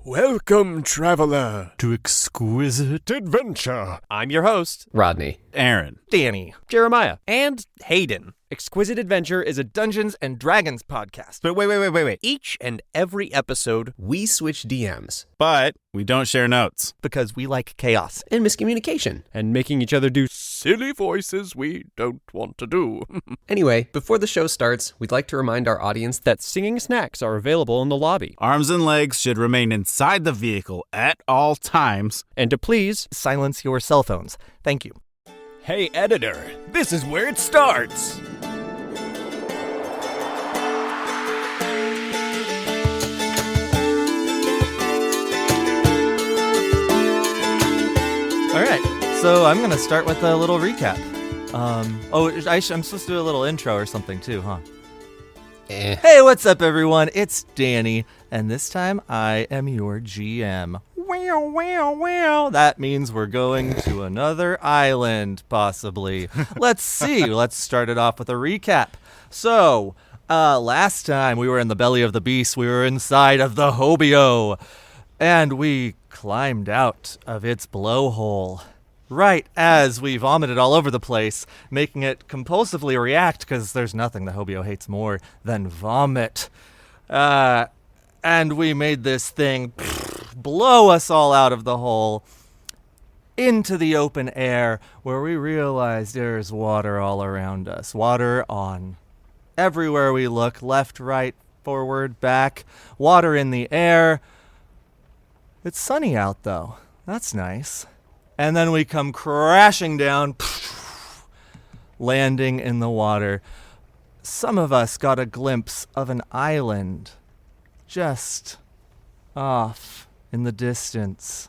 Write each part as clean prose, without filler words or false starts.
Welcome, traveler, to Exquisite Adventure. I'm your host, Rodney, Aaron, Danny, Jeremiah, and Hayden. Exquisite Adventure is a Dungeons & Dragons podcast. But wait. Each and every episode, we switch DMs. But we don't share notes. because we like chaos. And miscommunication. And making each other do Silly voices we don't want to do. Anyway, before the show starts, we'd like to remind our audience that that singing snacks are available in the lobby. Arms and legs should remain inside the vehicle at all times. And to please, Silence your cell phones. Thank you. Hey, editor, this is where it starts. all right. So I'm going to start with a little recap. I'm supposed to do a little intro or something too, huh? Hey, what's up, everyone? It's Danny, and this time I am your GM. Wow. That means we're going to another island, possibly. Let's see. Let's start it off with a recap. So, last time we were in the belly of the beast, we were inside of the Hobio, and we climbed out of its blowhole. Right as we vomited all over the place, making it compulsively react because there's nothing the Hobio hates more than vomit. And we made this thing blow us all out of the hole into the open air where we realized there's water all around us. Water on everywhere we look, left, right, forward, back. Water in the air. It's sunny out though. That's nice. And then we come crashing down, landing in the water. Some of us got a glimpse of an island just off in the distance.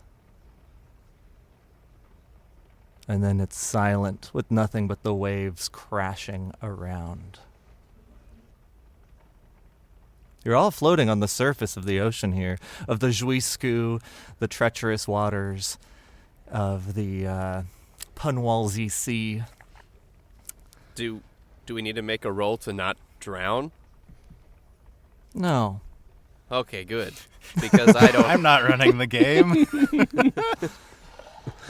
And then it's silent with nothing but the waves crashing around. You're all floating on the surface of the ocean here, of the Juisku, the treacherous waters of the Punwalzi Sea. Do we need to make a roll to not drown? No. Okay, good. Because I don't... I'm not running the game.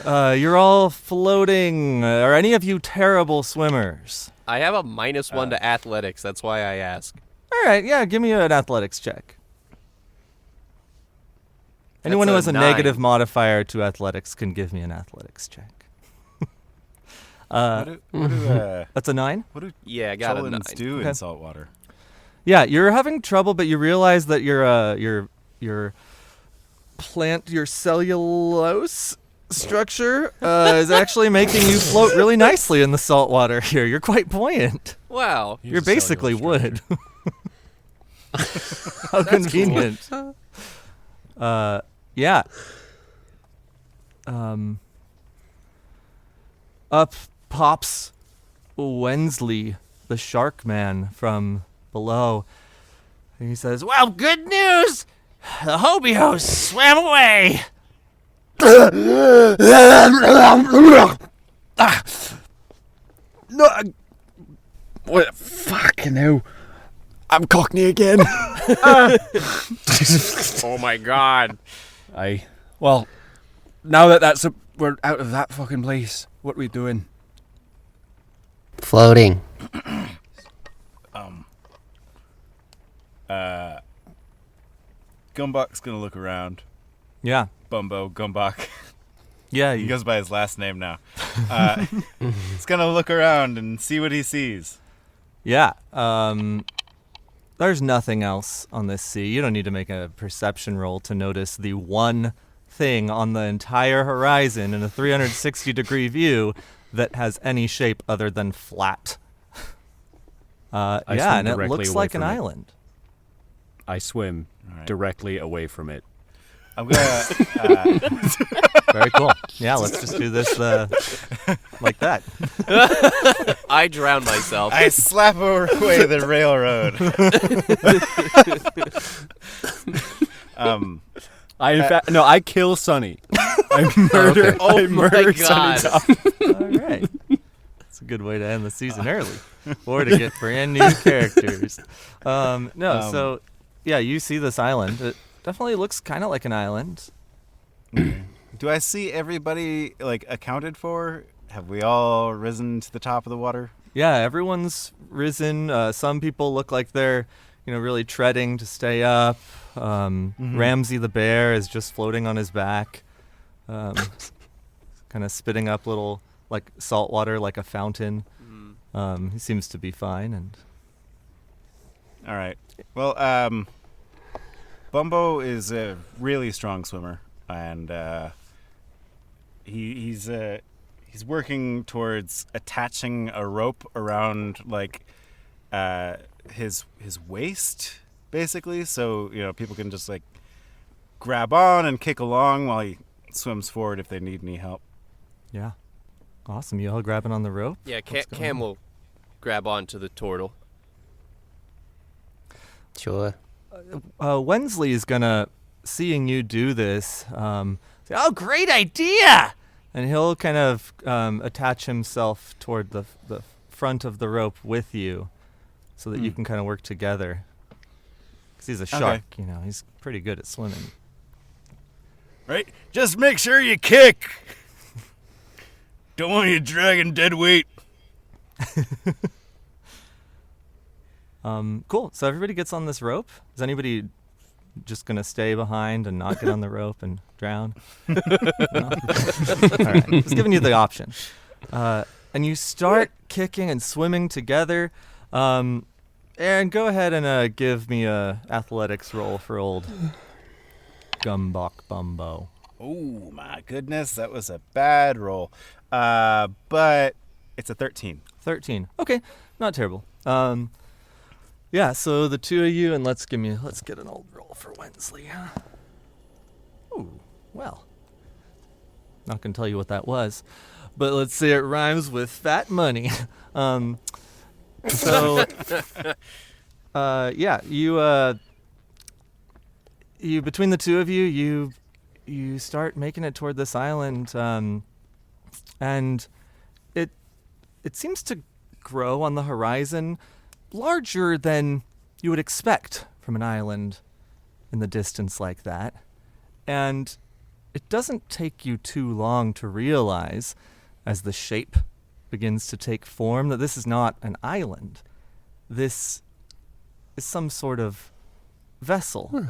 You're all floating. Are any of you terrible swimmers? I have a -1 to athletics. That's why I ask. All right, yeah, give me an athletics check. Anyone who has a 9. negative modifier to athletics can give me an athletics check. What do That's a 9? Yeah, I got a 9. Cholins do Okay. in saltwater? Yeah, you're having trouble, but you realize that your plant, your cellulose structure is actually making you float really nicely in the salt water here. You're quite buoyant. Wow. You're basically wood. How convenient. Yeah. Up pops Wensley, the shark man from below. And he says, "Well, good news! The Hobio swam away!" No, what? Fucking hell. I'm Cockney again. Oh my god. Well, now that we're out of that fucking place, what are we doing? floating. Gombok's gonna look around. Yeah. Bumbo, Gombok. Yeah. He goes by his last name now. He's gonna look around and see what he sees. Yeah. There's nothing else on this sea. You don't need to make a perception roll to notice the one thing on the entire horizon in a 360-degree view that has any shape other than flat. Yeah, and it looks like an island. I swim directly away from it. I'm gonna. Very cool. Yeah, let's just do this like that. I drown myself. I slap away the railroad. I kill Sonny. I murder. Oh I murder my God. Sonny. All right. That's a good way to end the season early, or to get brand new characters. So yeah, you see this island. definitely looks kind of like an island. Do I see everybody accounted for? Have we all risen to the top of the water? Yeah, everyone's risen. Some people look like they're, really treading to stay up. Ramsey the bear is just floating on his back, kind of spitting up little salt water like a fountain. He seems to be fine. And all right. Well, Bumbo is a really strong swimmer, and he's working towards attaching a rope around his waist, basically, so people can just grab on and kick along while he swims forward if they need any help. yeah, awesome. You all grabbing on the rope? Yeah, What's going Cam on? will grab onto the turtle. Sure. Wensley is gonna, seeing you do this, say, "Oh, great idea!" And he'll kind of attach himself toward the front of the rope with you, so that you can kind of work together. Because he's a shark, he's pretty good at swimming. Right? Just make sure you kick. Don't want you dragging dead weight. Cool. So everybody gets on this rope. Is anybody just gonna stay behind and not get on the rope and drown? No? All right. Just giving you the option. And you start kicking and swimming together. Aaron, go ahead and give me a athletics roll for old Gombok Bumbo. Oh my goodness, that was a bad roll. But it's a 13. 13. Okay, not terrible. Yeah, so the two of you, and let's get an old roll for Wensley. Ooh, well. Not gonna tell you what that was, but let's say it rhymes with fat money. Yeah, you between the two of you start making it toward this island, and it seems to grow on the horizon, larger than you would expect from an island in the distance like that. And it doesn't take you too long to realize, as the shape begins to take form, that this is not an island. This is some sort of vessel. It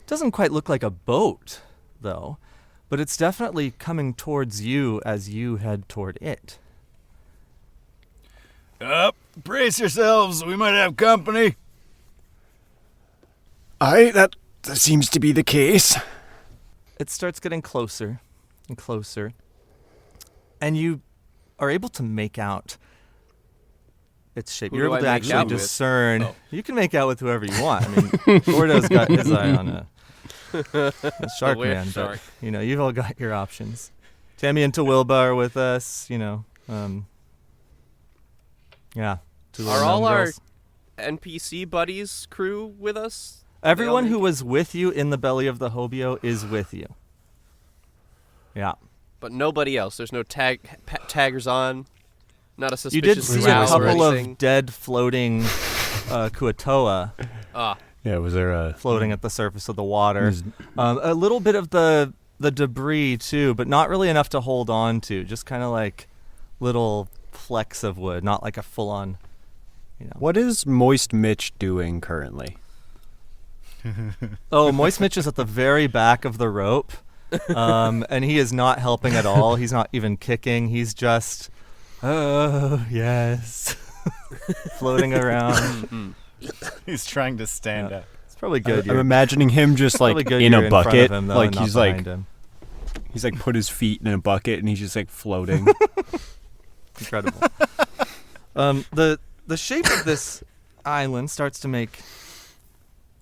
doesn't quite look like a boat, though, but it's definitely coming towards you as you head toward it. Up, brace yourselves. We might have company. Aye, that seems to be the case. It starts getting closer and closer, and you are able to make out its shape. Who You're do able to I make actually out with? discern. Oh. You can make out with whoever you want. I mean, Gordo's got his eye on a shark weird man, shark. but you've all got your options. Tammy and Tawilba are with us. Yeah. Two Are little all gnome our girls. NPC buddies crew with us? Everyone They all who was with you in the belly of the Hobio is with you. Yeah. But nobody else. There's no taggers on. Not a You did suspicious see a drow or couple anything. of dead floating Kuatoa Ah, Yeah, was there a floating at the surface of the water. A little bit of the debris too, but not really enough to hold on to. Just kind of like little flecks of wood, not like a full-on. What is Moist Mitch doing currently? Oh, Moist Mitch is at the very back of the rope, and he is not helping at all. He's not even kicking. He's just, oh yes, floating around. He's trying to stand up. It's probably good. I'm imagining him just like probably good in you're a front bucket, of him, though, like and not he's like behind him. he's like put his feet in a bucket and he's just like floating. Incredible. The shape of this island starts to make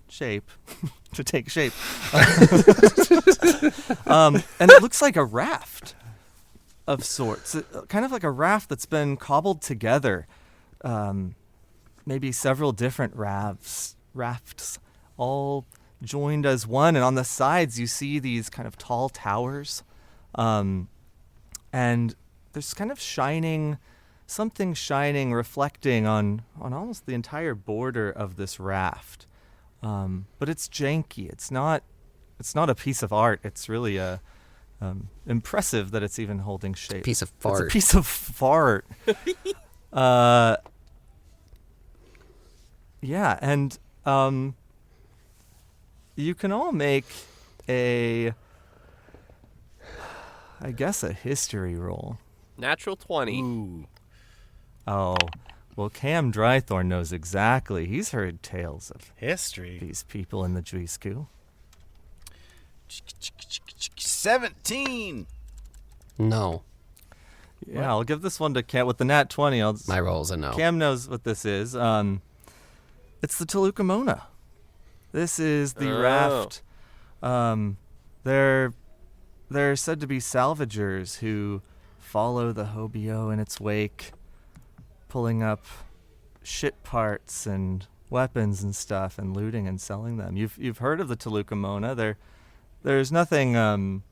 shape, to take shape, and it looks like a raft of sorts, kind of like a raft that's been cobbled together. Maybe several different rafts, all joined as one, and on the sides you see these kind of tall towers, and there's kind of something shining, reflecting on almost the entire border of this raft. but it's janky. It's not a piece of art. It's really impressive that it's even holding shape. Piece of fart. It's a piece of fart. Yeah, and you can all make a history roll. Natural 20. Ooh. Oh, well, Cam Drythorne knows exactly. He's heard tales of History. these people in the Drisku. 17. No. Yeah, I'll give this one to Cam with the nat 20. My roll's a no. Cam knows what this is. It's the Toluca Mona. This is the raft. They're said to be salvagers who follow the Hobio in its wake, pulling up ship parts and weapons and stuff and looting and selling them. You've heard of the Toluca Mona. There's nothing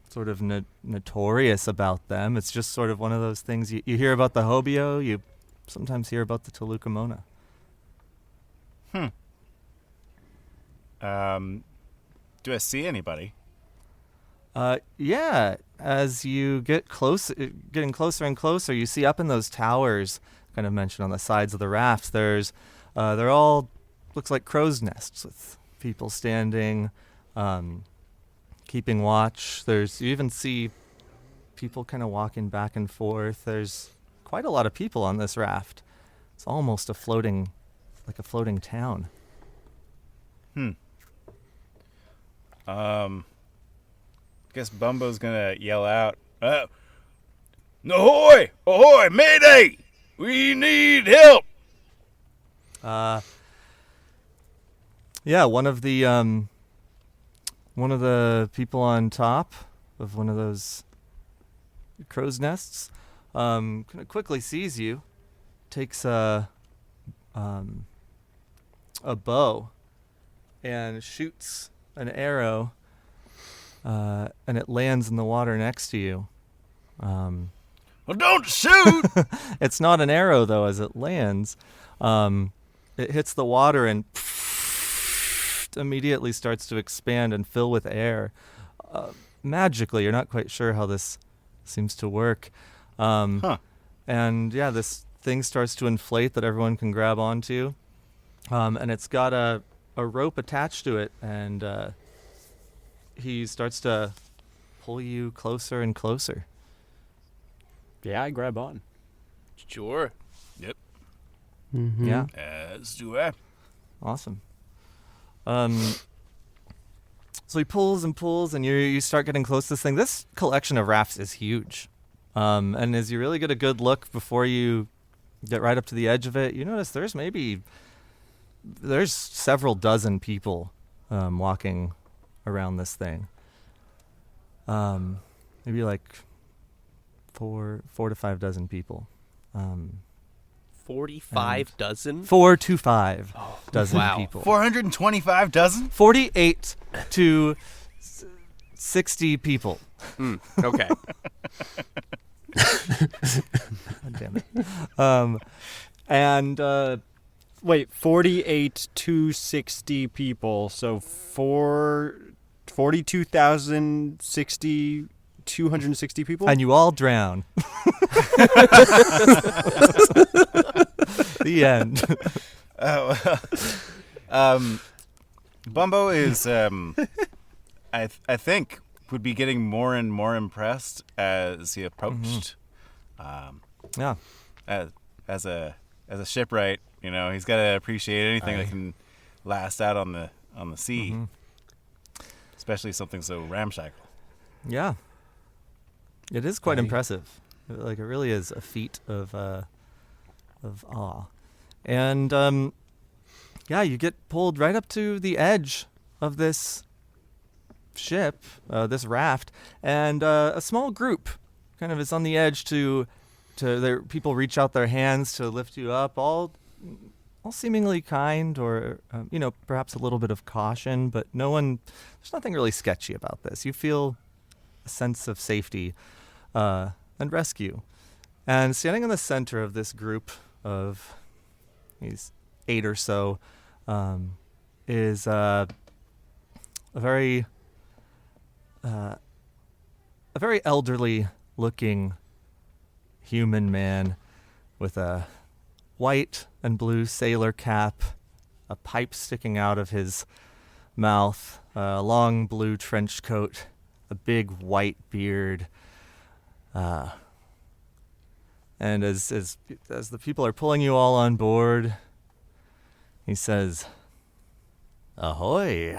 sort of notorious about them. It's just sort of one of those things you hear about the Hobio, you sometimes hear about the Toluca Mona. Do I see anybody? Yeah, as you getting closer and closer, you see up in those towers, kind of mentioned on the sides of the rafts, they're all, looks like crow's nests with people standing, keeping watch. You even see people kind of walking back and forth. There's quite a lot of people on this raft. It's almost a floating town. Guess Bumbo's gonna yell out, Ahoy! Ahoy! Mayday! We need help! Yeah, one of the people on top of one of those crow's nests kind of quickly sees you, takes a bow and shoots an arrow, and it lands in the water next to you. Well, don't shoot! It's not an arrow, though, as it lands. It hits the water and immediately starts to expand and fill with air. Magically, you're not quite sure how this seems to work. And yeah, this thing starts to inflate that everyone can grab onto. And it's got a rope attached to it, and he starts to pull you closer and closer. Yeah, I grab on. Sure. Yep. Mm-hmm. Yeah, As do I. awesome. So he pulls and pulls, and you start getting close to this thing. This collection of rafts is huge. And as you really get a good look before you get right up to the edge of it, you notice there's several dozen people walking around this thing. Maybe like 4 to 5 dozen people. 45 dozen? 4 to 5 dozen wow. people. 425 dozen? 48 to 60 people. Okay. God damn it. And Wait, 48 to 60 people, so 42,060, 260 people? and you all drown. The end. Bumbo is, I think, would be getting more and more impressed as he approached. Yeah. As a shipwright, he's got to appreciate anything that can last out on the sea, especially something so ramshackle. Yeah. It is quite impressive. Like, it really is a feat of awe. And yeah, you get pulled right up to the edge of this ship, this raft, and a small group kind of is on the edge to people reach out their hands to lift you up, all seemingly kind, or perhaps a little bit of caution, but there's nothing really sketchy about this. You feel a sense of safety and rescue. And standing in the center of this group of these 8 or so is a very elderly-looking human man with a white and blue sailor cap, a pipe sticking out of his mouth, a long blue trench coat, a big white beard. And as the people are pulling you all on board, he says, "Ahoy."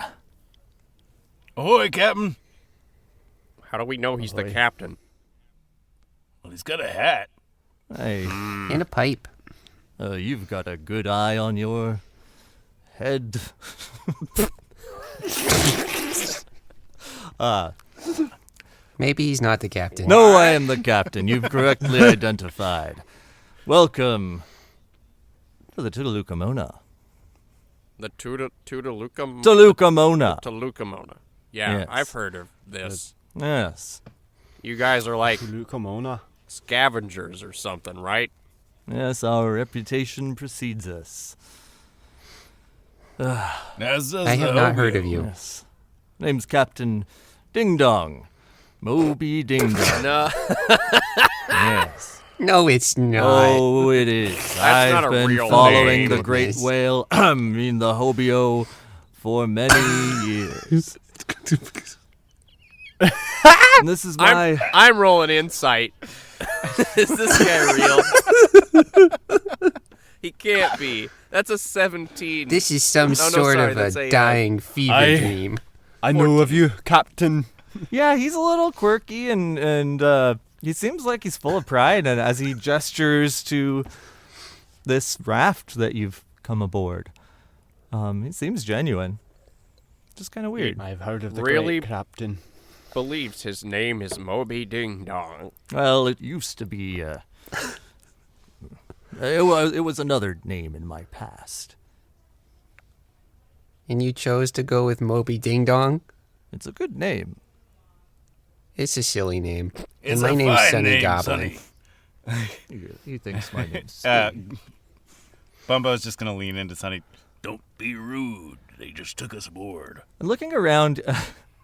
Ahoy, Captain. How do we know he's the captain? Well, he's got a hat. Hey, And a pipe. you've got a good eye on your head. Maybe he's not the captain. No, I am the captain. You've correctly identified. Welcome to the Tulalukamona. The Tulalukamona? Tulalukamona. Yeah, Yes. I've heard of this. Yes. You guys are like Tulalukamona. scavengers or something, right? Yes, our reputation precedes us. As does I have the not heard Hobio. of you. Yes. Name's Captain Ding Dong. Moby Ding Dong. No, Yes. No, it's not. Oh, it is. not I've a been real following name. the great Goodness. whale, the Hobio, for many years. And this is my... I'm rolling insight. Is this guy real? He can't be. That's a 17. This is some no, sort sorry, of that's a a, dying fever I- dream. I know of you, Captain. Yeah, he's a little quirky, and he seems like he's full of pride, and as he gestures to this raft that you've come aboard, he seems genuine. Just kind of weird. I've heard of the Really? great Captain. believes his name is Moby Ding Dong. Well, it used to be, it was another name in my past. And you chose to go with Moby Ding Dong? It's a good name. It's a silly name. It's and my a name's fine Sonny name, Goblin. Sonny. He thinks my name's Bumbo's just gonna lean into Sonny. Don't be rude. They just took us aboard. And looking around,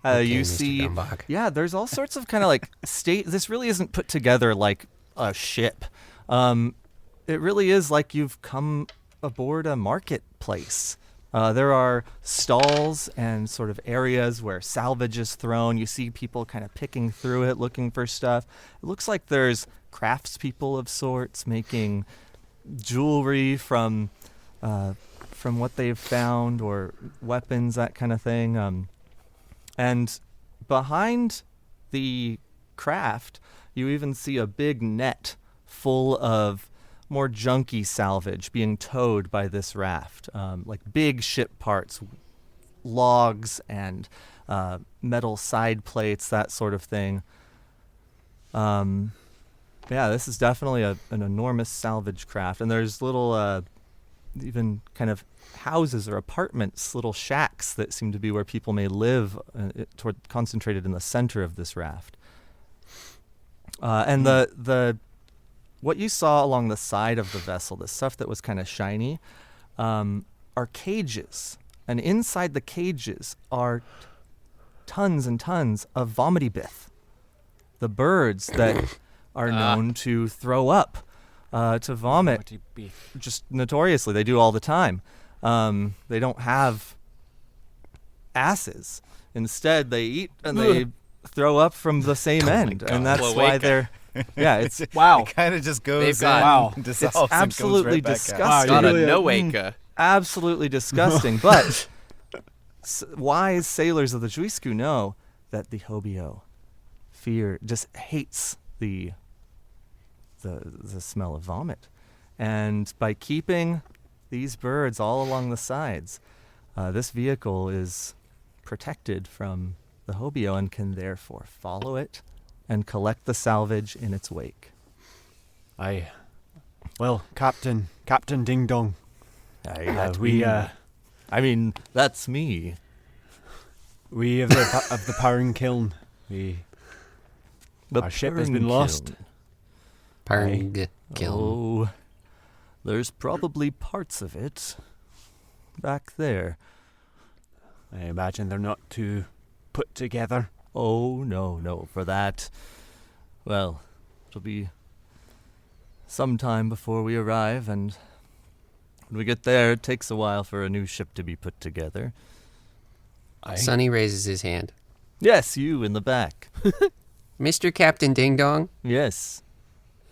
Okay, you Mr. see, Gombok. yeah, there's all sorts of kind of like this really isn't put together like a ship. It really is like you've come aboard a marketplace. There are stalls and sort of areas where salvage is thrown. You see people kind of picking through it, looking for stuff. It looks like there's craftspeople of sorts making jewelry from what they've found, or weapons, that kind of thing. And behind the craft, you even see a big net full of more junky salvage being towed by this raft, like big ship parts, logs and metal side plates, that sort of thing. Yeah, this is definitely an enormous salvage craft, and there's little even kind of houses or apartments, little shacks that seem to be where people may live, concentrated in the center of this raft. And the what you saw along the side of the vessel, the stuff that was kind of shiny, are cages. And inside the cages are tons and tons of vomitibith, the birds that are known to throw up, to vomit, just notoriously. They do all the time. They don't have asses. Instead, they eat and they throw up from the same end. And that's why they're... Yeah, it's... Wow. It kind of just goes They've got- in, Wow. dissolves, It's and goes absolutely right back out. disgusting. Got a really- Noaka. Absolutely disgusting. But wise sailors of the Juisku know that the Hobio just hates the smell of vomit. And by keeping these birds all along the sides, this vehicle is protected from the Hobio and can therefore follow it and collect the salvage in its wake. Well, Captain Ding Dong. That's we I mean, that's me. of the Purng Kiln. Our ship has been Purng lost. Kiln. Purng Kiln. Oh, there's probably parts of it back there. I imagine they're not too put together. Oh, no. For that, well, it'll be some time before we arrive, and when we get there, it takes a while for a new ship to be put together. Sonny raises his hand. Yes, you in the back. Mr. Captain Ding Dong, Yes.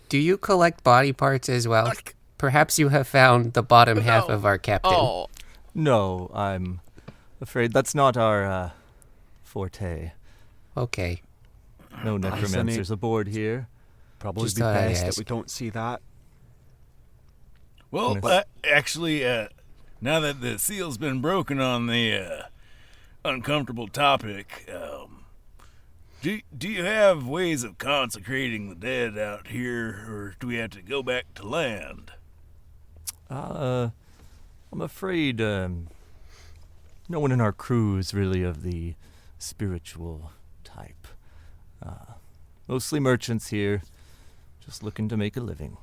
do you collect body parts as well? Perhaps you have found the bottom half of our captain. Oh, No, I'm afraid that's not our forte. Okay. No necromancers aboard here. Probably Just be thought I'd best that ask. we don't see that. Well, Yes. actually, now that the seal's been broken on the uncomfortable topic, do you have ways of consecrating the dead out here, or do we have to go back to land? I'm afraid no one in our crew is really of the spiritual type. Mostly merchants here, just looking to make a living.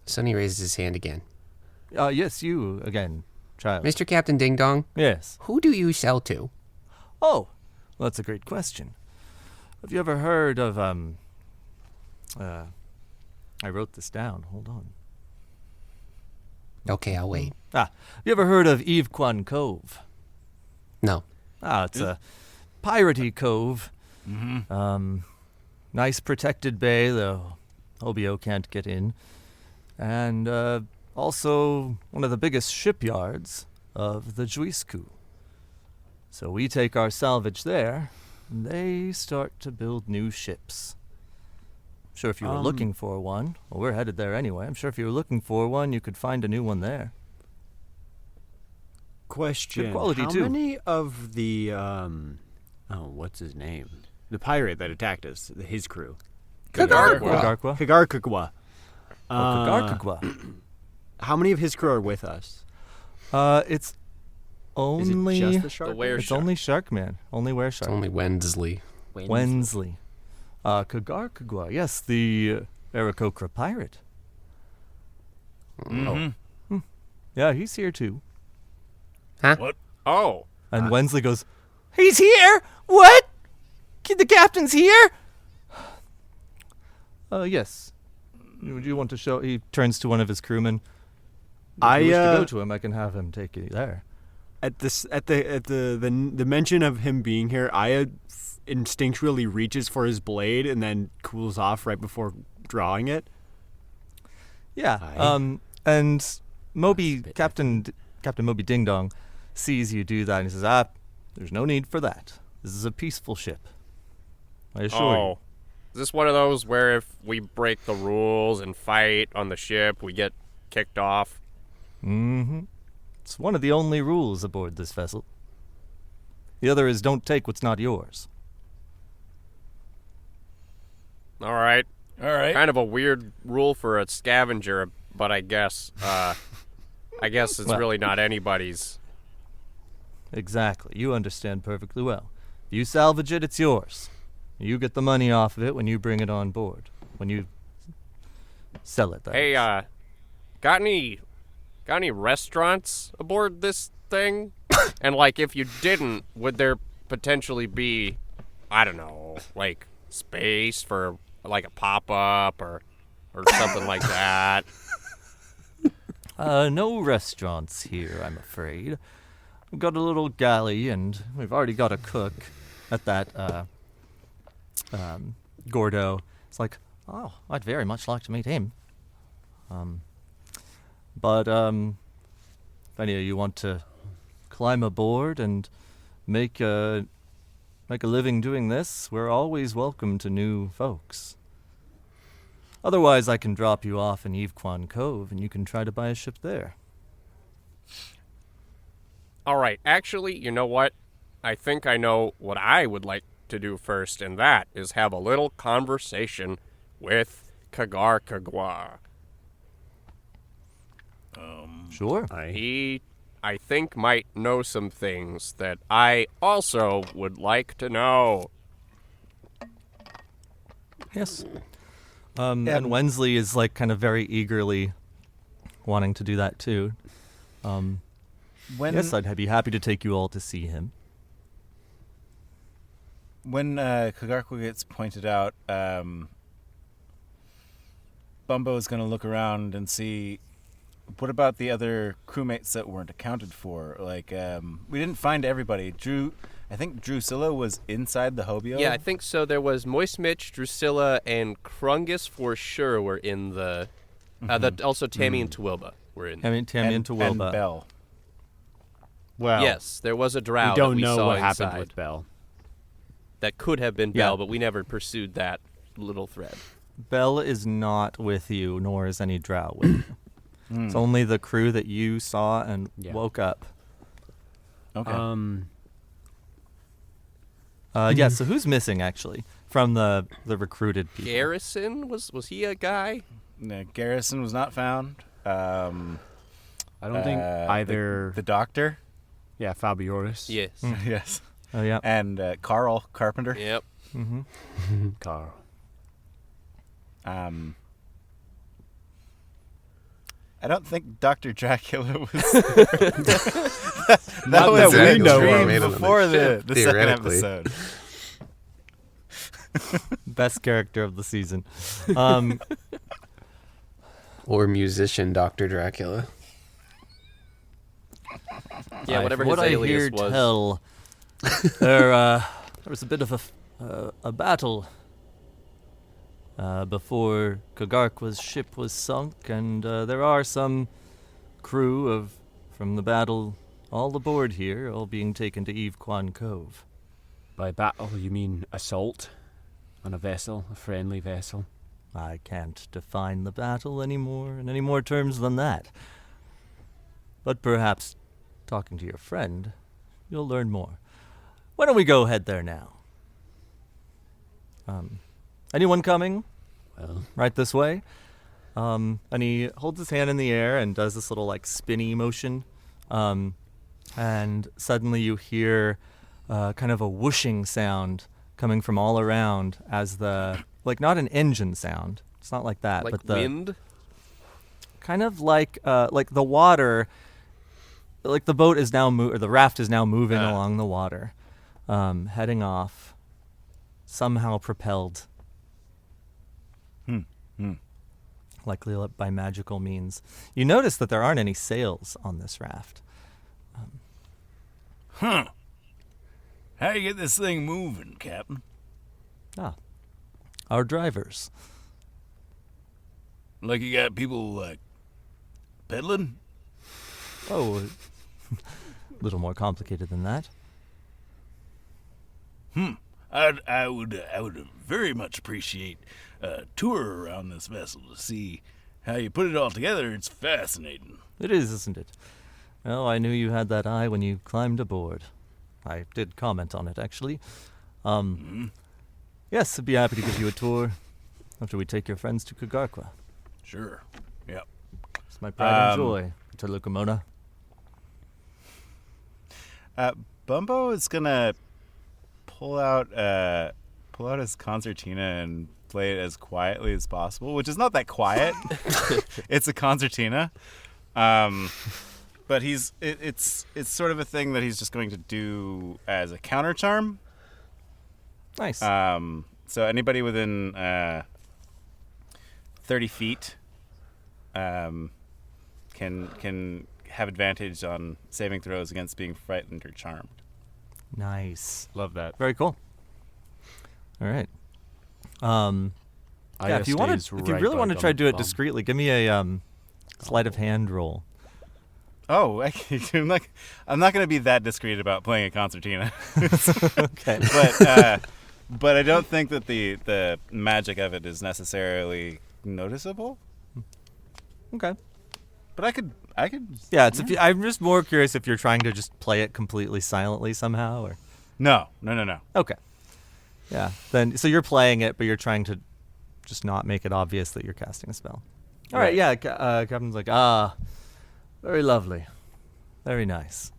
Sonny raises his hand again. Yes, you again, child. Mr. Captain Ding Dong, Yes. who do you sell to? Oh, well, that's a great question. Have you ever heard of I wrote this down. Hold on. Okay, I'll wait. Have you ever heard of Eve Quan Cove? No. It's a piratey cove. Nice protected bay, though Obio can't get in. And also one of the biggest shipyards of the Juisku. So we take our salvage there, and they start to build new ships. I'm sure if you were looking for one, well, we're headed there anyway. I'm sure if you were looking for one, you could find a new one there. Question. Good quality, How too. many of the, what's his name? The pirate that attacked us, his crew. Kagarkwa. Kagarkagwa. Kagarkagwa. How many of his crew are with us? It's only... Is it just the shark? the were It's shark. only Sharkman. Only Were It's Shark. only Wensley. Wensley. Kagarkagwa. Yes, the Aarakocra pirate. Yeah, he's here too. Oh, And Wensley goes, "He's here? What? The captain's here?" Yes. Would you want to show? He turns to one of his crewmen. If you wish to go to him, I can have him take you there. At the mention of him being here, Aya instinctually reaches for his blade and then cools off right before drawing it. Yeah. Aye. And Captain Moby Ding Dong sees you do that and he says, there's no need for that. This is a peaceful ship. I assure you. oh. Is this one of those where if we break the rules and fight on the ship, we get kicked off? Mm-hmm. It's one of the only rules aboard this vessel. The other is don't take what's not yours. All right. All right. Kind of a weird rule for a scavenger, but I guess it's Well. really not anybody's. Exactly. You understand perfectly well. You salvage it, it's yours. You get the money off of it when you bring it on board. When you sell it, that Hey, is. got any restaurants aboard this thing? And like, if you didn't, would there potentially be, I don't know, like space for like a pop-up or something like that? No restaurants here, I'm afraid. We've got a little galley, and we've already got a cook at that, Gordo. It's like, oh, I'd very much like to meet him. But if any of you want to climb aboard and make a living doing this, we're always welcome to new folks. Otherwise, I can drop you off in Eve Quan Cove, and you can try to buy a ship there. All right, actually, you know what? I think I know what I would like to do first, and that is have a little conversation with Kagarkagwa. Sure. He, I think, might know some things that I also would like to know. Yes. And Wensley is like kind of very eagerly wanting to do that too. Yes, I'd be happy to take you all to see him. When Kagarkwa gets pointed out, Bumbo is going to look around and see, what about the other crewmates that weren't accounted for? Like, we didn't find everybody. I think Drusilla was inside the Hobio. Yeah, I think so. There was Moist Mitch, Drusilla, and Krungus for sure were in the... also Tammy and Tawilba were in. Tammy and Tawilba. And Bell. Well, Yes, there was a drow we don't that we know saw what inside. happened with Bell. That could have been Yeah. Bell, but we never pursued that little thread. Bell is not with you, nor is any drow with you. It's only the crew that you saw and woke up. Okay. Yeah, so who's missing, actually, from the recruited people? Garrison, was he a guy? No, Garrison was not found. I don't think either. The doctor. Yeah, Fabioris. Yes. Yes. Oh, yeah. And Carl Carpenter. Yep. Carl. I don't think Dr. Dracula was that was that we know dream of. before the second Theoretically. episode. Best character of the season. Or musician Dr. Dracula. Yeah, whatever From his what alias I hear was. tell, there was a bit of a battle before Kagarkwa's ship was sunk, and there are some crew from the battle all aboard here, all being taken to Eve Kwan Cove. By battle, you mean assault on a vessel, a friendly vessel? I can't define the battle anymore in any more terms than that. But perhaps, talking to your friend, you'll learn more. Why don't we go head there now? Anyone coming? Well, Right this way. And he holds his hand in the air and does this little like spinny motion. And suddenly you hear kind of a whooshing sound coming from all around as like not an engine sound. It's not like that, Like but the wind? kind of like the water, like the boat is now or the raft is now moving along the water, heading off, somehow propelled. Likely by magical means. You notice that there aren't any sails on this raft. How you get this thing moving, Captain? Our drivers. Like you got people, like, peddling? Oh, a little more complicated than that. I would very much appreciate a tour around this vessel to see how you put it all together. It's fascinating. It is, isn't it? Well, I knew you had that eye when you climbed aboard. I did comment on it, actually. Yes, I'd be happy to give you a tour after we take your friends to Kagarkwa. Sure. Yep. It's my pride and joy, Talukamona. Bumbo is gonna pull out his concertina and play it as quietly as possible, which is not that quiet. It's a concertina, but it's sort of a thing that he's just going to do as a counter charm. Nice. So anybody within 30 feet can have advantage on saving throws against being frightened or charmed. Nice. love that. Very cool. All right. Yeah, if you really want to try to do it discreetly, give me a sleight of hand roll. Oh, I'm not going to be that discreet about playing a concertina. Okay. But I don't think that the magic of it is necessarily noticeable. Okay. But I could. Yeah, I'm just more curious if you're trying to just play it completely silently somehow, or. No. Okay. Yeah. Then so you're playing it, but you're trying to just not make it obvious that you're casting a spell. All right. Yeah. Captain's like, very lovely, very nice.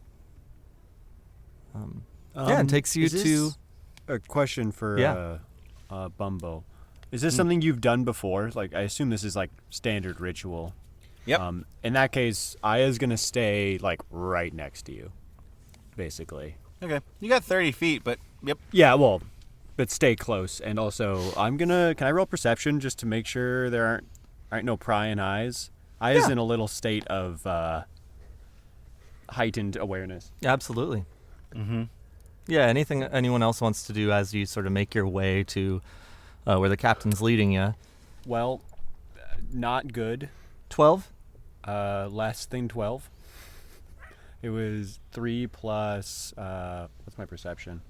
Yeah, it takes you to. A question for Bumbo. Is this something you've done before? Like, I assume this is like standard ritual. Yep. In that case, Aya's gonna stay like right next to you, basically. Okay. You got 30 feet, but yep. Yeah, well, but stay close. And also, can I roll perception just to make sure there aren't no prying eyes? Aya's in a little state of heightened awareness. Absolutely. Mm-hmm. Yeah, anything anyone else wants to do as you sort of make your way to where the captain's leading you? Well, not good. 12? Less than 12. It was 3 plus, what's my perception?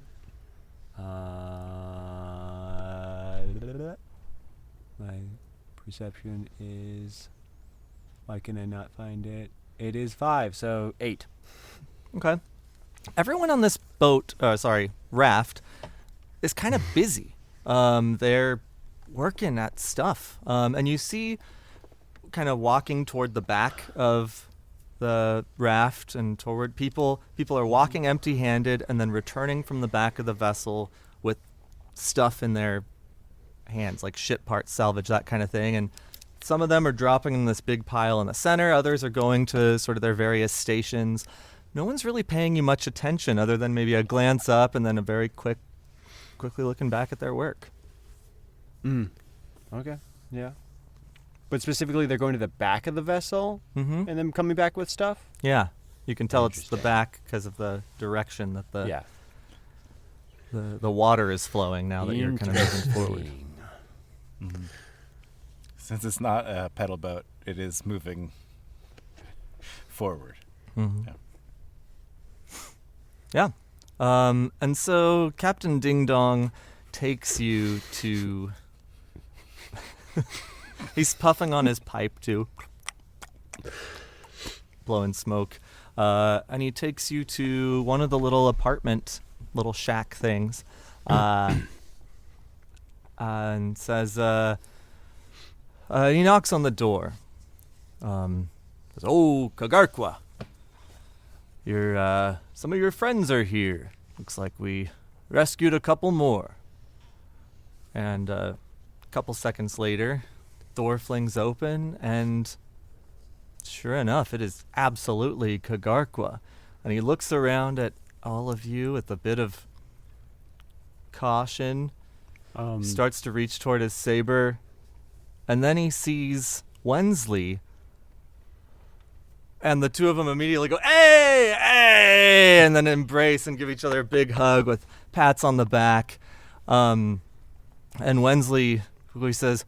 My perception is, why can I not find it? It is 5, so 8. Okay. Everyone on this raft, is kind of busy. They're working at stuff. And you see kind of walking toward the back of the raft and toward people. People are walking empty-handed and then returning from the back of the vessel with stuff in their hands, like ship parts, salvage, that kind of thing. And some of them are dropping in this big pile in the center. Others are going to sort of their various stations. No one's really paying you much attention other than maybe a glance up and then a very quickly looking back at their work. Okay, yeah. But specifically, they're going to the back of the vessel and then coming back with stuff? Yeah. You can tell it's the back because of the direction that the water is flowing now that you're kind of moving forward. Mm-hmm. Since it's not a pedal boat, it is moving forward. Mm-hmm. Yeah. And so Captain Ding Dong takes you to... He's puffing on his pipe, too. Blowing smoke. And he takes you to one of the little little shack things. And says, he knocks on the door. Says, "Oh, Kagarkwa. Some of your friends are here. Looks like we rescued a couple more." And a couple seconds later, door flings open, and sure enough, it is absolutely Kagarkwa. And he looks around at all of you with a bit of caution, starts to reach toward his saber, and then he sees Wensley, and the two of them immediately go, "Hey, hey!" and then embrace and give each other a big hug with pats on the back. And Wensley quickly says,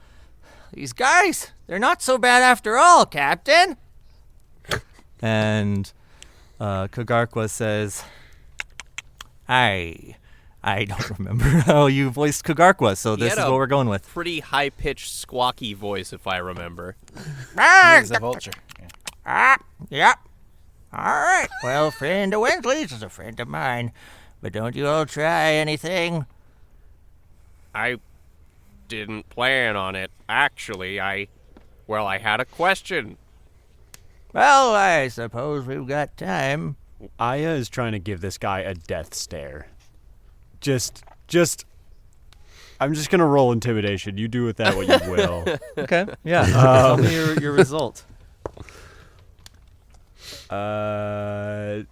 These guys, they're not so bad after all, Captain. And Kagarkwa says, I don't remember how you voiced Kagarkwa, so this is what we're going with. Pretty high-pitched, squawky voice, if I remember. He's a vulture. Yep. All right. Well, friend of Wensley's is a friend of mine. But don't you all try anything? I didn't plan on it, actually. I had a question. Well, I suppose we've got time. Aya is trying to give this guy a death stare. I'm just going to roll intimidation. You do with that what you will. Okay, yeah. Tell me your result. Let's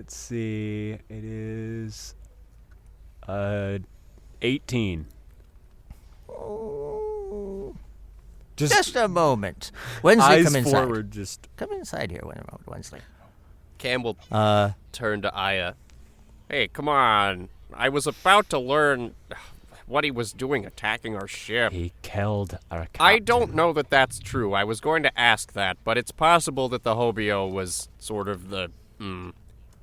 see. It is 18. Just a moment. Wensley, eyes come inside. forward, Come inside here, Wensley. Campbell turned to Aya. Hey, come on. I was about to learn what he was doing attacking our ship. He killed our captain. I don't know that that's true. I was going to ask that, but it's possible that the Hobio was sort of the...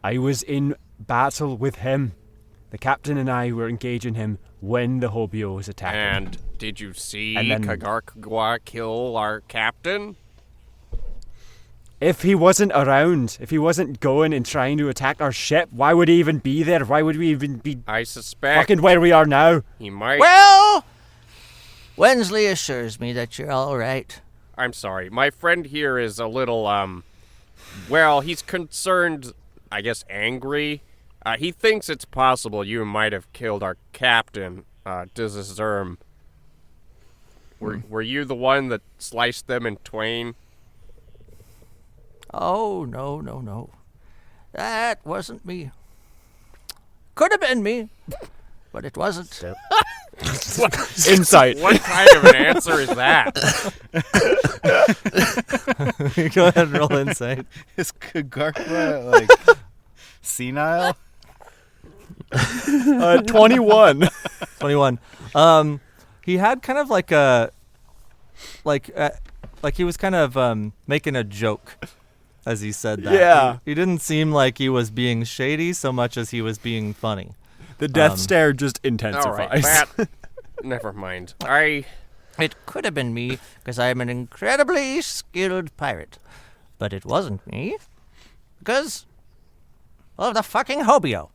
I was in battle with him. The captain and I were engaging him when the Hobio was attacking. And did you see And then- Kagarkwa kill our captain? If he wasn't around, if he wasn't going and trying to attack our ship, why would he even be there? Why would we even be I suspect fucking where we are now? he might... Well, Wensley assures me that you're all right. I'm sorry. My friend here is a little, well, he's concerned, I guess, angry. He thinks it's possible you might have killed our captain, Dizazerm. Were you the one that sliced them in twain? Oh, no. That wasn't me. Could have been me, but it wasn't. Insight. What kind of an answer is that? Go ahead and roll insight. Is Garpa like senile? 21. 21. He had kind of like a, like he was kind of making a joke as he said that. Yeah. He didn't seem like he was being shady so much as he was being funny. The death stare just intensifies. All right, that. Never mind. It could have been me, because I'm an incredibly skilled pirate. But it wasn't me, because of the fucking hobio.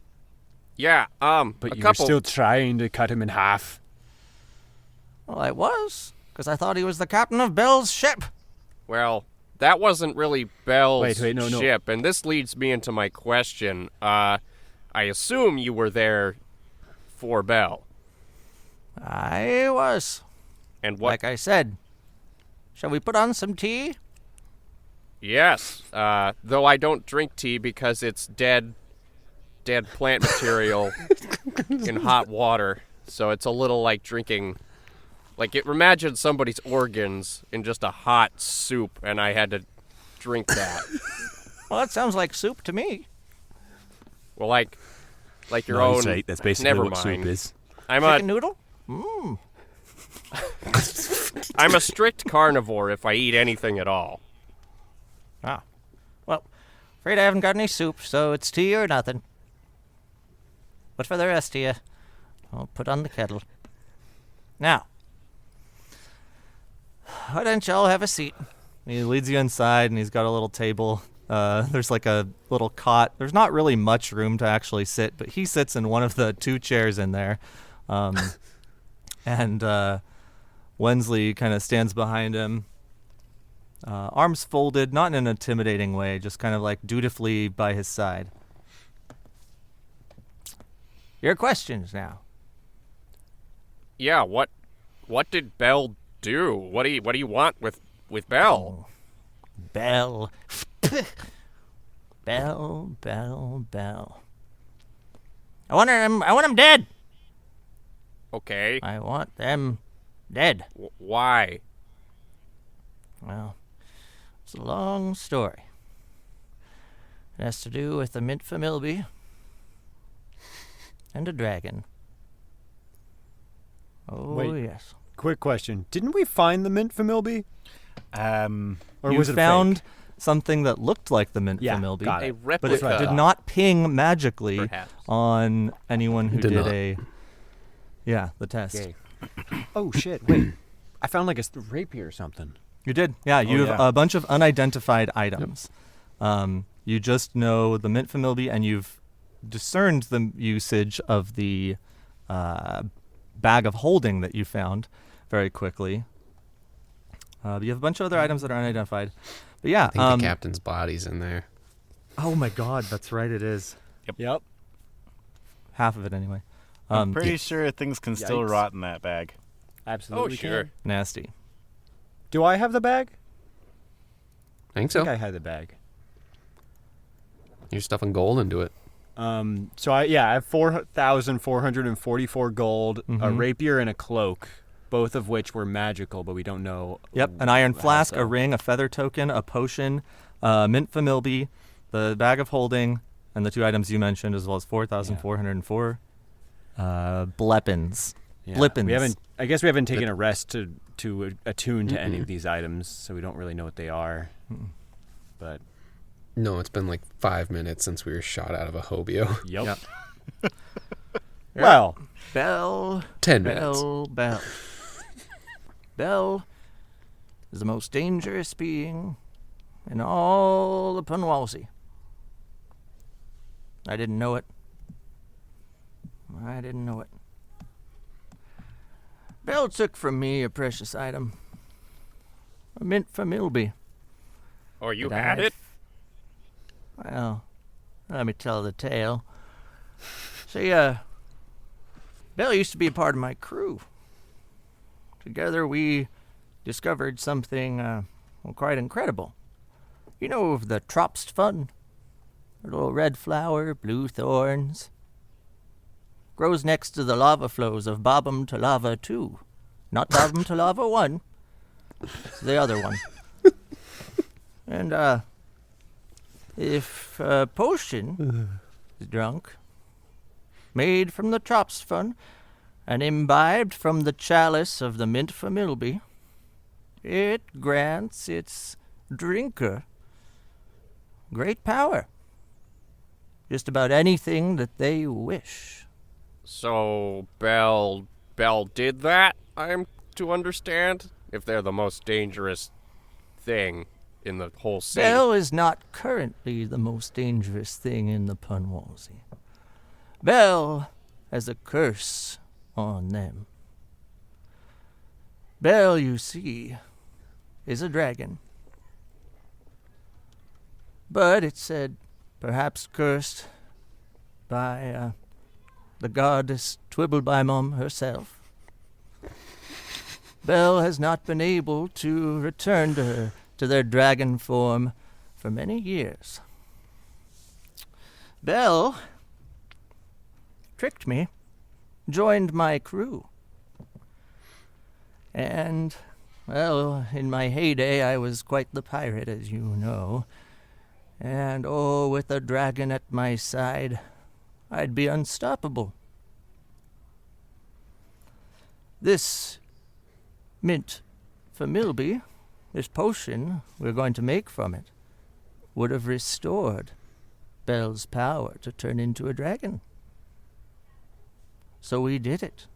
Yeah. But a you couple. were still trying to cut him in half. Well, I was, because I thought he was the captain of Bell's ship. Well, that wasn't really Bell's Wait, no. ship, and this leads me into my question. I assume you were there for Bell. I was. And what? Like I said. Shall we put on some tea? Yes. Though I don't drink tea because it's dead plant material in hot water. So it's a little like drinking. Like, imagine somebody's organs in just a hot soup, and I had to drink that. Well, that sounds like soup to me. Well, like your own. That's basically Never what mind. soup is. Chicken noodle? Mmm. I'm a strict carnivore if I eat anything at all. Ah. Well, afraid I haven't got any soup, so it's tea or nothing. But for the rest of you, I'll put on the kettle. Now, why don't y'all have a seat? He leads you inside, and he's got a little table. There's like a little cot. There's not really much room to actually sit, but he sits in one of the 2 chairs in there. And Wensley kind of stands behind him, arms folded, not in an intimidating way, just kind of like dutifully by his side. Your questions now. Yeah, what did Bell do? What do you want with Bell? Bell. Bell. I want him dead. Okay. I want them dead. Why? Well, it's a long story. It has to do with a mint familby and a dragon. Oh, Wait. yes. Quick question. Didn't we find the mint familby? Or You was it found fake? something that looked like the mint Yeah, familby, got A it. but replica. it did not ping magically Perhaps. on anyone who Did did not. the test. Okay. Oh, shit. Wait. I found like a rapier or something. You did, yeah. You have yeah. a bunch of unidentified items. You just know the mint familby, and you've discerned the usage of the bag of holding that you found very quickly. But you have a bunch of other items that are unidentified. But yeah, I think the captain's body's in there. oh my God, that's right, it is. Yep. Half of it anyway. I'm pretty sure things can still Yikes. rot in that bag. Absolutely. Oh, sure. can. Nasty. Do I have the bag? I think I so. think I had the bag. You're stuffing gold into it. So I have 4,444 gold, a rapier, and a cloak, both of which were magical, but we don't know. Yep, an iron how flask, a so. ring, a feather token, a potion, mint familby, the bag of holding, and the 2 items you mentioned, as well as 4,404 bleppins. Yeah. Blippins. We haven't. I guess we haven't taken a rest to attune to any of these items, so we don't really know what they are. But No, it's been like 5 minutes since we were shot out of a hobio. yep. Well, Bell. 10 minutes. Bell. Bell is the most dangerous being in all the Punwalsi. I didn't know it. Bell took from me a precious item. A mint familby. Oh, you that had I it? Well, let me tell the tale. See, Bell used to be a part of my crew. Together we discovered something, quite incredible. You know of the Tropstfun? A little red flower, blue thorns. Grows next to the lava flows of Bobum to Lava 2. Not Bobum to Lava 1. It's the other one. And, if a potion is drunk, made from the Tropstfun, and imbibed from the chalice of the mint for Milby, it grants its drinker great power. Just about anything that they wish. So, Bell did that, I'm to understand? If they're the most dangerous thing in the whole scene. Bell is not currently the most dangerous thing in the Punwalsey. Bell has a curse on them. Bell, you see, is a dragon. But it's said, perhaps cursed by the goddess Twibblebymonb herself. Bell has not been able to return to their dragon form for many years. Bell tricked me, joined my crew. And, well, in my heyday I was quite the pirate, as you know. And, oh, with a dragon at my side, I'd be unstoppable. This mint for Milby, this potion we're going to make from it, would have restored Bell's power to turn into a dragon. So we did it.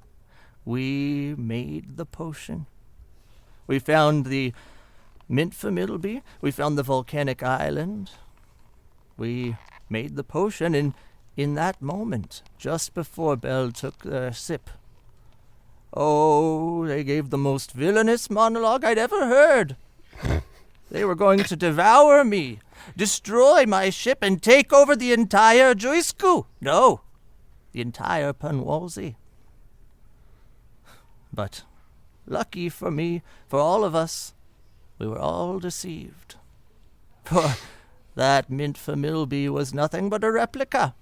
We made the potion. We found the mint for Milby. We found the volcanic island. We made the potion, and in that moment, just before Bell took their sip, oh, they gave the most villainous monologue I'd ever heard. They were going to devour me, destroy my ship, and take over the entire Joysku. No, the entire Punwalsey. But, lucky for me, for all of us, we were all deceived. For that mint for Milby was nothing but a replica.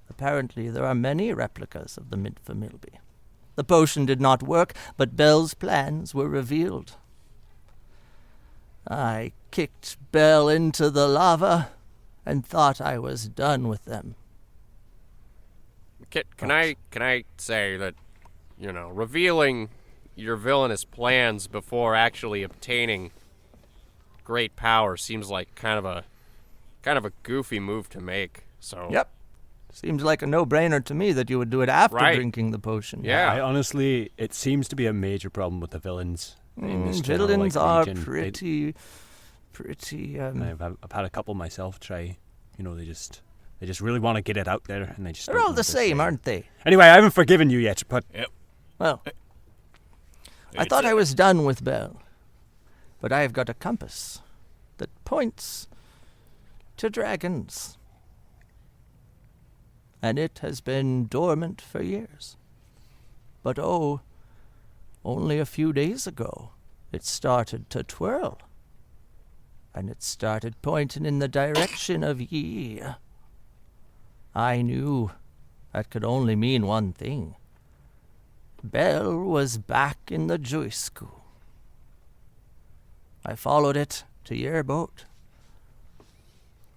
Apparently there are many replicas of the mint for Milby. The potion did not work, but Bell's plans were revealed. I kicked Bell into the lava and thought I was done with them. Can I say that, revealing your villainous plans before actually obtaining great power seems like kind of a goofy move to make. So Yep. Seems like a no-brainer to me that you would do it after drinking the potion. Yeah. I honestly, it seems to be a major problem with the villains in this general, Villains are region. pretty. I've had a couple myself try. They just really want to get it out there, and they just. They're don't all know the what to same, say. aren't they? Anyway, I haven't forgiven you yet, but Well, I thought I was done with Bell, but I have got a compass that points to dragons. And it has been dormant for years. But only a few days ago, it started to twirl. And it started pointing in the direction of ye. I knew that could only mean one thing. Bell was back in the Joysku. I followed it to your boat.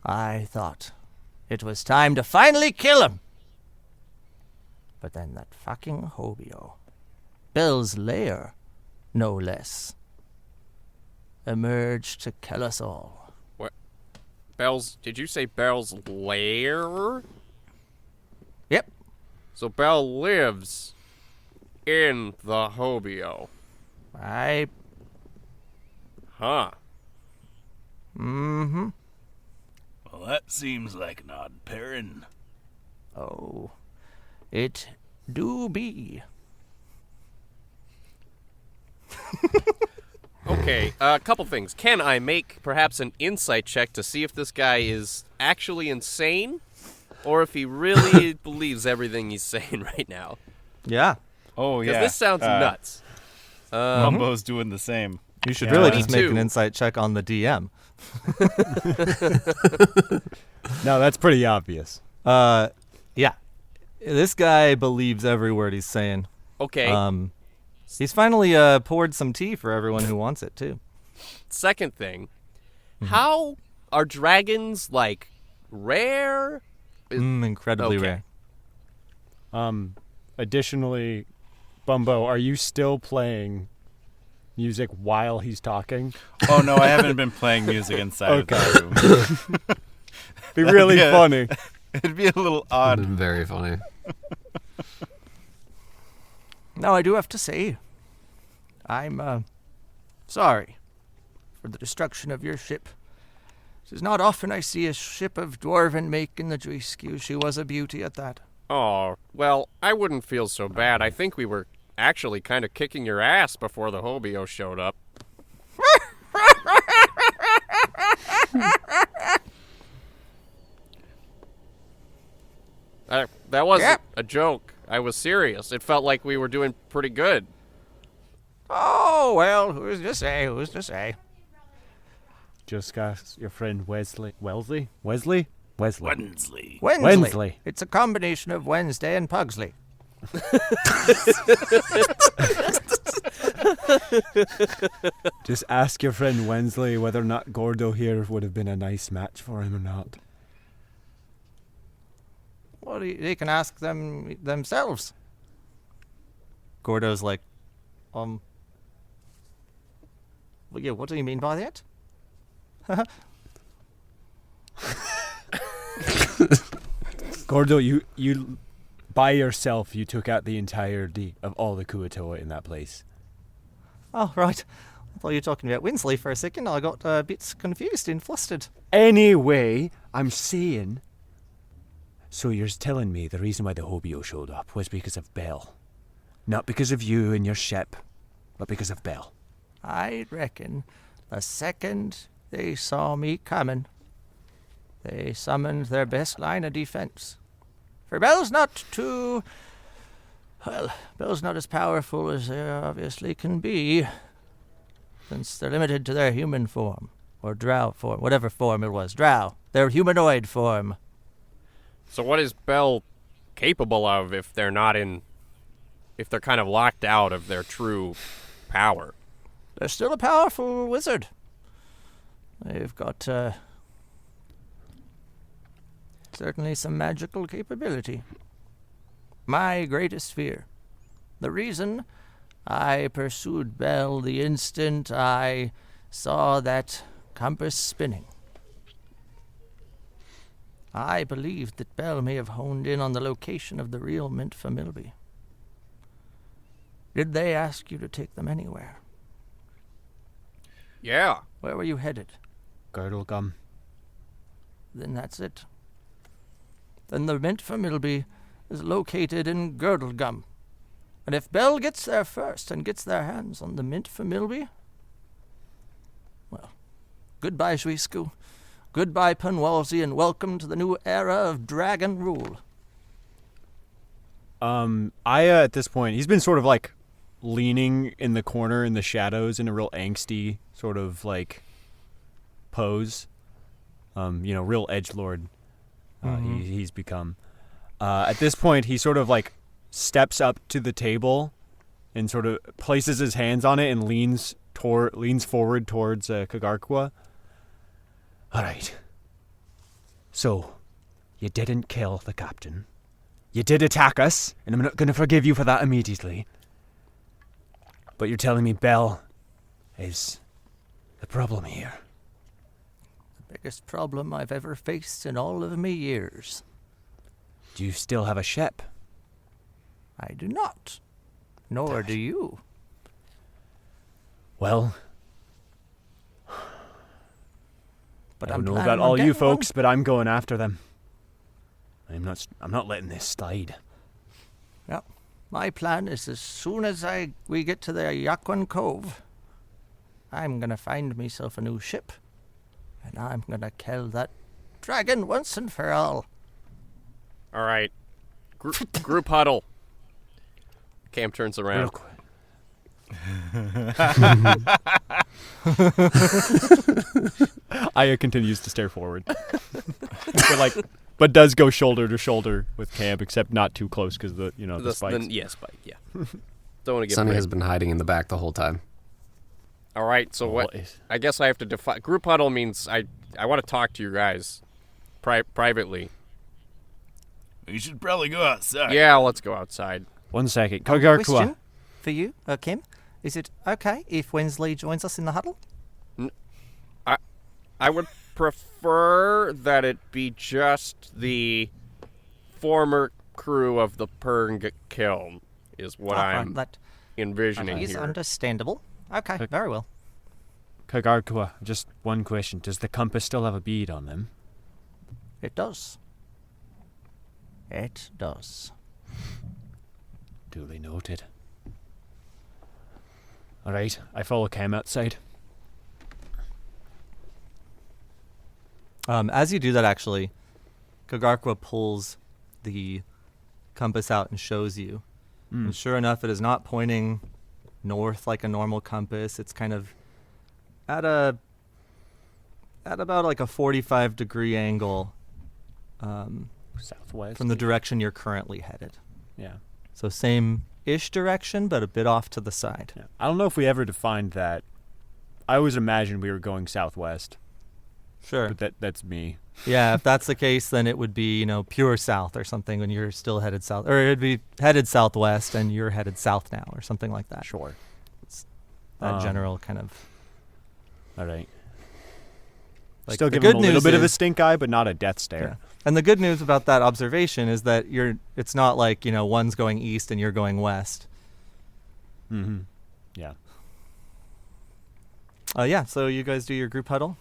I thought it was time to finally kill him. But then that fucking Hobio, Bell's lair, no less, emerged to kill us all. What? Did you say Bell's lair? Yep. So Bell lives in the Hobio. Huh. Mm-hmm. Well, that seems like an odd pairing. Oh, it do be. Okay, a couple things. Can I make perhaps an insight check to see if this guy is actually insane? Or if he really believes everything he's saying right now? Yeah. Oh, yeah. Because this sounds nuts. Bumbo's doing the same. You should Yeah. really just make 22. an insight check on the DM. No, that's pretty obvious. Yeah. This guy believes every word he's saying. Okay. He's finally poured some tea for everyone who wants it, too. Second thing, how are dragons, like, rare? Incredibly Okay. rare. Additionally, Bumbo, are you still playing music while he's talking? Oh no, I haven't been playing music inside of the room. Be really Yeah. funny. It'd be a little odd. Very funny. Now, I do have to say, I'm sorry for the destruction of your ship. It is not often I see a ship of dwarven make in the Dreeskew. She was a beauty at that. Oh, well, I wouldn't feel so bad. I think we were actually kind of kicking your ass before the Hobio showed up. That wasn't a joke. I was serious. It felt like we were doing pretty good. Oh, well, who's to say? Who's to say? Just got your friend Wesley. Wesley? Wednesday. Wednesday. It's a combination of Wednesday and Pugsley. Just ask your friend Wensley whether or not Gordo here would have been a nice match for him or not. Well, they can ask them themselves. Gordo's like, Well, yeah, what do you mean by that? Gordo, you by yourself, you took out the entirety of all the Kuatoa in that place. oh, right. I thought you were talking about Winsley for a second. I got a bit confused and flustered. Anyway, I'm saying... So you're telling me the reason why the Hobio showed up was because of Bell. Not because of you and your ship, but because of Bell. I reckon the second they saw me coming, they summoned their best line of defense. For Bell's not too... Well, Bell's not as powerful as they obviously can be, since they're limited to their human form, or drow form, whatever form it was. Drow. Their humanoid form. So what is Bell capable of if they're not in... if they're kind of locked out of their true power? They're still a powerful wizard. They've got, certainly some magical capability. My greatest fear. The reason I pursued Bell the instant I saw that compass spinning. I believed that Bell may have honed in on the location of the real Mint Familby. Did they ask you to take them anywhere? Yeah. Where were you headed? Girdle gum. Then that's it. Then the Mint Familby is located in Girdlegum. And if Bell gets there first and gets their hands on the Mint Familby, well, goodbye, Shwisku. Goodbye, Punwalsey, and welcome to the new era of dragon rule. Aya, at this point, he's been sort of like leaning in the corner in the shadows in a real angsty sort of like pose. Real edgelord he's become. At this point, he sort of like steps up to the table and sort of places his hands on it and leans forward towards Kagarkwa. All right. So, you didn't kill the captain. You did attack us, and I'm not going to forgive you for that immediately. But you're telling me Bell is the problem here. The biggest problem I've ever faced in all of me years. Do you still have a ship? I do not. Nor do you. Well, But I I'm don't know planning about on all you getting one. folks, but I'm going after them. I'm not letting this slide. Yep. My plan is as soon as we get to the Yakwan Cove, I'm going to find myself a new ship. And I'm going to kill that dragon once and for all. All right. Group huddle. Cam turns around. Real quick. Aya continues to stare forward. but does go shoulder to shoulder with Camp, except not too close because the spikes. Spike, yeah. Don't want to get Sonny bit. has been hiding in the back the whole time. All right, so what? I guess I have to define. Group huddle means I want to talk to you guys privately. You should probably go outside. Yeah, let's go outside. 1 second. Question for you, Kim. Is it okay if Wensley joins us in the huddle? I would prefer that it be just the former crew of the Purng Kiln, is what I'm envisioning is here. Understandable. Okay, very well. Kagarkwa, just one question. Does the compass still have a bead on them? It does. It does. Duly noted. All right, I follow Cam outside. As you do that, actually, Kagarkwa pulls the compass out and shows you. And sure enough, it is not pointing north like a normal compass. It's kind of at about like a 45-degree angle Southwest. from the direction you're currently headed. Yeah. So same-ish direction, but a bit off to the side. Yeah. I don't know if we ever defined that. I always imagined we were going southwest. Sure. But that's me. Yeah, if that's the case, then it would be, pure south or something when you're still headed south. Or it would be headed southwest and you're headed south now or something like that. Sure. It's that general kind of... All right. Like, Still the give him good a little news bit of a is- stink eye, but not a death stare. Yeah. And the good news about that observation is that it's not like, one's going east and you're going west. Mm-hmm. Yeah. Yeah, so you guys do your group huddle?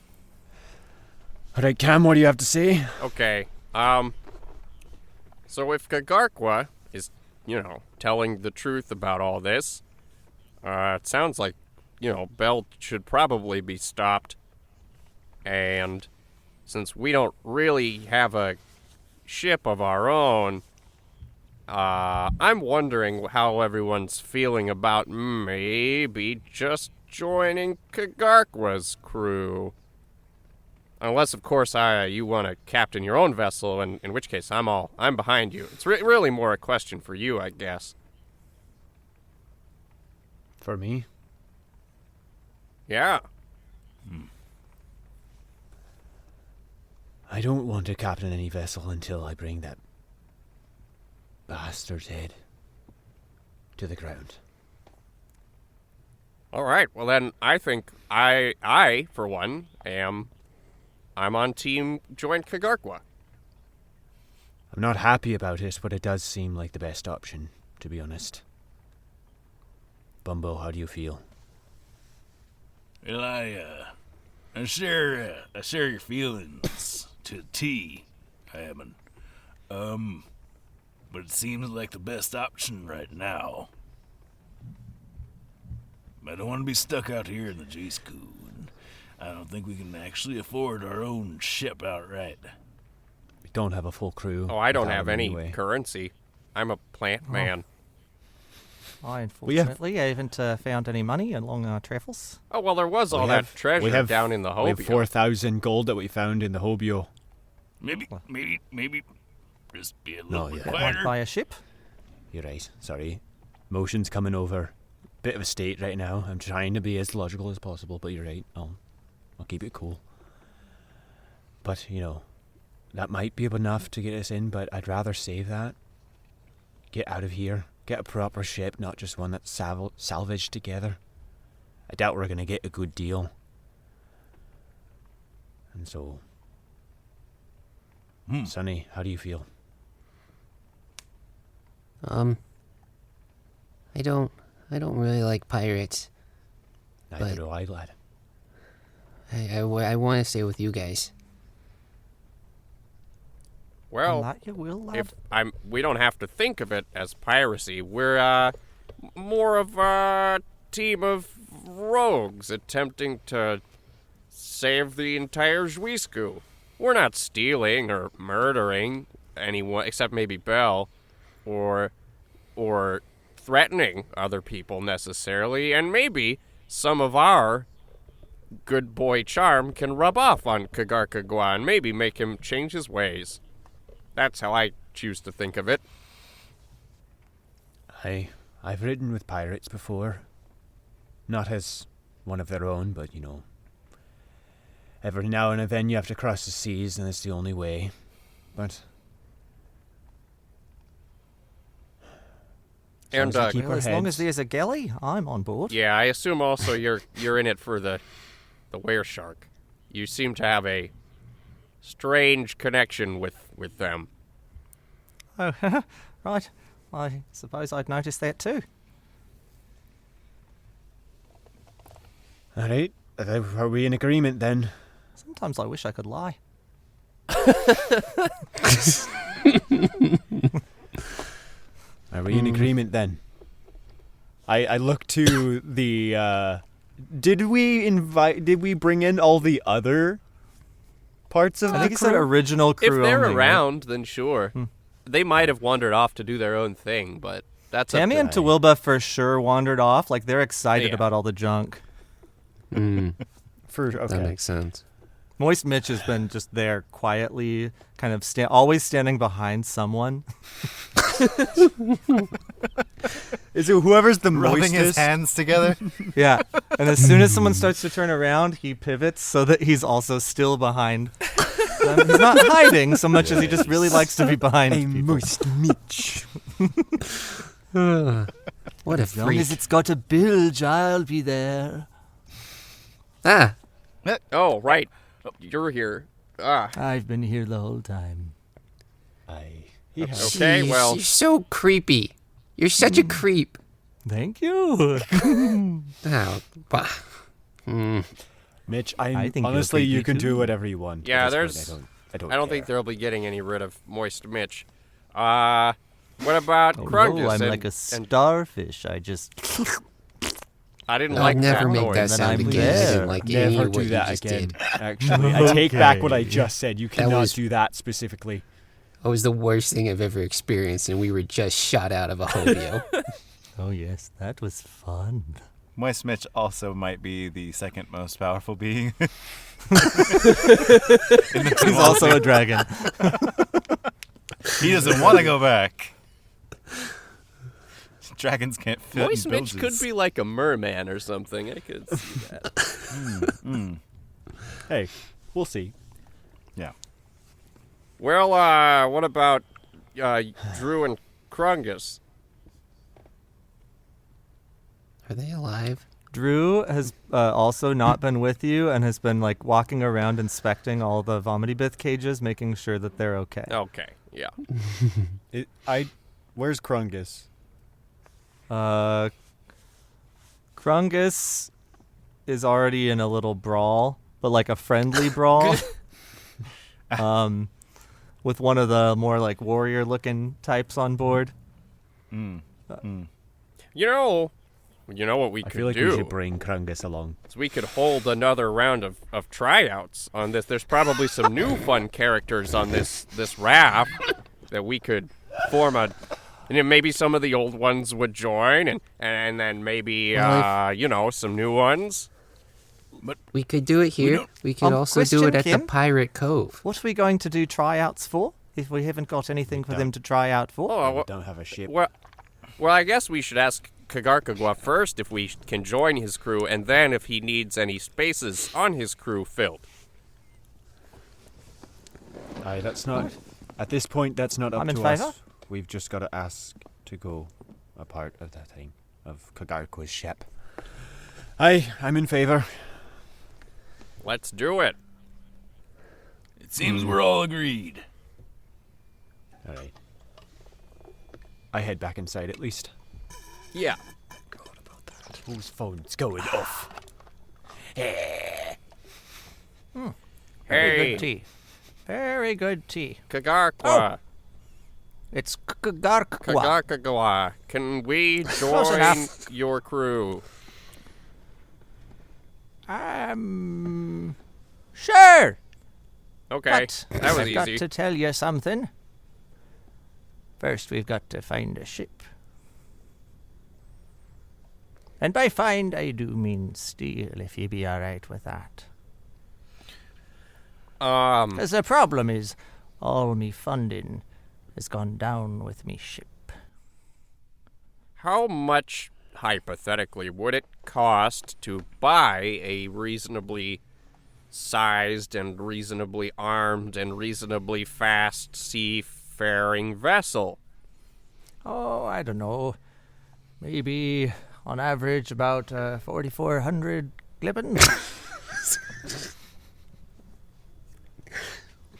All right, Cam, what do you have to say? Okay. So if Kagarkwa is, telling the truth about all this, it sounds like, Bell should probably be stopped. And since we don't really have a ship of our own, I'm wondering how everyone's feeling about maybe just joining Kagarkwa's crew. Unless, of course, you want to captain your own vessel, in which case I'm behind you. It's really more a question for you, I guess. For me? Yeah. I don't want to captain any vessel until I bring that bastard's head to the ground. All right. Well, then I think I for one, I'm on team join Kagarkwa. I'm not happy about it, but it does seem like the best option, to be honest. Bumbo, how do you feel? Well, I share your feelings to a T, Ayamun. But it seems like the best option right now. I don't want to be stuck out here in the G-School. I don't think we can actually afford our own ship outright. We don't have a full crew. Oh, I don't without have him any anyway. currency. I'm a plant man. Unfortunately, I haven't found any money along our travels. Oh, well, there was all We that have- treasure we have- down in the We have Hobio. 4,000 gold that we found in the Hobio. Maybe just be a No, little yeah. bit Might quieter. buy a ship. You're right. Sorry. Motion's coming over. Bit of a state right now. I'm trying to be as logical as possible, but you're right. I'll keep it cool. But, that might be enough to get us in, but I'd rather save that. Get out of here. Get a proper ship, not just one that's salvaged together. I doubt we're going to get a good deal. And so... Sonny, how do you feel? I don't really like pirates. Neither But- do I, lad. I want to stay with you guys. Well, That you will, lad. if we don't have to think of it as piracy. We're more of a team of rogues attempting to save the entire Zhuisku. We're not stealing or murdering anyone except maybe Belle, or threatening other people necessarily, and maybe some of our good boy charm can rub off on Kagarkagwa and maybe make him change his ways. That's how I choose to think of it. I've ridden with pirates before. Not as one of their own, but, every now and then you have to cross the seas, and it's the only way. But... And as long as there's a galley, I'm on board. yeah, I assume also you're in it for the were shark. You seem to have a strange connection with them. Oh, right. I suppose I'd noticed that too. All right, are we in agreement then? Sometimes I wish I could lie. Are we in agreement then? I look to the. Did we bring in all the other parts of I the think he said crew? original If crew they're only, right? around, then sure. They might have wandered off to do their own thing, but that's up Tammy to and Tawilba for sure wandered off. Like, they're excited Yeah. about all the junk. Okay. That makes sense. Moist Mitch has been just there quietly, kind of always standing behind someone. Is it whoever's the Rubbing moistest? his hands together. Yeah. And as soon as someone starts to turn around, he pivots so that he's also still behind them. He's not hiding so much as he just really likes to be behind A people. moist Mitch. What a As long freak. as it's got a bilge, I'll be there. Ah, Oh, right. You're here. Ah. I've been here the whole time. He has. Okay, jeez, well- You're so creepy. You're such a creep. Thank you. Oh, bah. Mitch, I think you're honestly, you creepy can do too. whatever you want. Yeah, at this there's- point. I don't I don't care. think they'll be getting any rid of Moist Mitch. What about Oh, Krungus? no, I'm and, like a and starfish. I just... I didn't I'll like never that make noise. that then sound I'm again. I there. didn't like any Never of what do that you just again. did. Actually, I take back what I Okay. just said. You cannot was- do that specifically. That was the worst thing I've ever experienced, and we were just shot out of a hobio. Oh, yes, that was fun. Moist Mitch also might be the second most powerful being. He's also a dragon. He doesn't want to go back. Dragons can't fit Moist in Mitch bilges. could be like a merman or something. I could see that. Hey, we'll see. Yeah. Well, what about Drew and Krungus? Are they alive? Drew has also not been with you and has been like walking around inspecting all the Vomitybith cages, making sure that they're okay. Okay, yeah. Where's Krungus? Krungus is already in a little brawl, but like a friendly brawl. With one of the more like warrior-looking types on board. You know what we I could feel like do? we should bring Krungus along. is we could hold another round of tryouts on this. There's probably some new fun characters on this raft that we could form a. And then maybe some of the old ones would join, and then maybe some new ones. We could do it here. We could also do question, it at the Kim? Pirate Cove. What are we going to do tryouts for if we haven't got anything for them to try out for? Oh, We well, don't have a ship. well, I guess we should ask Kagarkagwa first if we can join his crew, and then if he needs any spaces on his crew filled. Aye, that's not. At this point, that's not up I'm in to favour. us. We've just got to ask to go a part of that thing, of Kagarko's ship. Aye, I'm in favour. Let's do it. It seems we're all agreed. All right. I head back inside at least. Yeah. Whose phone's going off? Very Hey, good tea. Very good tea. Kagarkwa. It's Kagarkwa. Kagarkagwa, can we join enough. your crew? Sure. Okay, But that was I've got easy. to tell you something. First, we've got to find a ship. And by find, I do mean steal, if ye be all right with that. 'Cause the problem is, all me funding has gone down with me ship. How much, hypothetically, would it cost to buy a reasonably sized and reasonably armed and reasonably fast seafaring vessel? Oh, I don't know. Maybe, on average, about 4,400 glibbon.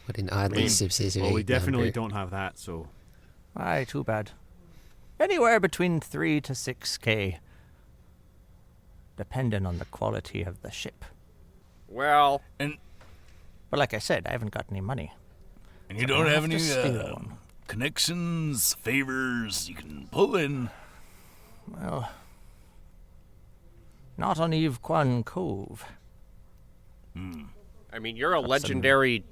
What an oddly subsidiary Well, we definitely number. don't have that, so... Aye, too bad. Anywhere between 3 to 6K, depending on the quality of the ship. Well, But like I said, I haven't got any money. And you don't have any to steal one. connections, favors you can pull in? Well, not on Eve Quan Cove. I mean, you're a legendary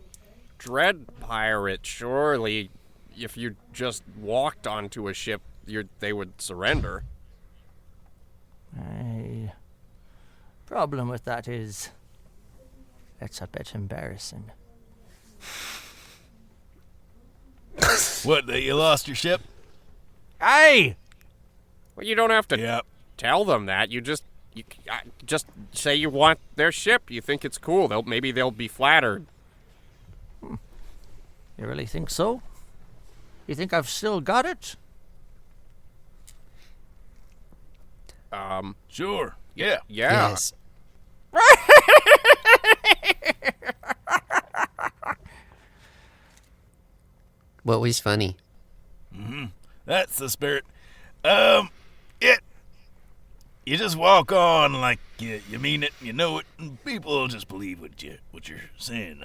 dread pirate. Surely, if you just walked onto a ship, they would surrender. Problem with that is, it's a bit embarrassing. What, that you lost your ship? Aye! Well, you don't have to Yep. tell them that. You just say you want their ship. You think it's cool. Maybe they'll be flattered. You really think so? You think I've still got it? Sure. Yeah. Yeah. Yes. What was funny? That's the spirit. You just walk on like you mean it, you know it, and people will just believe what you're saying.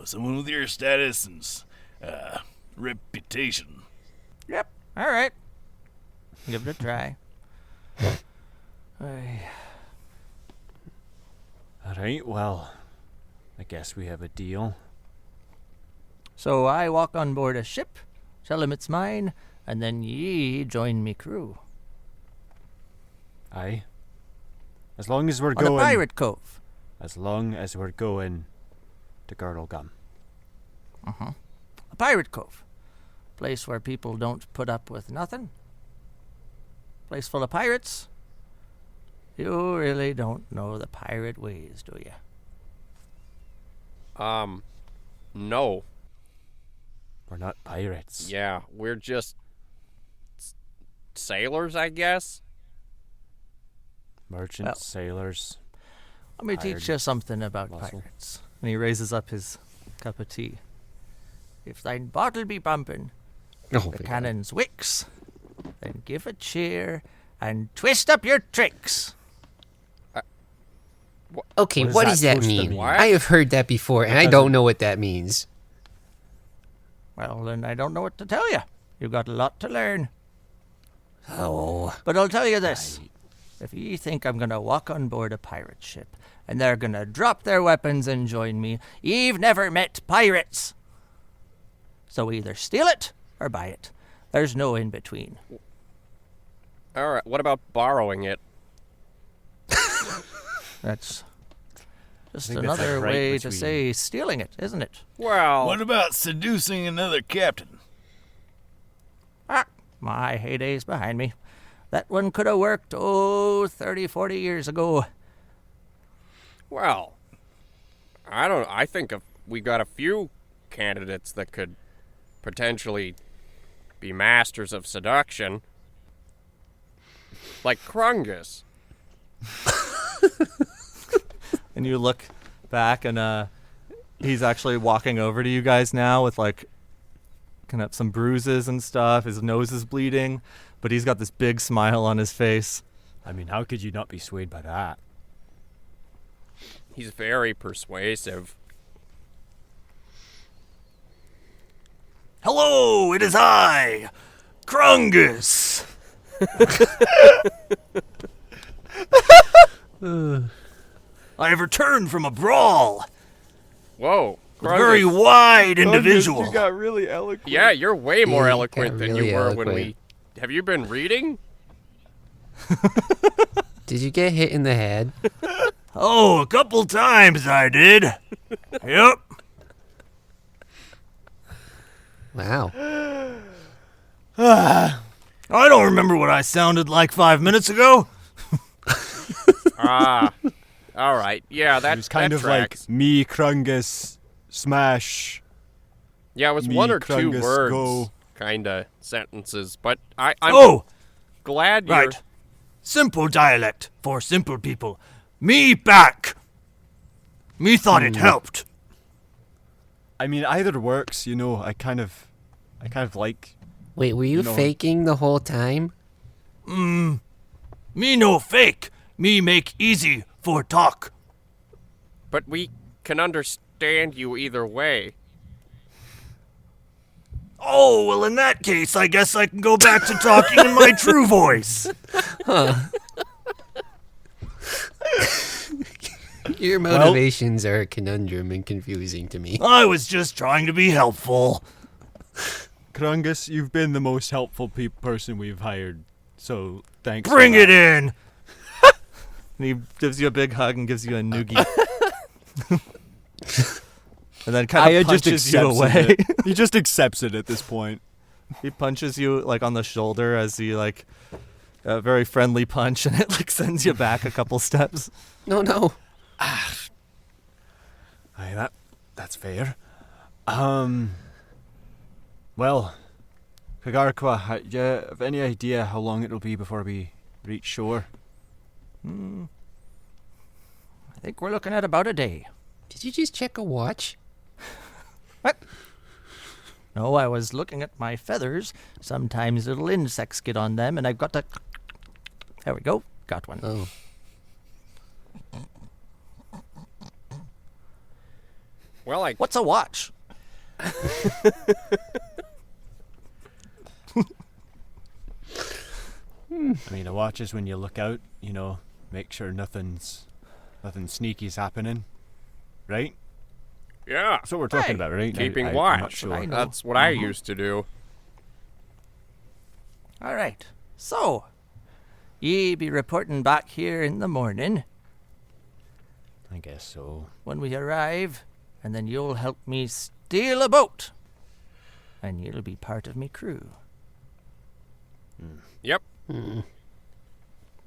Someone with your status and reputation. Yep. All right. Give it a try. Aye. All right, well, I guess we have a deal. So I walk on board a ship, tell him it's mine, and then ye join me crew. Aye. As long as we're On going... a pirate cove. As long as we're going to Girdle Gum. A pirate cove. Place where people don't put up with nothing. Place full of pirates. You really don't know the pirate ways, do you? No. We're not pirates. Yeah, we're just sailors, I guess. Merchants, Well. sailors. Let me Hired teach you something about muscle. pirates. And he raises up his cup of tea. If thine bottle be bumping, Oh, the cannon's wicks, then give a cheer and twist up your tricks. okay, What what is does that that supposed to mean? mean? What? I have heard that before, and I don't know what that means. Well, then I don't know what to tell you. You've got a lot to learn. Oh, But I'll tell you this. If you think I'm going to walk on board a pirate ship and they're going to drop their weapons and join me, you've never met pirates. So either steal it or buy it. There's no in between. All right, what about borrowing it? That's just think that's another like right way to between- say stealing it, isn't it? Well, What about seducing another captain? Ah, my heyday's behind me. That one could have worked, 30, 40 years ago. well, I think we got a few candidates that could potentially be masters of seduction. Like Krungus. And you look back, and he's actually walking over to you guys now with like kind of some bruises and stuff. His nose is bleeding, but he's got this big smile on his face. I mean, how could you not be swayed by that? He's very persuasive. Hello, it is I, Krungus. I have returned from a brawl. Whoa. A very wide individual. You got really eloquent. Yeah, you're way more Yeah, eloquent got than really you were when eloquent. we... Have you been reading? Did you get hit in the head? Oh, a couple times I did. Yep. Wow. I don't remember what I sounded like 5 minutes ago. All right. Yeah, It was kind that of tracks. like me, Krungus, smash. Yeah, it was me, one or two Krungus, words, go. kind of sentences. But I'm Oh, glad you're... right. Simple dialect for simple people. Me back. Me thought it helped. I mean, either works. I kind of like. Wait, were you No. faking the whole time? Me no fake. Me make easy for talk. But we can understand you either way. Oh, well, in that case, I guess I can go back to talking in my true voice. Your motivations are a conundrum and confusing to me. I was just trying to be helpful. Krungus, you've been the most helpful person we've hired. So thanks. Bring for it that. in. And he gives you a big hug and gives you a noogie. And then kind Aya of just punches you accepts away. it. He just accepts it at this point. He punches you like on the shoulder as he like a very friendly punch, and it like sends you back a couple steps. No. Aye, that's fair. Well, Kagarkwa, do you have any idea how long it'll be before we reach shore? Hmm. I think we're looking at about a day. Did you just check a watch? What? No, I was looking at my feathers. Sometimes little insects get on them, and I've got to... There we go. Got one. Oh. Well, What's a watch? I mean, a watch is when you look out, make sure nothing sneaky's happening, right? yeah, That's what we're talking about, right? keeping I'm watch. not sure. I know. That's what I used to do. All right. So, ye be reporting back here in the morning I guess so. when we arrive, and then you'll help me steal a boat. And you'll be part of me crew. Yep.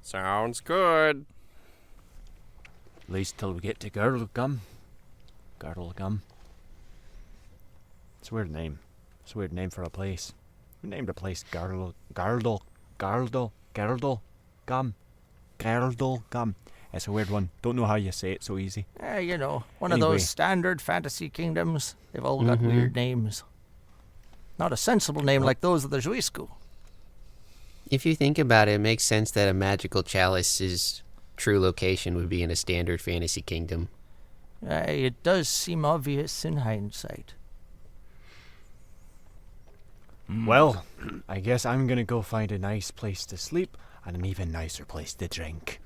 Sounds good. At least till we get to Girdle Gum. It's a weird name. It's a weird name for a place. We named a place Girdle Gum. It's a weird one. Don't know how you say it so easy. One of Anyway. those standard fantasy kingdoms. They've all got weird names. Not a sensible name like those of the Juisku. If you think about it, it makes sense that a magical chalice's true location would be in a standard fantasy kingdom. It does seem obvious in hindsight. Well, I guess I'm gonna go find a nice place to sleep and an even nicer place to drink.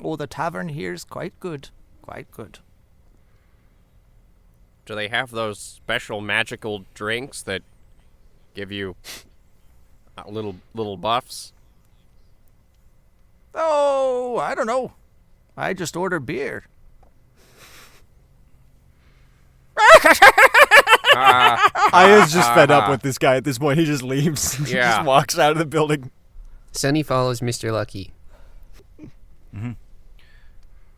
Oh, the tavern here's quite good. Quite good. Do they have those special magical drinks that give you little buffs? Oh, I don't know. I just order beer. Aya's just fed up with this guy at this point. He just leaves. He Yeah. just walks out of the building. Sonny follows Mr. Lucky. All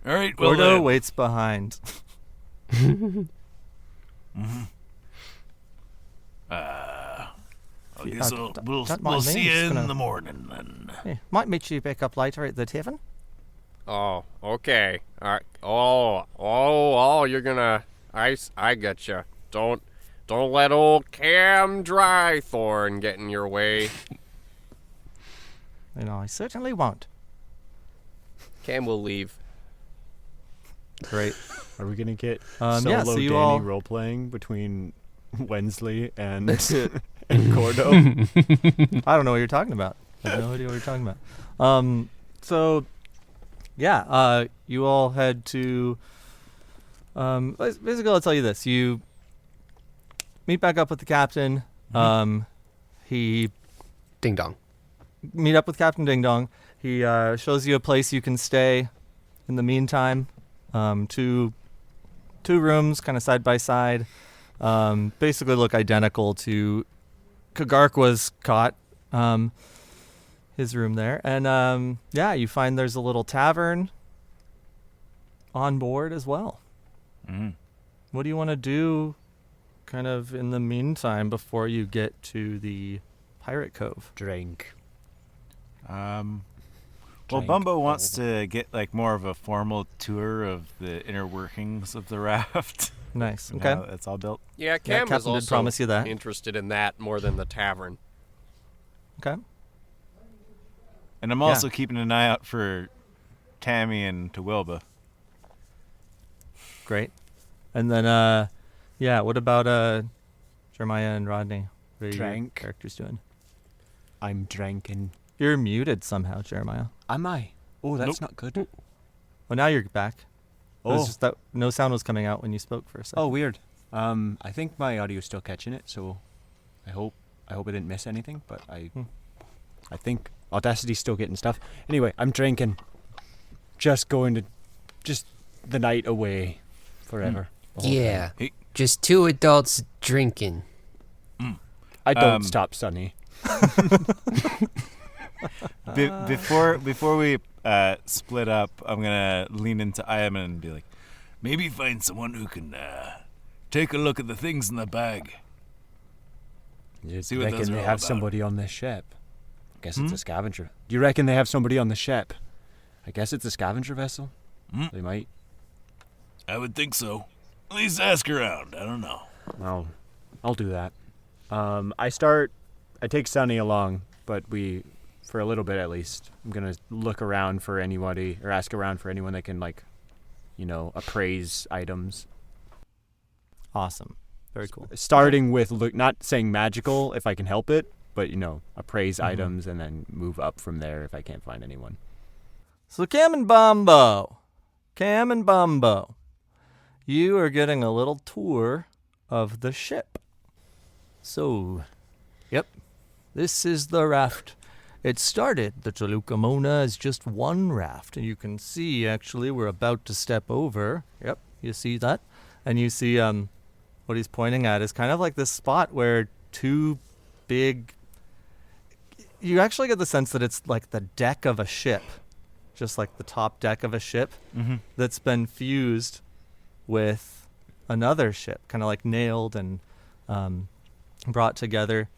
right, well, Gordo waits behind. I guess don't we'll mind me, see you just in gonna- the morning then. Might meet you back up later at the tavern. Oh, okay. All right. Oh, you're gonna... I getcha. Don't let old Cam Drythorne get in your way. I certainly won't. Cam will leave. Great. Are we gonna get Yeah, solo so you Danny all- role playing between Wensley and and Gordo? I don't know what you're talking about. I have no idea what you're talking about. So, yeah, you all head to. Basically, I'll tell you this: you meet back up with the captain. He Ding dong. meet up with Captain Ding Dong. He shows you a place you can stay in the meantime. Two rooms kind of side by side. Basically look identical to Kagarkwa's cot. His room there. And you find there's a little tavern on board as well. What do you want to do kind of in the meantime before you get to the Pirate Cove? Drink. Well, Bumbo wants to get like more of a formal tour of the inner workings of the raft. Nice. and Okay. how it's all built. Yeah, Cam is Captain did also promise you that. interested in that more than the tavern. Okay. And I'm also keeping an eye out for Tammy and Tawilba. Great. And then, what about Jeremiah and Rodney? What are your Drank. characters doing? I'm drinking. You're muted somehow, Jeremiah. Am I? Oh, that's not good. Well, now you're back. It was Oh. just that no sound was coming out when you spoke for a second. Oh, weird. I think my audio's still catching it, so I hope I didn't miss anything, but I think Audacity's still getting stuff. Anyway, I'm drinking. Just going to the night away forever. Yeah. Hey. Just two adults drinking. I don't stop, Sonny. Before we split up, I'm gonna lean into Ayamun and be like, maybe find someone who can take a look at the things in the bag. You See what those reckon are they all have about. somebody on this ship? I guess it's a scavenger. Do you reckon they have somebody on the ship? I guess it's a scavenger vessel. They might. I would think so. At least ask around. I don't know. Well, I'll do that. I take Sonny along, but for a little bit at least, I'm gonna look around for anybody or ask around for anyone that can appraise items. Awesome. Very cool. Starting with not saying magical if I can help it, but appraise items and then move up from there if I can't find anyone. So Cam and Bumbo, you are getting a little tour of the ship. So, this is the raft. It started, the Toluca Mona, as just one raft. And you can see, actually, we're about to step over. Yep, you see that? And you see what he's pointing at is kind of like this spot where two big... You actually get the sense that it's like the deck of a ship. Just like the top deck of a ship that's been fused with another ship. Kind of like nailed and brought together.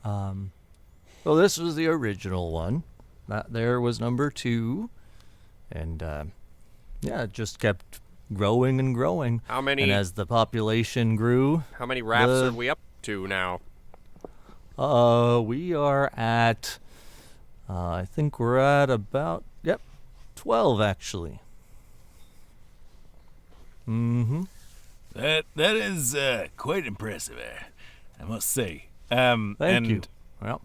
Well, this was the original one. That there was number 2. And, it just kept growing and growing. How many? And as the population grew... How many rafts are we up to now? We are at... I think we're at about... 12, actually. That is quite impressive, I must say. Thank you. Well,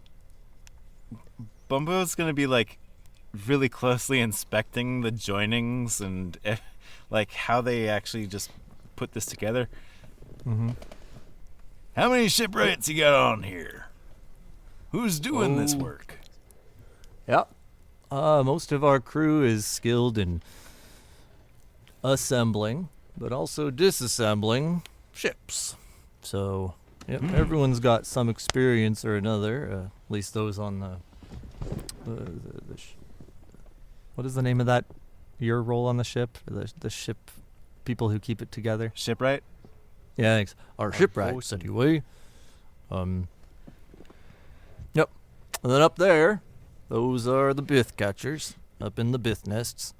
Bumbo's gonna be like really closely inspecting the joinings and like how they actually just put this together. How many shipwrights you got on here? Who's doing this work? most of our crew is skilled in assembling, but also disassembling ships. So, everyone's got some experience or another, at least those on the what is the name of that, your role on the ship? The ship people who keep it together? Shipwright? Yeah, thanks. Our shipwrights, anyway. Yep. And then up there, those are the bith catchers up in the bith nests.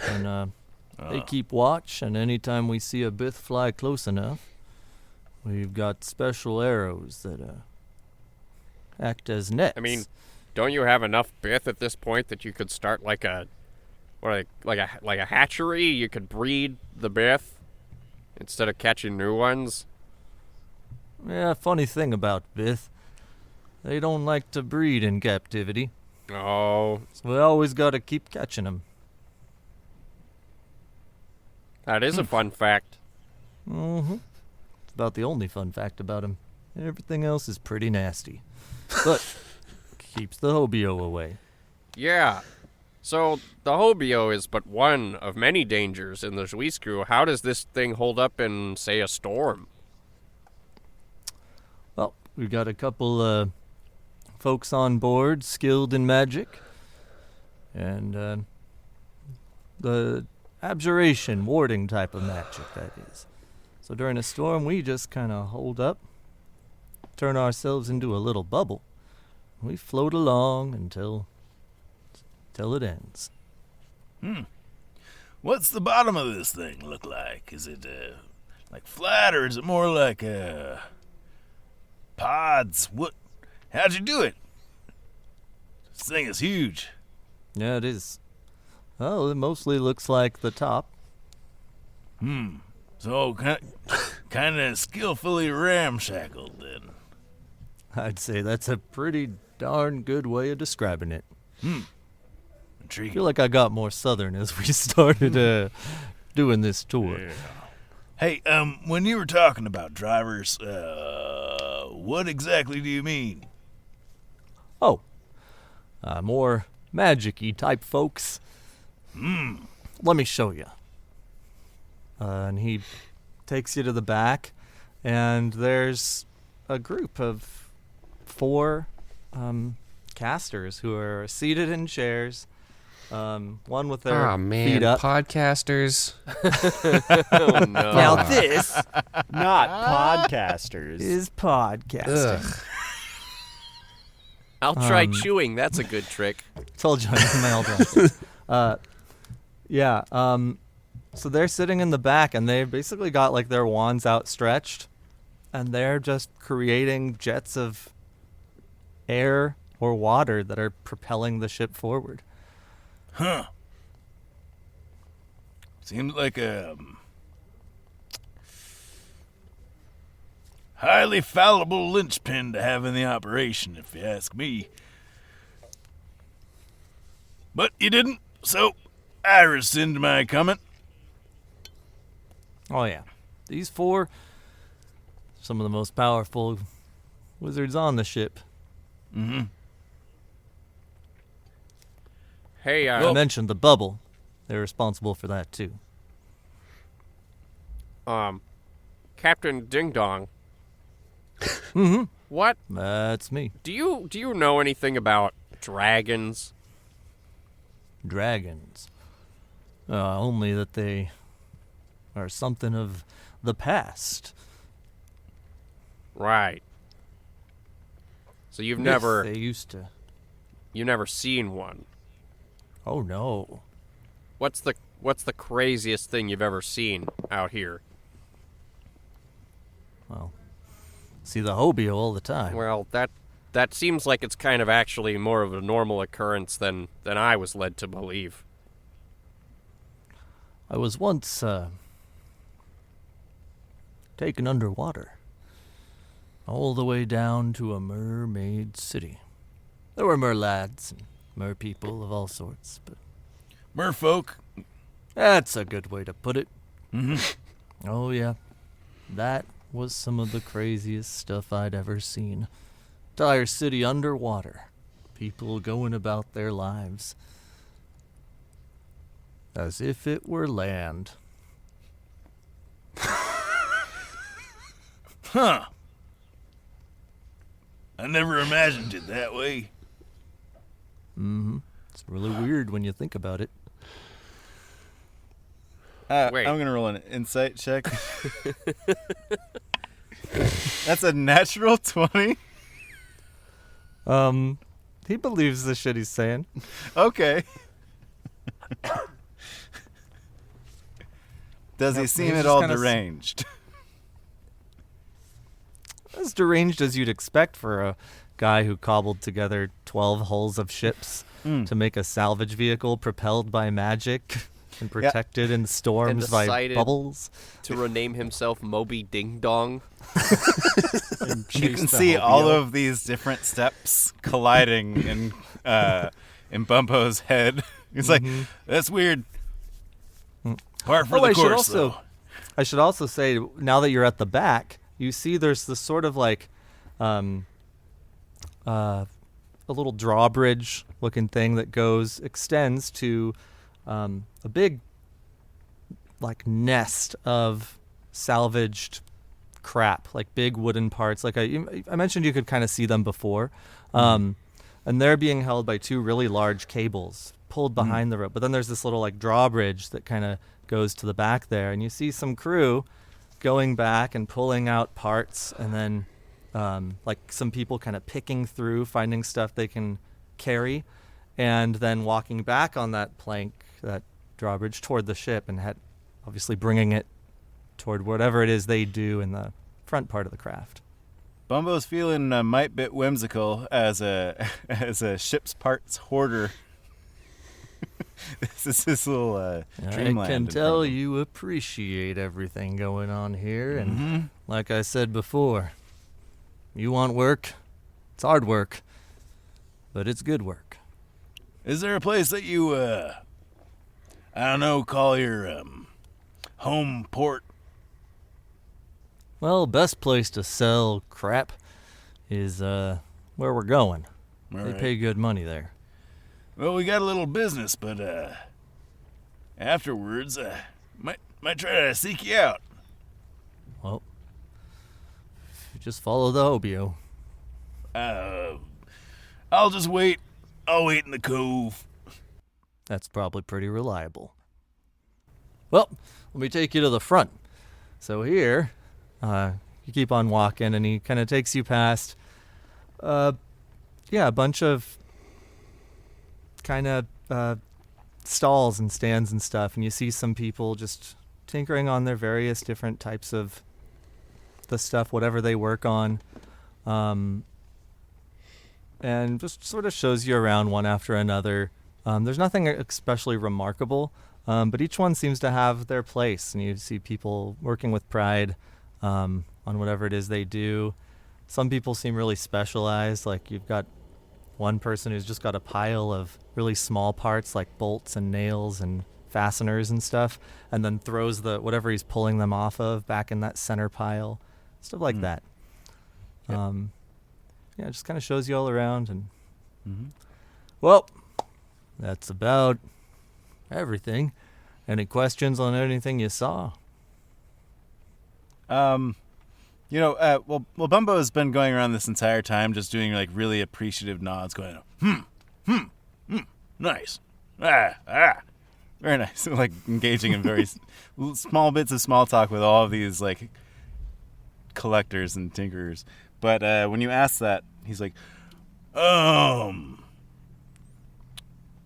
And they keep watch, and anytime we see a bith fly close enough, we've got special arrows that act as nets. I mean, don't you have enough bith at this point that you could start like a hatchery? You could breed the bith instead of catching new ones. Yeah, funny thing about bith, they don't like to breed in captivity. Oh, So we always got to keep catching them. that is a fun fact. It's about the only fun fact about them. Everything else is pretty nasty. But Keeps the hobio away. Yeah. So the hobio is but one of many dangers in the Zhuiskru. How does this thing hold up in, say, a storm? Well, we've got a couple folks on board skilled in magic. And the abjuration, warding type of magic, that is. So during a storm, we just kind of hold up, turn ourselves into a little bubble. We float along until it ends. What's the bottom of this thing look like? Is it like flat, or is it more like pods? How'd you do it? This thing is huge. Yeah, it is. Well, it mostly looks like the top. So kind of skillfully ramshackled then. I'd say that's a pretty darn good way of describing it. I Intriguing. feel like I got more southern as we started doing this tour. Yeah. Hey, when you were talking about drivers, what exactly do you mean? Oh, more magic-y type folks. Let me show you. And he takes you to the back, and there's a group of 4 casters who are seated in chairs. One with their feet up. Podcasters. Oh, no. Now this Not podcasters. is podcasting. I'll try chewing. That's a good trick. Told you I knew my old ones. Yeah. So they're sitting in the back, and they've basically got like their wands outstretched, and they're just creating jets of air or water that are propelling the ship forward. Huh. Seems like a highly fallible linchpin to have in the operation, if you ask me. But you didn't, so I rescind my comment. Oh yeah, these 4, some of the most powerful wizards on the ship. Hey, I mentioned the bubble. They're responsible for that too. Captain Ding Dong. What? That's me. Do you know anything about dragons? Dragons. Only that they are something of the past. Right. So you've Yes, never They used to. seen one. Oh no. What's the craziest thing you've ever seen out here? Well, see the hobio all the time. Well, that seems like it's kind of actually more of a normal occurrence than I was led to believe. I was once taken underwater, all the way down to a mermaid city. There were merlads and merpeople of all sorts, but Merfolk. that's a good way to put it. Mm-hmm. Oh yeah, that was some of the craziest stuff I'd ever seen. Entire city underwater, people going about their lives as if it were land. Huh. I never imagined it that way. It's really weird when you think about it. Wait. I'm going to roll an insight check. That's a natural 20. He believes the shit he's saying. Okay. Does he seem he's at just all kinda deranged? As deranged as you'd expect for a guy who cobbled together 12 hulls of ships to make a salvage vehicle propelled by magic and protected in storms by decided bubbles. To rename himself Moby Ding Dong. You can see all of these different steps colliding in Bumbo's head. He's like, that's weird. Par for the course, though. I should also say, now that you're at the back, you see there's this sort of like a little drawbridge looking thing that extends to a big like nest of salvaged crap, like big wooden parts. Like I mentioned, you could kind of see them before. And they're being held by 2 really large cables pulled behind the rope. But then there's this little like drawbridge that kind of goes to the back there, and you see some crew going back and pulling out parts, and then like some people kind of picking through, finding stuff they can carry, and then walking back on that plank, that drawbridge, toward the ship, and obviously bringing it toward whatever it is they do in the front part of the craft. Bumbo's feeling a mite bit whimsical as a ship's parts hoarder. This is his little dreamland. I can tell you appreciate everything going on here, and like I said before, you want work? It's hard work, but it's good work. Is there a place that you, I don't know, call your home port? Well, best place to sell crap is where we're going. They pay good money there. Well, we got a little business, but afterwards, might try to seek you out. Well, just follow the Hobio. I'll just wait. I'll wait in the cove. That's probably pretty reliable. Well, let me take you to the front. So here, you keep on walking, and he kind of takes you past, a bunch of kind of stalls and stands and stuff, and you see some people just tinkering on their various different types of the stuff, whatever they work on, and just sort of shows you around one after another. There's nothing especially remarkable, but each one seems to have their place, and you see people working with pride on whatever it is they do. Some people seem really specialized, like you've got one person who's just got a pile of really small parts like bolts and nails and fasteners and stuff, and then throws whatever he's pulling them off of back in that center pile. Stuff like that. Yep. It just kind of shows you all around. And Well, that's about everything. Any questions on anything you saw? Well, Bumbo has been going around this entire time just doing like really appreciative nods, going, Nice. very nice, like engaging in very small bits of small talk with all of these like collectors and tinkerers. But when you ask that, he's like,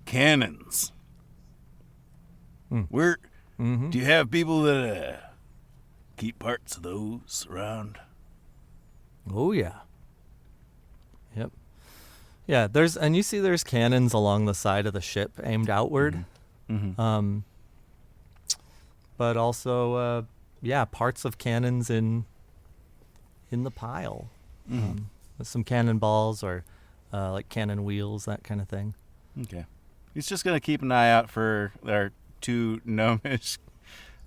cannons. Where do you have people that keep parts of those around? Oh, yeah. Yep. Yeah, and you see there's cannons along the side of the ship aimed outward. But also, parts of cannons in the pile. With some cannonballs or like cannon wheels, that kind of thing. okay. He's just going to keep an eye out for our 2 gnomish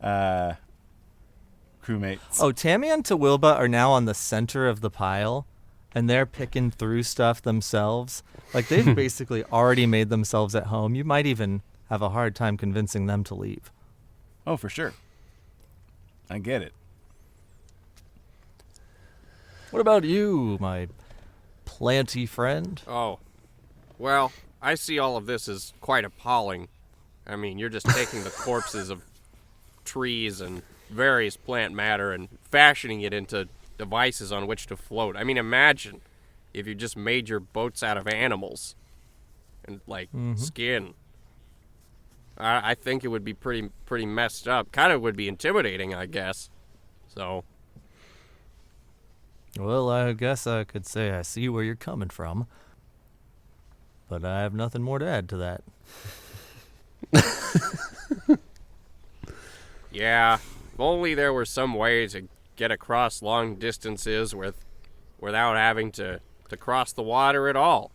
crewmates. Oh, Tammy and Tawilba are now on the center of the pile, and they're picking through stuff themselves. Like, they've basically already made themselves at home. You might even have a hard time convincing them to leave. Oh, for sure. I get it. What about you, my planty friend? Oh, well, I see all of this as quite appalling. I mean, you're just taking the corpses of trees and various plant matter and fashioning it into devices on which to float. I mean, imagine if you just made your boats out of animals and, like, skin. I think it would be pretty messed up. Kind of would be intimidating, I guess. So... Well, I guess I could say I see where you're coming from, but I have nothing more to add to that. Yeah, if only there were some way to get across long distances without having to cross the water at all.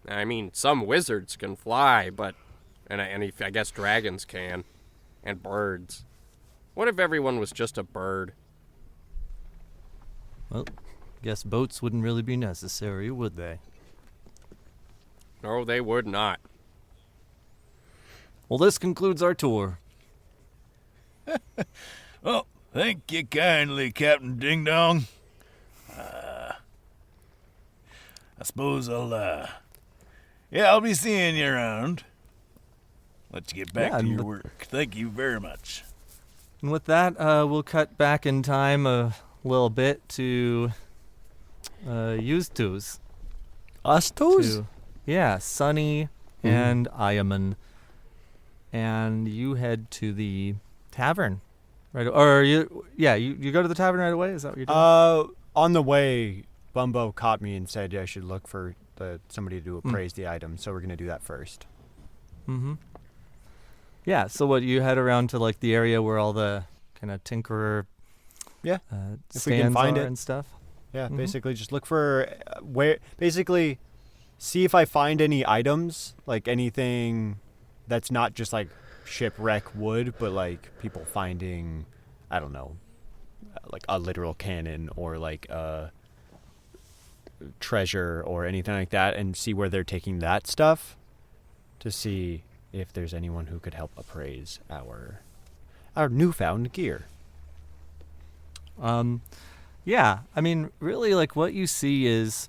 I mean, some wizards can fly, and I guess dragons can, and birds. What if everyone was just a bird? Well, guess boats wouldn't really be necessary, would they? No, they would not. Well, this concludes our tour. Well, thank you kindly, Captain Ding Dong. I suppose I'll be seeing you around. Let you get back to your work. Thank you very much. And with that, we'll cut back in time a little bit to use twos. Us twos? Yeah, Sonny and Ayamun. And you head to the tavern. Right, or you go to the tavern right away? Is that what you're doing? On the way, Bumbo caught me and said I should look for somebody to appraise the item, so we're going to do that first. Mm-hmm. Yeah, so what, you head around to like the area where all the kind of tinkerer if stands we can find are it and stuff? Yeah, basically just look for see if I find any items, like anything that's not just like shipwreck wood, but like people finding, I don't know, like a literal cannon or like a treasure or anything like that, and see where they're taking that stuff to see if there's anyone who could help appraise our newfound gear. Yeah, I mean, really, like, what you see is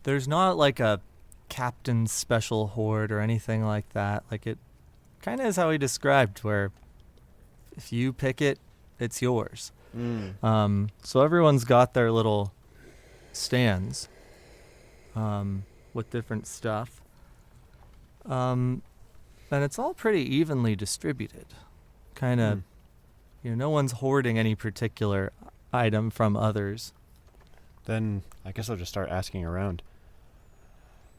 there's not like a captain's special hoard or anything like that. Like, it kind of is how he described, where if you pick it, it's yours. So everyone's got their little stands with different stuff. And it's all pretty evenly distributed. Kind of, no one's hoarding any particular item from others. Then I guess I'll just start asking around.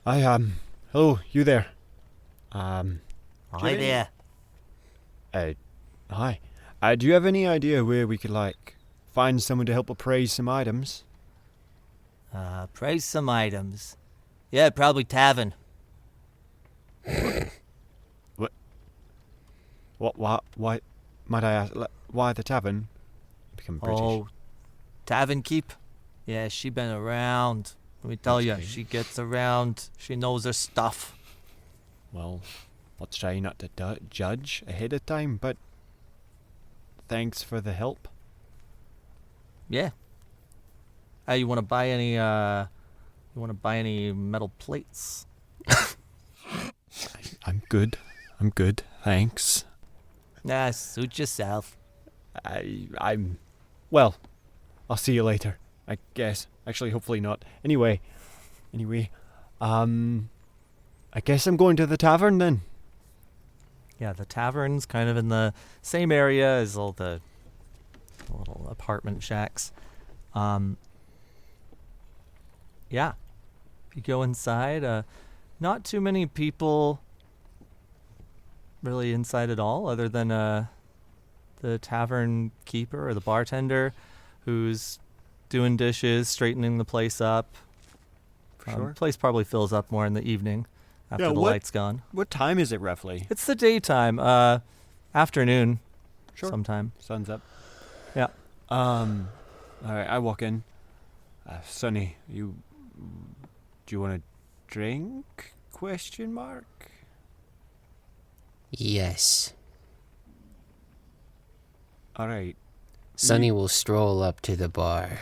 Hello, you there. Hi there. Hi. Do you have any idea where we could, like, find someone to help appraise some items? Appraise some items. Yeah, probably tavern. Why, might I ask, why the tavern? Become British. Oh, tavern keep? Yeah, she been around. Let me tell you, she gets around. She knows her stuff. Well, I'll try not to judge ahead of time, but thanks for the help. Yeah. Hey, you want to buy any? Metal plates? I'm good. Thanks. Nah, suit yourself. Well, I'll see you later, I guess. Actually, hopefully not. Anyway, I guess I'm going to the tavern then. Yeah, the tavern's kind of in the same area as all the little apartment shacks. Yeah, you go inside. Not too many people really inside at all, other than the tavern keeper or the bartender, who's doing dishes, straightening the place up. Sure. The place probably fills up more in the evening after the light's gone. What time is it roughly? It's the daytime, afternoon, sometime. Sun's up. Yeah. All right, I walk in. Sonny, do you want a drink? ? Yes. All right. Sonny will stroll up to the bar.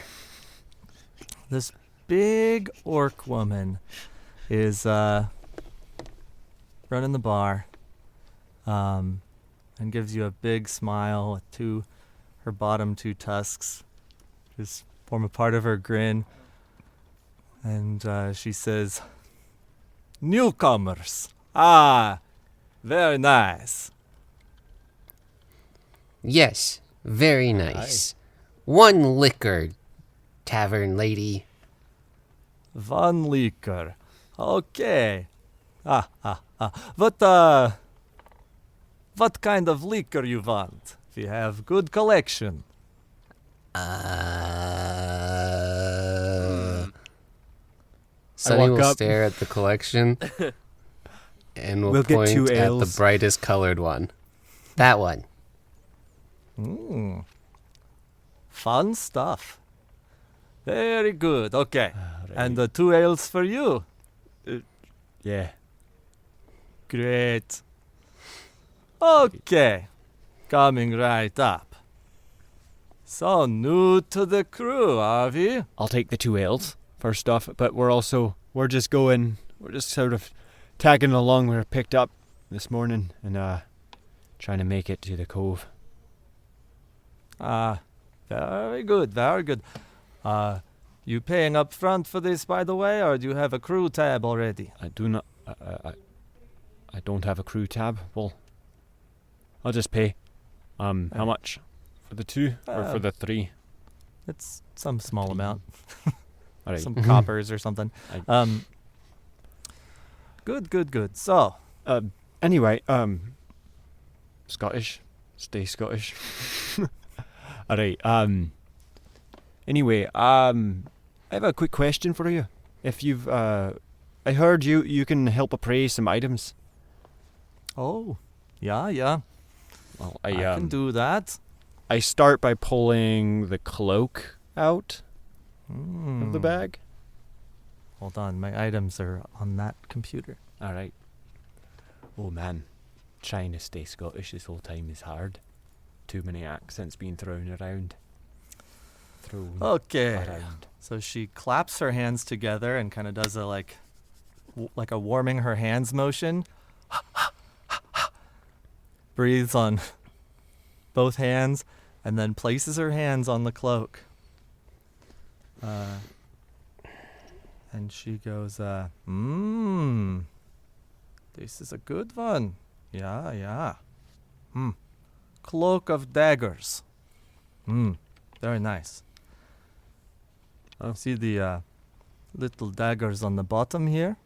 This big orc woman is running the bar, and gives you a big smile with her bottom two tusks just form a part of her grin, and she says, "Newcomers, very nice." Yes, very nice. One liquor, tavern lady. One liquor. Okay. What kind of liquor you want? We have good collection. Sonny will up. stare at the collection and will We'll get point 2 at the ales. brightest colored one. That one. Fun stuff. Very good. Okay. And the 2 ales for you. Yeah. Great. Okay. Coming right up. So new to the crew, are we? I'll take the 2 ales first off, but we're just sort of tagging along. We were picked up this morning and trying to make it to the cove. Very good, very good. You paying up front for this, by the way, or do you have a crew tab already? I do not. I don't have a crew tab. Well, I'll just pay. How much for the 2 or for the 3? It's some small amount. All right. Some coppers or something. Good. So, anyway, Scottish. Stay Scottish. All right. Anyway, I have a quick question for you. If you've, I heard you can help appraise some items. oh, yeah. Well, I can do that. I start by pulling the cloak out of the bag. Hold on, my items are on that computer. All right. Oh man, trying to stay Scottish this whole time is hard. Too many accents being thrown around. Okay. Around. So she claps her hands together and kind of does a like a warming her hands motion. Breathes on both hands and then places her hands on the cloak. And she goes, this is a good one. Yeah. Cloak of daggers. Very nice. Oh. See the little daggers on the bottom here?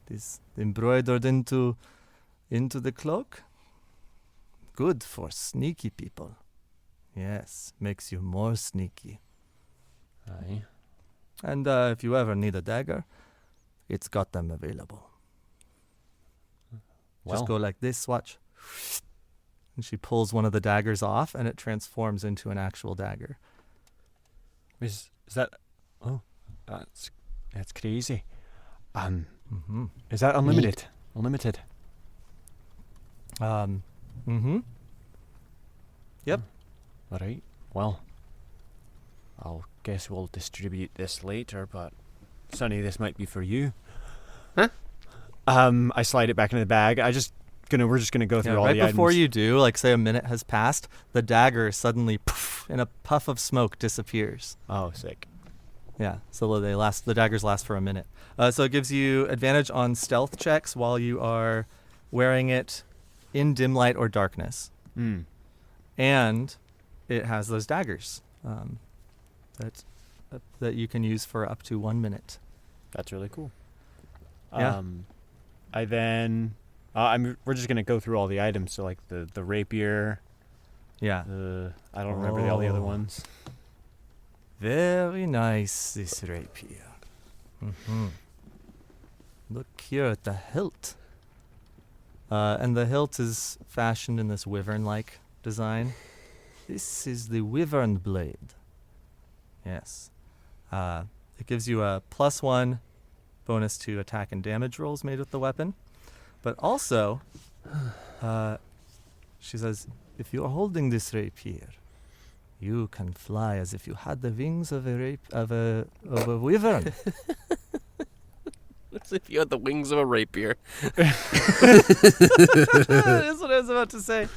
This embroidered into the cloak? Good for sneaky people. Yes, makes you more sneaky. Aye. And if you ever need a dagger, it's got them available. Just go like this, watch. And she pulls one of the daggers off, and it transforms into an actual dagger. Is that? Oh, that's crazy. Is that unlimited? Unlimited. Yep. All right. Well, I'll guess we'll distribute this later, but Sonny, this might be for you. Huh? I slide it back into the bag. We're just gonna go through all the items. Right before you do, like say a minute has passed, the dagger suddenly, poof, in a puff of smoke, disappears. Oh, sick. Yeah, so the daggers last for a minute. So it gives you advantage on stealth checks while you are wearing it in dim light or darkness. And it has those daggers that you can use for up to 1 minute. That's really cool. Yeah. We're just gonna go through all the items. So like the rapier. Yeah. I don't remember all the other ones. Very nice, this rapier. Look here at the hilt. And the hilt is fashioned in this wyvern-like design. This is the wyvern blade. Yes. It gives you a +1 bonus to attack and damage rolls made with the weapon. But also, she says, if you're holding this rapier, you can fly as if you had the wings of a wyvern. As if you had the wings of a rapier. That's what I was about to say.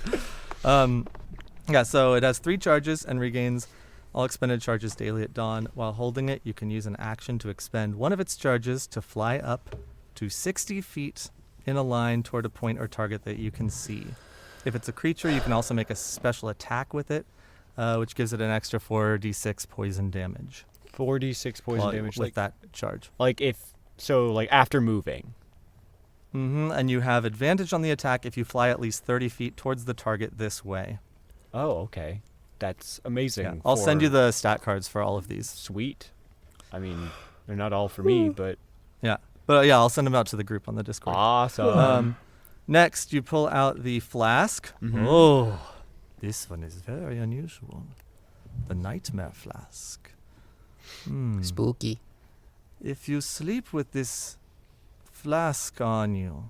Yeah, so it has 3 charges and regains all expended charges daily at dawn. While holding it, you can use an action to expend one of its charges to fly up to 60 feet in a line toward a point or target that you can see. If it's a creature, you can also make a special attack with it, which gives it an extra 4d6 poison damage. 4d6 poison damage with that charge. Like after moving. And you have advantage on the attack if you fly at least 30 feet towards the target this way. Oh, okay. That's amazing. Yeah. I'll send you the stat cards for all of these. Sweet. I mean, they're not all for me, but... Yeah. But yeah, I'll send them out to the group on the Discord. Awesome. Next, you pull out the flask. Oh, this one is very unusual. The Nightmare Flask. Spooky. If you sleep with this flask on you.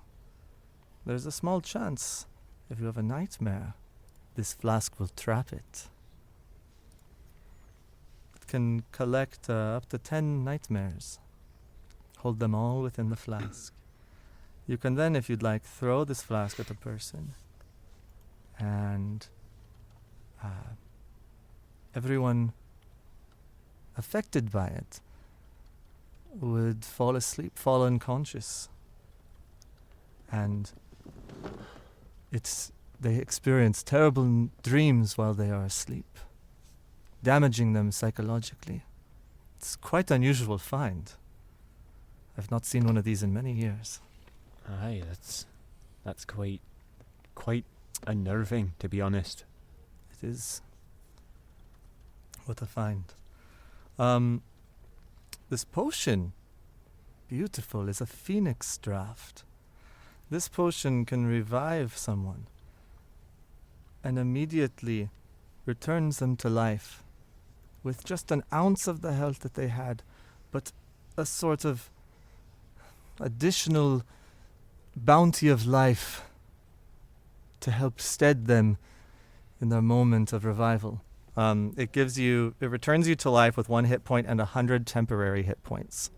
There's a small chance, if you have a nightmare, this flask will trap it. It can collect up to 10 nightmares. Hold them all within the flask. You can then, if you'd like, throw this flask at a person, and everyone affected by it would fall asleep, fall unconscious, and they experience terrible dreams while they are asleep, damaging them psychologically. It's quite unusual find. I've not seen one of these in many years. Aye, that's quite unnerving, to be honest. It is. What a find. This potion, beautiful, is a phoenix draft. This potion can revive someone and immediately returns them to life with just an ounce of the health that they had, but a sort of additional bounty of life to help stead them in their moment of revival. It returns you to life with 1 hit point and 100 temporary hit points.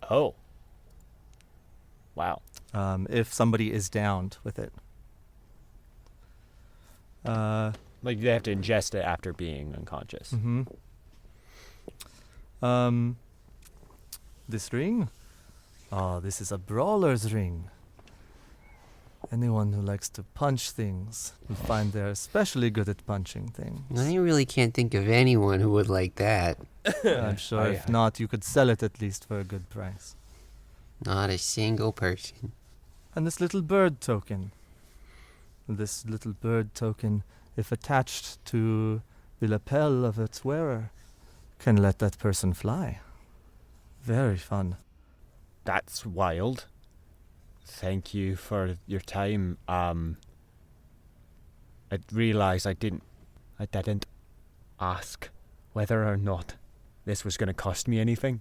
Oh. Wow. If somebody is downed with it. Like they have to ingest it after being unconscious. Mm-hmm. This ring? Oh, this is a brawler's ring. Anyone who likes to punch things will find they're especially good at punching things. I really can't think of anyone who would like that. I'm sure if not, you could sell it at least for a good price. Not a single person. And this little bird token. This little bird token, if attached to the lapel of its wearer, can let that person fly. Very fun. That's wild. Thank you for your time. I realised I didn't ask whether or not this was going to cost me anything.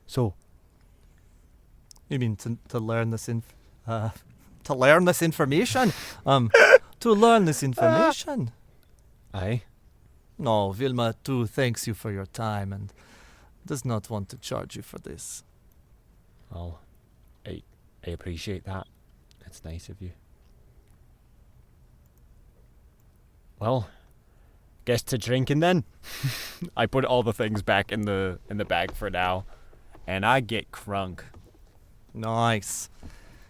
So, You mean to learn this to learn this information? To learn this information. aye. No, Vilma too thanks you for your time and does not want to charge you for this. Well, I appreciate that. It's nice of you. Well, guess to drinking then. I put all the things back in the bag for now, and I get crunk. Nice.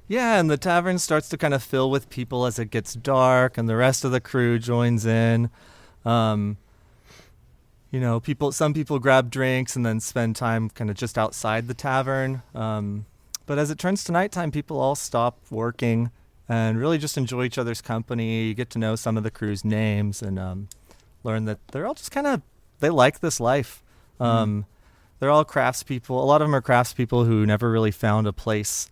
Yeah, and the tavern starts to kind of fill with people as it gets dark, and the rest of the crew joins in. Some people grab drinks and then spend time kind of just outside the tavern. But as it turns to nighttime, people all stop working and really just enjoy each other's company. You get to know some of the crew's names and learn that they're all just they like this life. They're all craftspeople. A lot of them are craftspeople who never really found a place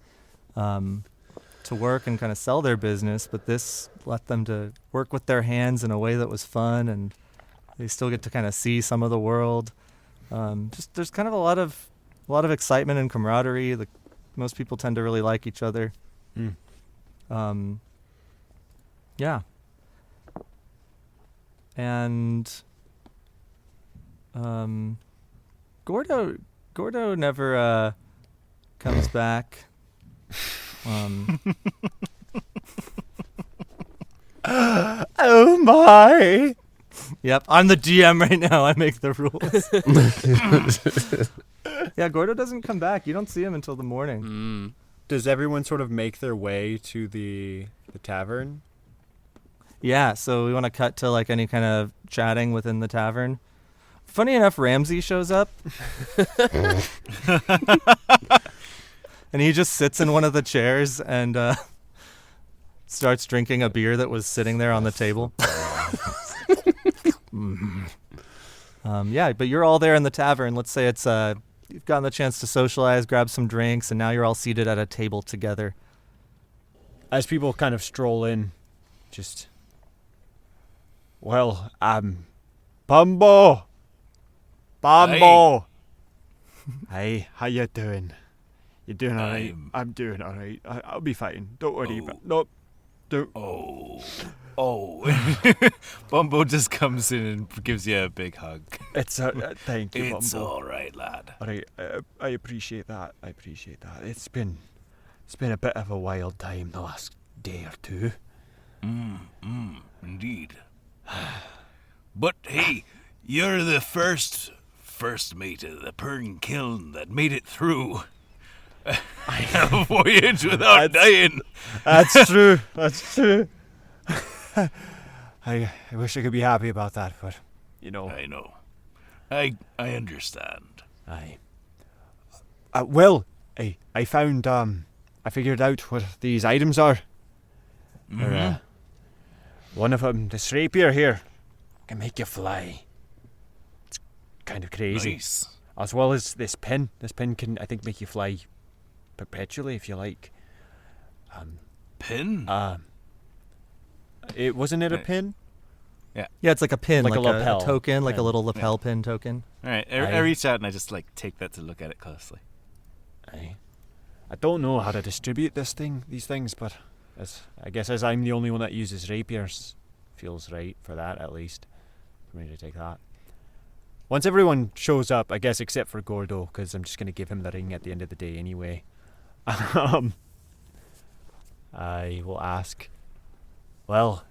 to work and kind of sell their business, but this let them to work with their hands in a way that was fun, and they still get to kind of see some of the world. There's kind of a lot of excitement and camaraderie. Most people tend to really like each other. Yeah. And Gordo never comes back. Oh my! Yep, I'm the GM right now. I make the rules. Yeah, Gordo doesn't come back. You don't see him until the morning. Does everyone sort of make their way to the tavern? Yeah, so we want to cut to like any kind of chatting within the tavern. Funny enough, Ramsey shows up. And he just sits in one of the chairs and starts drinking a beer that was sitting there on the table. Yeah, but you're all there in the tavern. Let's say it's you've gotten the chance to socialize, grab some drinks, and now you're all seated at a table together. As people kind of stroll in, just, well, Bumbo! Hey, how you doing? You're doing all right. I'm doing all right. I'll be fine. Don't worry about. No, don't. Oh. Bumbo just comes in and gives you a big hug. It's thank you, It's Bumbo. all right, lad. All right, I appreciate that. It's been a bit of a wild time the last day or two. Indeed. But hey, you're the first mate of the Purng Kiln that made it through a voyage without dying. That's true. That's true. I wish I could be happy about that, but you know. I know. I understand. Well, I found I figured out what these items are. One of them, this rapier here, can make you fly. It's kind of crazy. Nice. As well as this pin. This pin can, I think, make you fly perpetually if you like. Pin? Wasn't it a pin? Yeah, it's like a pin, Like a lapel. token, like a Yeah. little lapel pin token. All right, I reach out and I just take that to look at it closely. I don't know how to distribute these things, but I guess as I'm the only one that uses rapiers, feels right for that at least, for me to take that. Once everyone shows up, I guess except for Gordo, because I'm just going to give him the ring at the end of the day anyway. I will ask, well,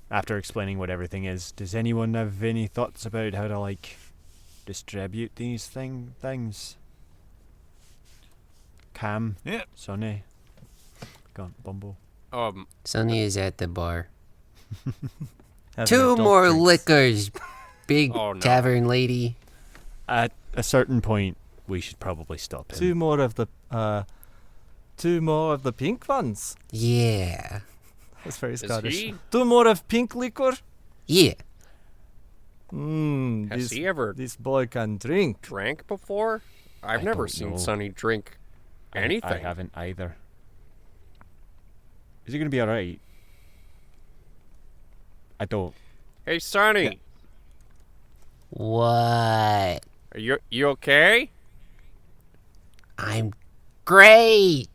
after explaining what everything is, does anyone have any thoughts about how to, distribute these things? Cam? Yeah. Sonny? Go on, Bumbo. Sonny is at the bar. Having 2 adult more drinks. liquors, big Oh, no. tavern lady. At a certain point, we should probably stop him. 2 more of the pink ones. Yeah. That's very Is Scottish. he? 2 more of pink liquor. Yeah. Has he ever This boy can drink. drank before? I've never don't seen know. Sonny drink anything. I haven't either. Is he going to be alright? I don't. Hey, Sonny, What? are you okay? I'm great.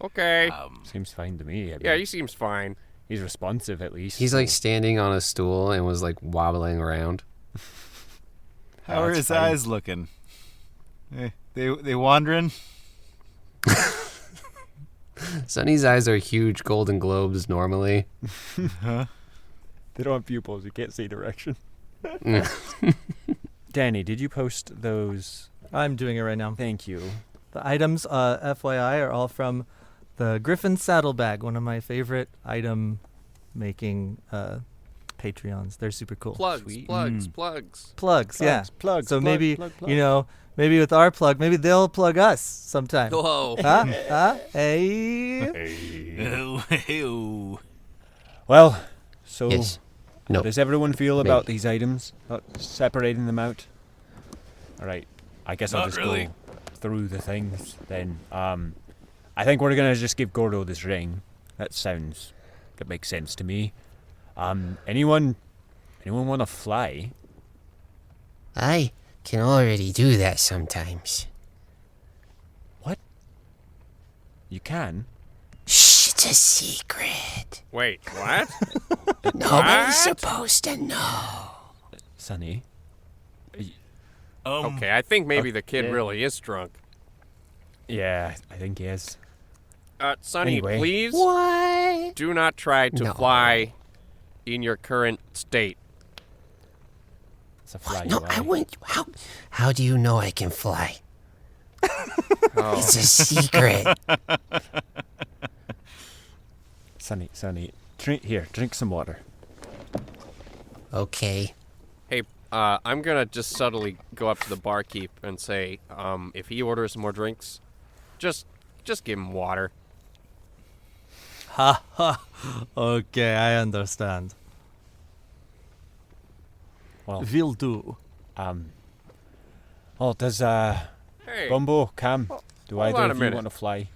Okay. Seems fine to me. I Yeah, mean, he seems fine. he's responsive at least. He's so- standing on a stool and was wobbling around. How are that's his fine. eyes looking? They wandering? Sonny's eyes are huge golden globes normally. They don't have pupils. You can't see direction. Danny, did you post those? I'm doing it right now. Thank you. The items, FYI, are all from the Griffin Saddlebag, one of my favorite item making Patreons. They're super cool. Plugs, Sweet. plugs. Plugs, yeah. Plugs. So plug, maybe, plug, plug. maybe with our plug, maybe they'll plug us sometime. Whoa. Huh? Hey. Hey-oh. Well, so Yes. how No. does everyone feel about Maybe. these items? Separating them out? Alright. I guess I'll Not just really. go through the things then. I think we're going to just give Gordo this ring. That makes sense to me. Anyone want to fly? I can already do that sometimes. What? You can? Shh, it's a secret. Wait, what? Nobody's supposed to know. Sonny? Okay, I think maybe the kid really is drunk. Yeah, I think he is. Sonny, Anyway. please What? do not try to No. fly in your current state. It's a fly. No, I went. How do you know I can fly? It's a secret. Sonny, drink some water. Okay. Hey, I'm gonna just subtly go up to the barkeep and say, if he orders more drinks, just give him water. Ha ha. Okay, I understand. Well, Will do. does Hey, Bumbo, Cam, do hold either on a of you minute. want to fly?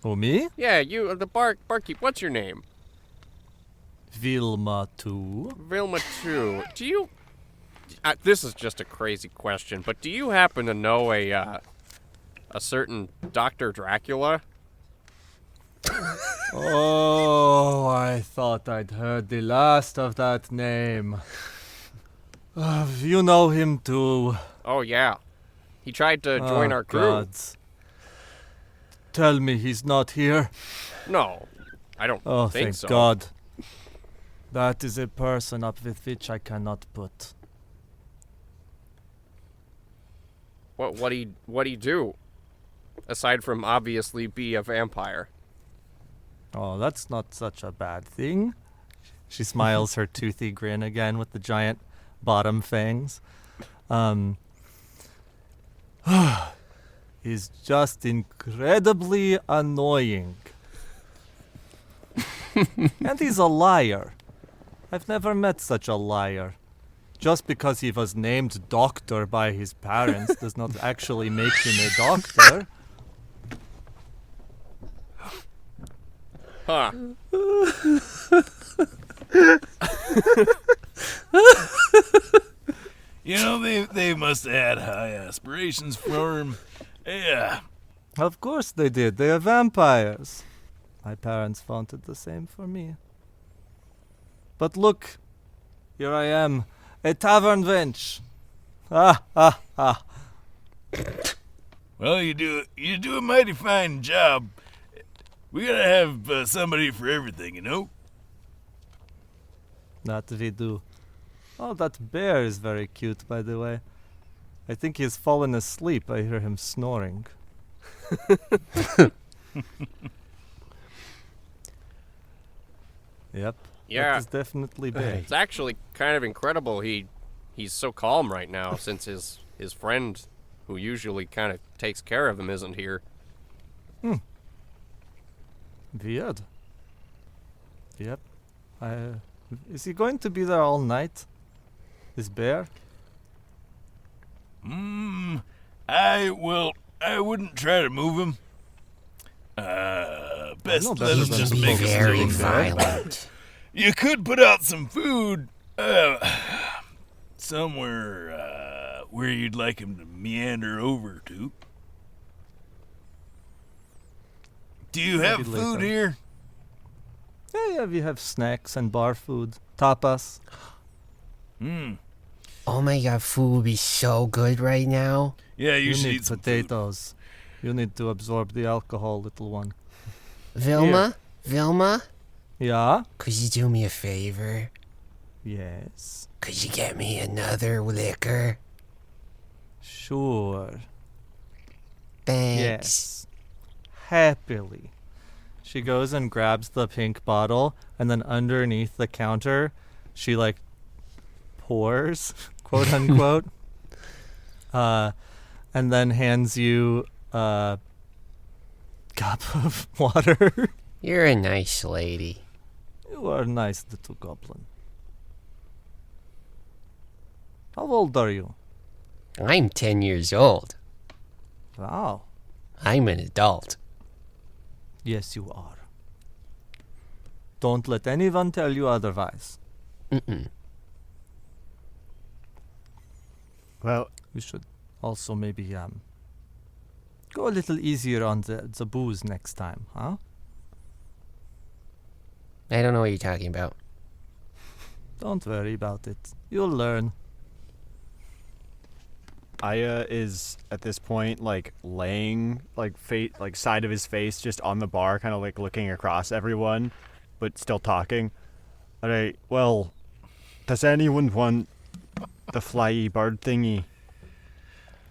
Oh, me? yeah, you, the barkeep. What's your name? Vilma too. Vilma too. Do you this is just a crazy question, but do you happen to know a certain Dr. Dracula? Oh, I thought I'd heard the last of that name. You know him too. Oh, yeah. He tried to join our crew. Gods. Tell me he's not here. No, I don't Oh, think thank so. God. That is a person up with which I cannot put. What'd he do? Aside from obviously be a vampire. Oh, that's not such a bad thing. She smiles her toothy grin again with the giant bottom fangs. He's just incredibly annoying. And he's a liar. I've never met such a liar. Just because he was named doctor by his parents does not actually make him a doctor. Huh. You know, they must have had high aspirations for him. Yeah. Of course they did. They are vampires. My parents wanted the same for me. But look, here I am, a tavern wench. Ah. Well, you do a mighty fine job. We gotta have somebody for everything, you know? That we do. Oh, that bear is very cute, by the way. I think he's fallen asleep. I hear him snoring. Yep. Yeah. That is definitely bear. It's actually kind of incredible he's so calm right now since his friend who usually kind of takes care of him isn't here. Weird. Yep. Is he going to be there all night? This bear? I wouldn't try to move him. Best know let better him than just to make be his Very own. violent. You could put out some food, somewhere, where you'd like him to meander over to. Do you have Maybe food later. here? Yeah, we have snacks and bar food. Tapas. Oh my god, food would be so good right now. Yeah, you, You should need eat some food. potatoes. You need to absorb the alcohol, little one. Vilma? Yeah? Could you do me a favor? Yes. Could you get me another liquor? Sure. Thanks. Yes. Happily. She goes and grabs the pink bottle, and then underneath the counter, she, pours, quote unquote, and then hands you a cup of water. You're a nice lady. You are a nice little goblin. How old are you? I'm 10 years old. Wow. I'm an adult. Yes, you are. Don't let anyone tell you otherwise. Mm-mm. Well, We should also maybe go a little easier on the booze next time, huh? I don't know what you're talking about. Don't worry about it. You'll learn. Aya is at this point laying side of his face just on the bar, kind of looking across everyone, but still talking. Alright, well, does anyone want the flyy bird thingy?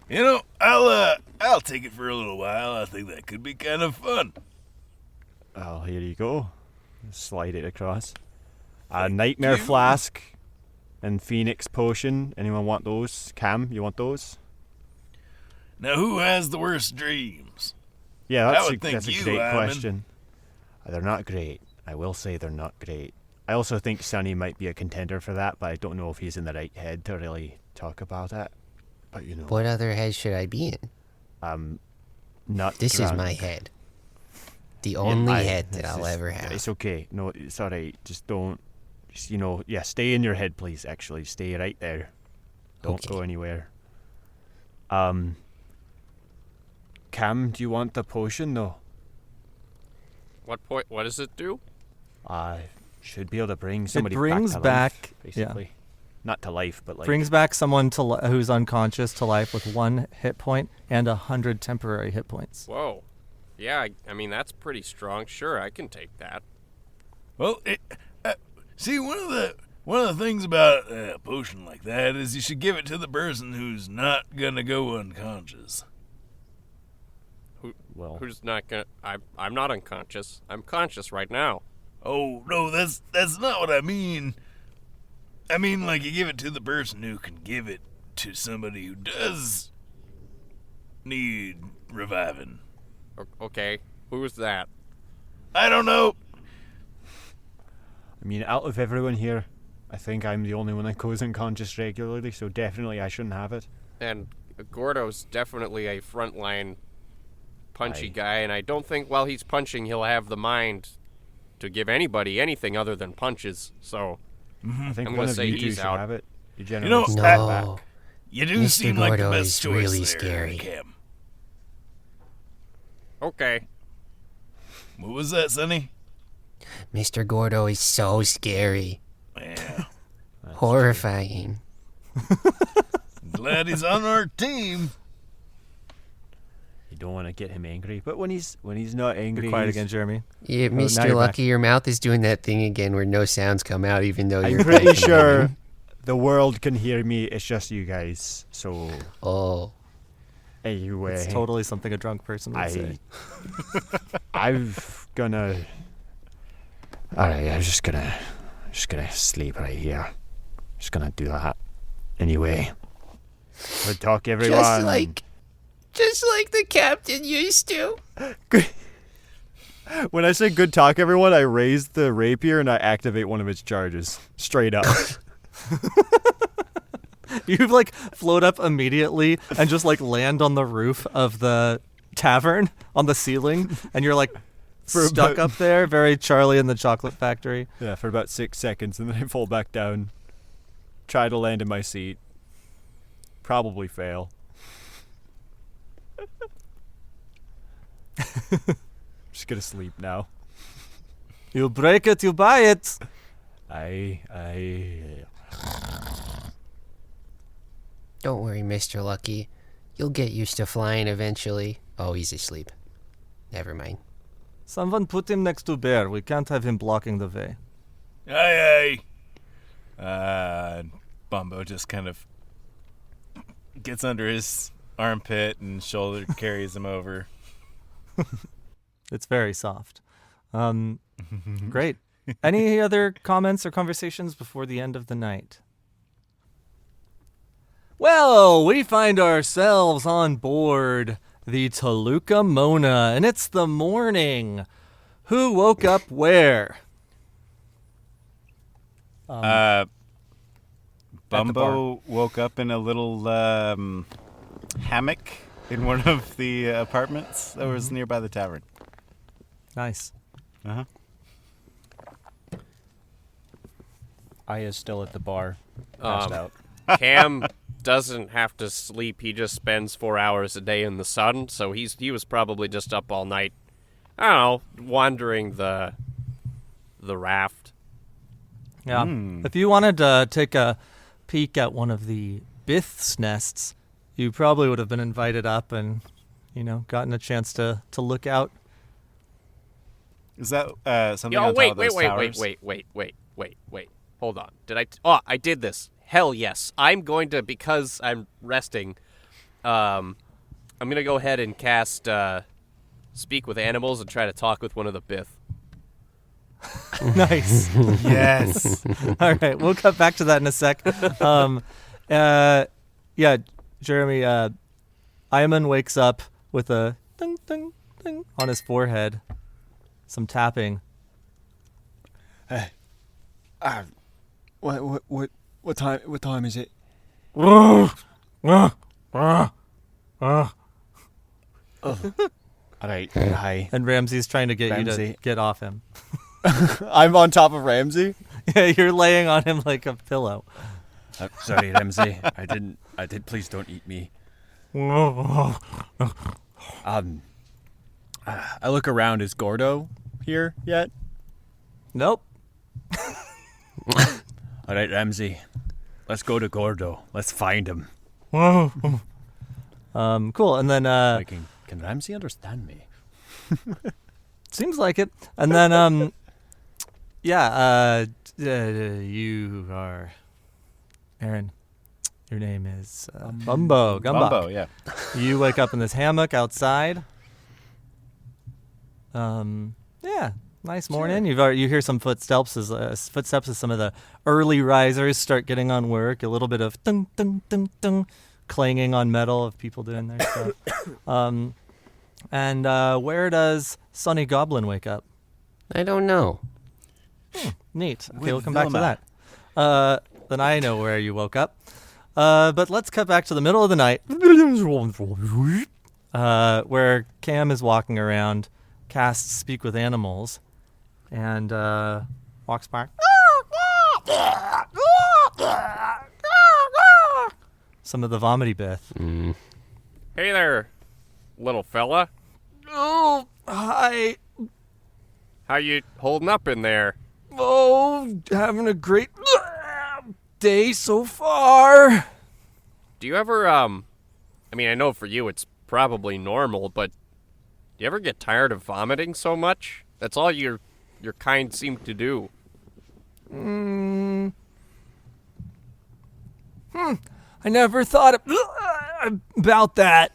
You know, I'll take it for a little while. I think that could be kind of fun. Oh, here you go. Slide it across. A nightmare flask and phoenix potion. Anyone want those? Cam, you want those? Now, who has the worst dreams? Yeah, I that's would think that's a you, great Ayamun. question. They're not great. I will say they're not great. I also think Sonny might be a contender for that, but I don't know if he's in the right head to really talk about it. But you know, What other head should I be in? not This is drunk. my head. The only head that It's I'll just- ever have. It's okay. No, it's alright. Just don't. Just, stay in your head, please. Actually, stay right there. Don't Okay. go anywhere. Cam, do you want the potion though? What does it do? I should be able to bring somebody brings back to back- life, basically. Not to life, but like Brings back someone who's unconscious to life with 1 hit point and 100 temporary hit points. Whoa. Yeah, I mean, that's pretty strong. Sure, I can take that. Well, see, one of the things about a potion like that is you should give it to the person who's not gonna go unconscious. well, Who's not gonna... I'm not unconscious. I'm conscious right now. Oh no, that's not what I mean. I mean, like, you give it to the person who can give it to somebody who does need reviving. Okay, who's that? I don't know. I mean, out of everyone here, I think I'm the only one that goes unconscious regularly, so definitely I shouldn't have it. And Gordo's definitely a frontline punchy Aye. guy, and I don't think while he's punching he'll have the mind to give anybody anything other than punches. So I think I'm one gonna of say you two he's should out. have it. You know, generally I- step No. back. You do Mr. seem like the Gordo best is choice really there, scary. Cam. okay, What was that, Sonny? Mr. Gordo is so scary. Yeah. Horrifying. Glad he's on our team. You don't want to get him angry, but when he's not angry, Be quiet he's- again, Jeremy. Yeah, now Mr. you're Lucky, your mouth is doing that thing again where no sounds come out even though you're I'm pretty clicking sure on the world can hear me. It's just you guys. So it. Oh. anyway, It's totally something a drunk person would say. I'm gonna. All right, I'm just gonna sleep right here. Just gonna do that. Anyway, good talk, everyone. Just like the captain used to. When I say good talk, everyone, I raise the rapier and I activate one of its charges. Straight up. You like float up immediately and just like land on the roof of the tavern on the ceiling, and you're like stuck up there, very Charlie and the Chocolate Factory. Yeah, for about 6 seconds, and then I fall back down. Try to land in my seat. Probably fail. Just gonna sleep now. You break it, you buy it. Don't worry, Mr. Lucky. You'll get used to flying eventually. Oh, he's asleep. Never mind. Someone put him next to Bear. We can't have him blocking the way. Aye, Bumbo just kind of gets under his armpit and shoulder carries him over. It's very soft. Great. Any other comments or conversations before the end of the night? Well, we find ourselves on board the Toluca Mona, and it's the morning. Who woke up where? Bumbo woke up in a little hammock in one of the apartments that was nearby the tavern. Nice. Uh-huh. Aya's still at the bar, passed out. Cam doesn't have to sleep. He just spends 4 hours a day in the sun, so he was probably just up all night. I don't know, wandering the raft. Yeah. If you wanted to take a peek at one of the Bith's nests, you probably would have been invited up and, gotten a chance to look out. Is that something Yo, on top wait, of those towers? wait. Hold on. I did this. Hell yes. I'm going to, because I'm resting, I'm going to go ahead and cast Speak with Animals and try to talk with one of the Bith. Nice. Yes. All right, we'll cut back to that in a sec. Yeah, Jeremy, Ayamun wakes up with a ding, ding, ding on his forehead. Some tapping. What time is it? All right, hi. And Ramsey's trying to get you to Ramsey. get off him. I'm on top of Ramsey. Yeah, you're laying on him like a pillow. Sorry, Ramsey. I did. Please don't eat me. I look around. Is Gordo here yet? Nope. All right, Ramsey. Let's go to Gordo. Let's find him. Cool. And then Can Ramsey understand me? seems like it. And then you are Aaron. Your name is Bumbo. Gombok. Bumbo, yeah. You wake up in this hammock outside. Yeah, nice morning. You hear some footsteps as some of the early risers start getting on work. A little bit of ding ding ding ding clanging on metal of people doing their stuff. And where does Sonny Goblin wake up? I don't know. Neat. Okay, With we'll come back to Vilma. that. Then I know where you woke up. But let's cut back to the middle of the night, where Cam is walking around, casts Speak with Animals, and walks by. Some of the vomity Beth. Hey there, little fella. Oh, hi. How you holding up in there? Oh, having a great day so far. Do you ever, I mean, I know for you it's probably normal, but do you ever get tired of vomiting so much? That's all your kind seem to do. I never thought about that.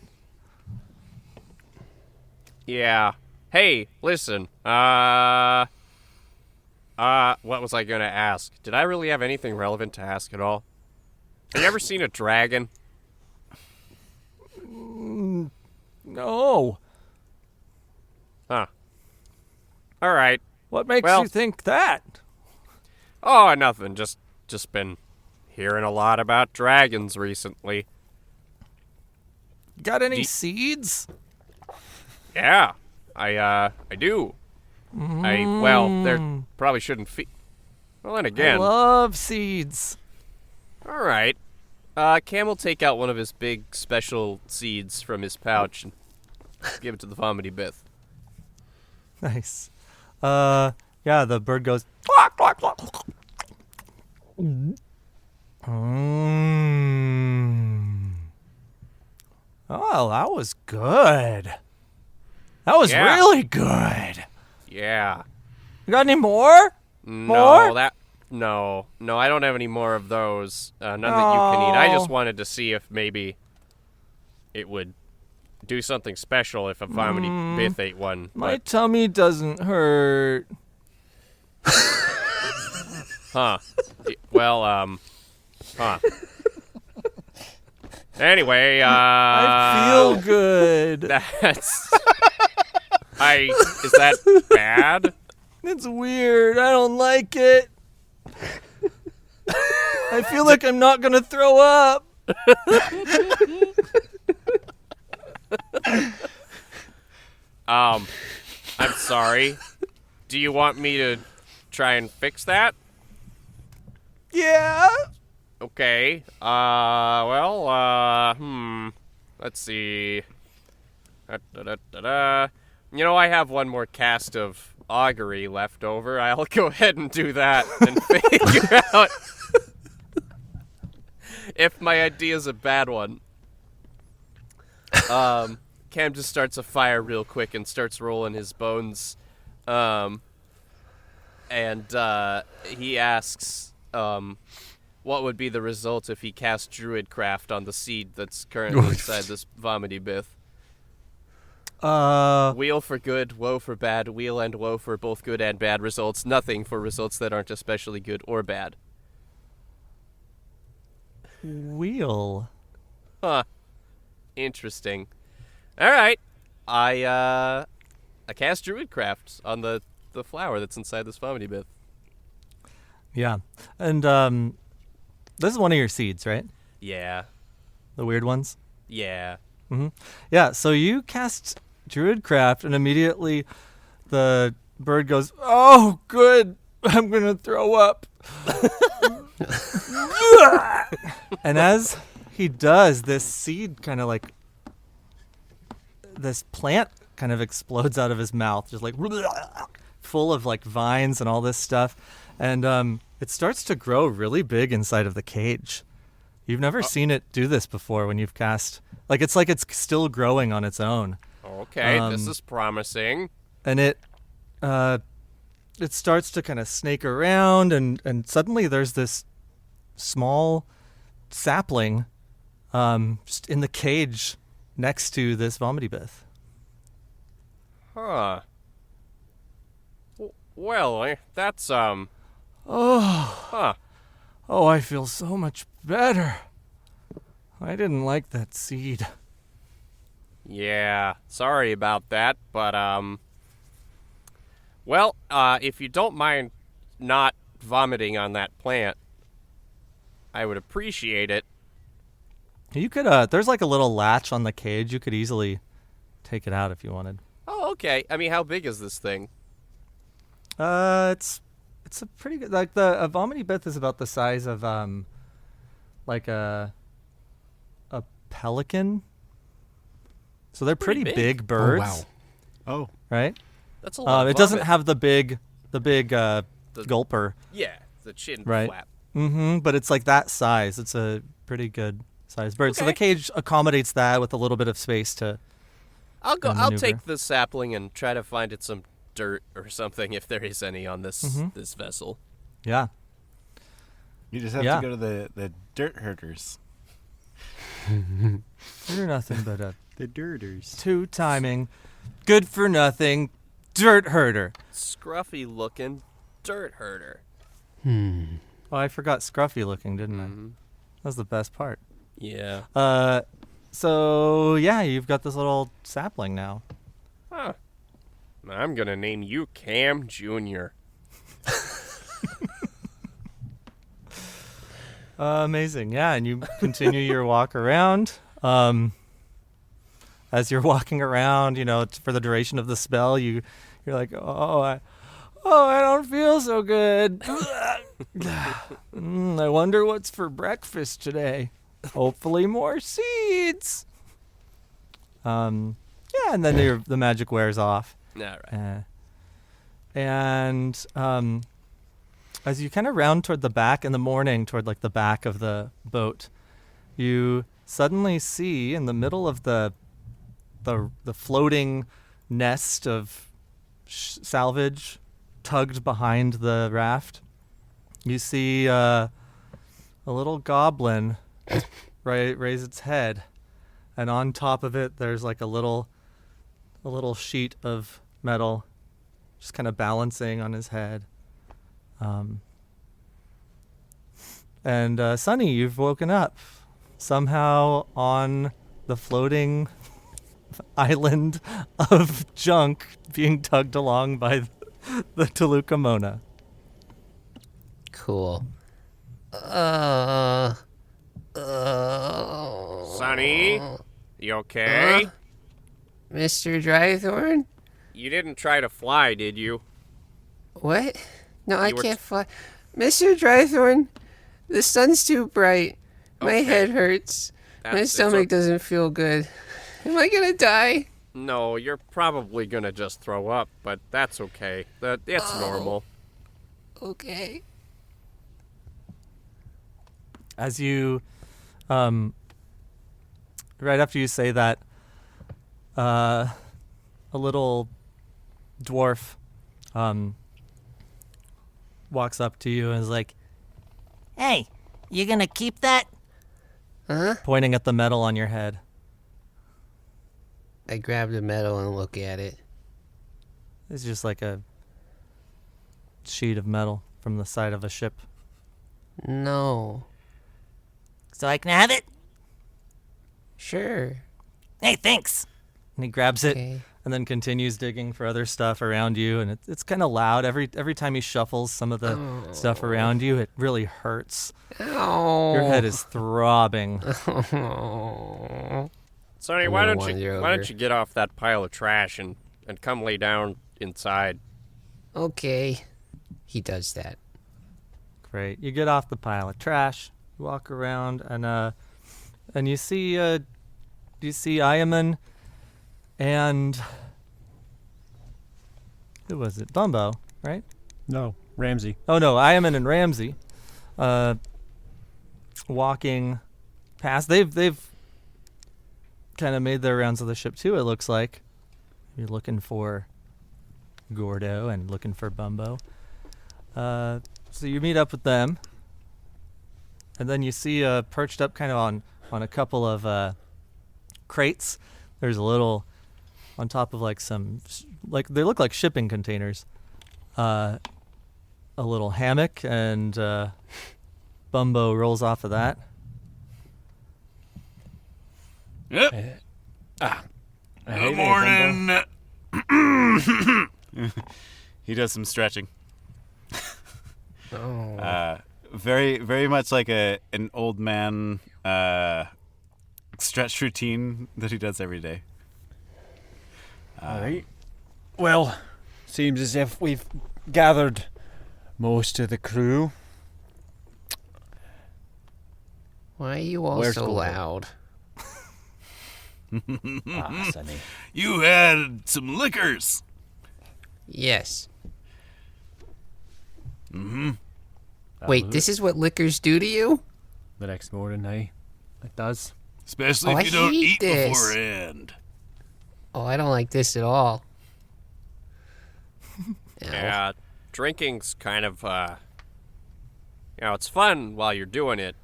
Yeah. Hey, listen, what was I gonna ask? Did I really have anything relevant to ask at all? Have you ever seen a dragon? No. Huh. All right. What makes Well- you think that? Oh, nothing. Just been hearing a lot about dragons recently. Got any Do- seeds? Yeah, I do. There probably shouldn't feed. Well, then I again. love seeds. All right. Cam will take out one of his big special seeds from his pouch and give it to the vomity Bith. Nice. Yeah, the bird goes. Quack, quack, quack. Oh, that was good. That was Yeah. really good. Yeah. You got any more? No, More? No, I don't have any more of those. None that you can eat. I just wanted to see if maybe it would do something special if a vomity Bith ate one. My But, tummy doesn't hurt. huh. Well, huh. Anyway, I feel good. That's. Is that bad? It's weird. I don't like it. I feel like I'm not gonna throw up. I'm sorry. Do you want me to try and fix that? Yeah. Okay. Let's see. You know, I have one more cast of augury left over. I'll go ahead and do that and figure out if my idea's a bad one. Cam just starts a fire real quick and starts rolling his bones. And he asks, what would be the result if he cast Druidcraft on the seed that's currently inside this vomity Bith? Wheel for good, woe for bad, wheel and woe for both good and bad results, nothing for results that aren't especially good or bad. Wheel. Huh. Interesting. Alright. I cast Druidcraft on the flower that's inside this vomity Bith. Yeah. And this is one of your seeds, right? Yeah. The weird ones? Yeah. Yeah, so you cast Druidcraft and immediately the bird goes, "Oh, good. I'm going to throw up." And as he does, this seed kind of like, this plant kind of explodes out of his mouth, just like full of like vines and all this stuff. And it starts to grow really big inside of the cage. You've never seen it do this before when you've cast. Like it's still growing on its own. Okay, this is promising. And it starts to kind of snake around, and suddenly there's this small sapling just in the cage next to this Vomitybith. Huh. Well, that's, Oh, huh. oh, I feel so much better. I didn't like that seed. Yeah, sorry about that, but, well, if you don't mind not vomiting on that plant, I would appreciate it. You could, there's like a little latch on the cage. You could easily take it out if you wanted. Oh, okay. I mean, how big is this thing? It's a pretty good, like a Vomitybith is about the size of, like a pelican. So they're pretty big birds. Oh, wow. Oh. Right? That's a lot of It doesn't vomit. have the big gulper. Yeah, the chin Right. flap. Mm-hmm. But it's like that size. It's a pretty good sized bird. So the cage accommodates that with a little bit of space to. I'll maneuver. take the sapling and try to find it some dirt or something if there is any on this this vessel. Yeah. You just have Yeah. to go to the dirt herders. You're nothing but a The dirters. two-timing, good for nothing dirt herder. Scruffy looking dirt herder. Oh, I forgot scruffy looking, didn't I? That was the best part. Yeah. So yeah, you've got this little sapling now. Huh. I'm gonna name you Cam Jr. Amazing. Yeah, and you continue your walk around. As you're walking around, for the duration of the spell, you're like, I don't feel so good. I wonder what's for breakfast today. Hopefully more seeds. Yeah, and then the magic wears off. All right. And as you kind of round toward the back in the morning, toward like the back of the boat, you suddenly see in the middle of the floating nest of salvage tugged behind the raft, you see a little goblin raise its head, and on top of it there's like a little sheet of metal just kind of balancing on his head. And Sonny, you've woken up somehow on the floating island of junk being tugged along by the Toluca Mona. Cool. Sonny, you okay? Mr. Drythorne? You didn't try to fly, did you? What? No, I You were can't fly. Mr. Drythorne, the sun's too bright. My Okay. head hurts. My It's stomach doesn't feel good. Am I gonna die? No, you're probably gonna just throw up, but that's okay. It's normal. Okay. As you, right after you say that, a little dwarf, walks up to you and is like, Hey, you gonna keep that? Huh? pointing at the metal on your head. I grab the metal and look at it. It's just like a sheet of metal from the side of a ship. No. So I can have it? Sure. Hey, thanks. And he grabs it Okay. and then continues digging for other stuff around you, and it's kind of loud. Every time he shuffles some of the stuff around you, it really hurts. Ow. Your head is throbbing. Sonny, I'm why gonna don't wander you get off that pile of trash and come lay down inside? Okay. He does that. Great. You get off the pile of trash. You walk around, and you see Ayamun and who was it? Bumbo, right? No, Ramsey. Oh no, Ayamun and Ramsey, walking past. They've kind of made their rounds of the ship too. It looks like you're looking for Gordo and looking for Bumbo. So you meet up with them, and then you see perched up kind of on a couple of crates. There's a little on top of like they look like shipping containers. A little hammock, and Bumbo rolls off of that. Yep. Hey Good there, morning. He does some stretching. Oh. Very, very much like an old man stretch routine that he does every day. All right. Well, seems as if we've gathered most of the crew. Why are you all Where's so Gordo? loud? Sonny. You had some liquors. Yes. Mm-hmm. Wait, this is what liquors do to you? The next morning, it does. Especially Oh, if you I don't hate eat this. beforehand. Oh, I don't like this at all. Ow. Yeah, drinking's kind of, it's fun while you're doing it,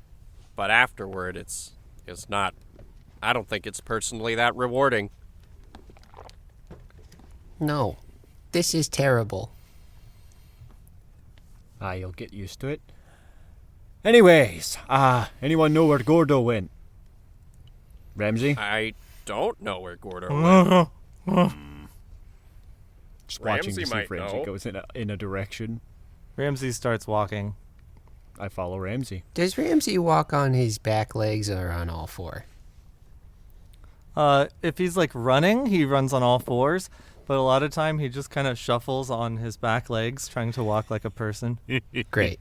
but afterward it's not, I don't think it's personally that rewarding. No, this is terrible. You'll get used to it. Anyways, anyone know where Gordo went? Ramsey? I don't know where Gordo went. Just watching Ramsey to see might if Ramsey know. goes in a direction. Ramsey starts walking. I follow Ramsey. Does Ramsey walk on his back legs or on all four? If he's like running, he runs on all fours, but a lot of time he just kind of shuffles on his back legs, trying to walk like a person. Great.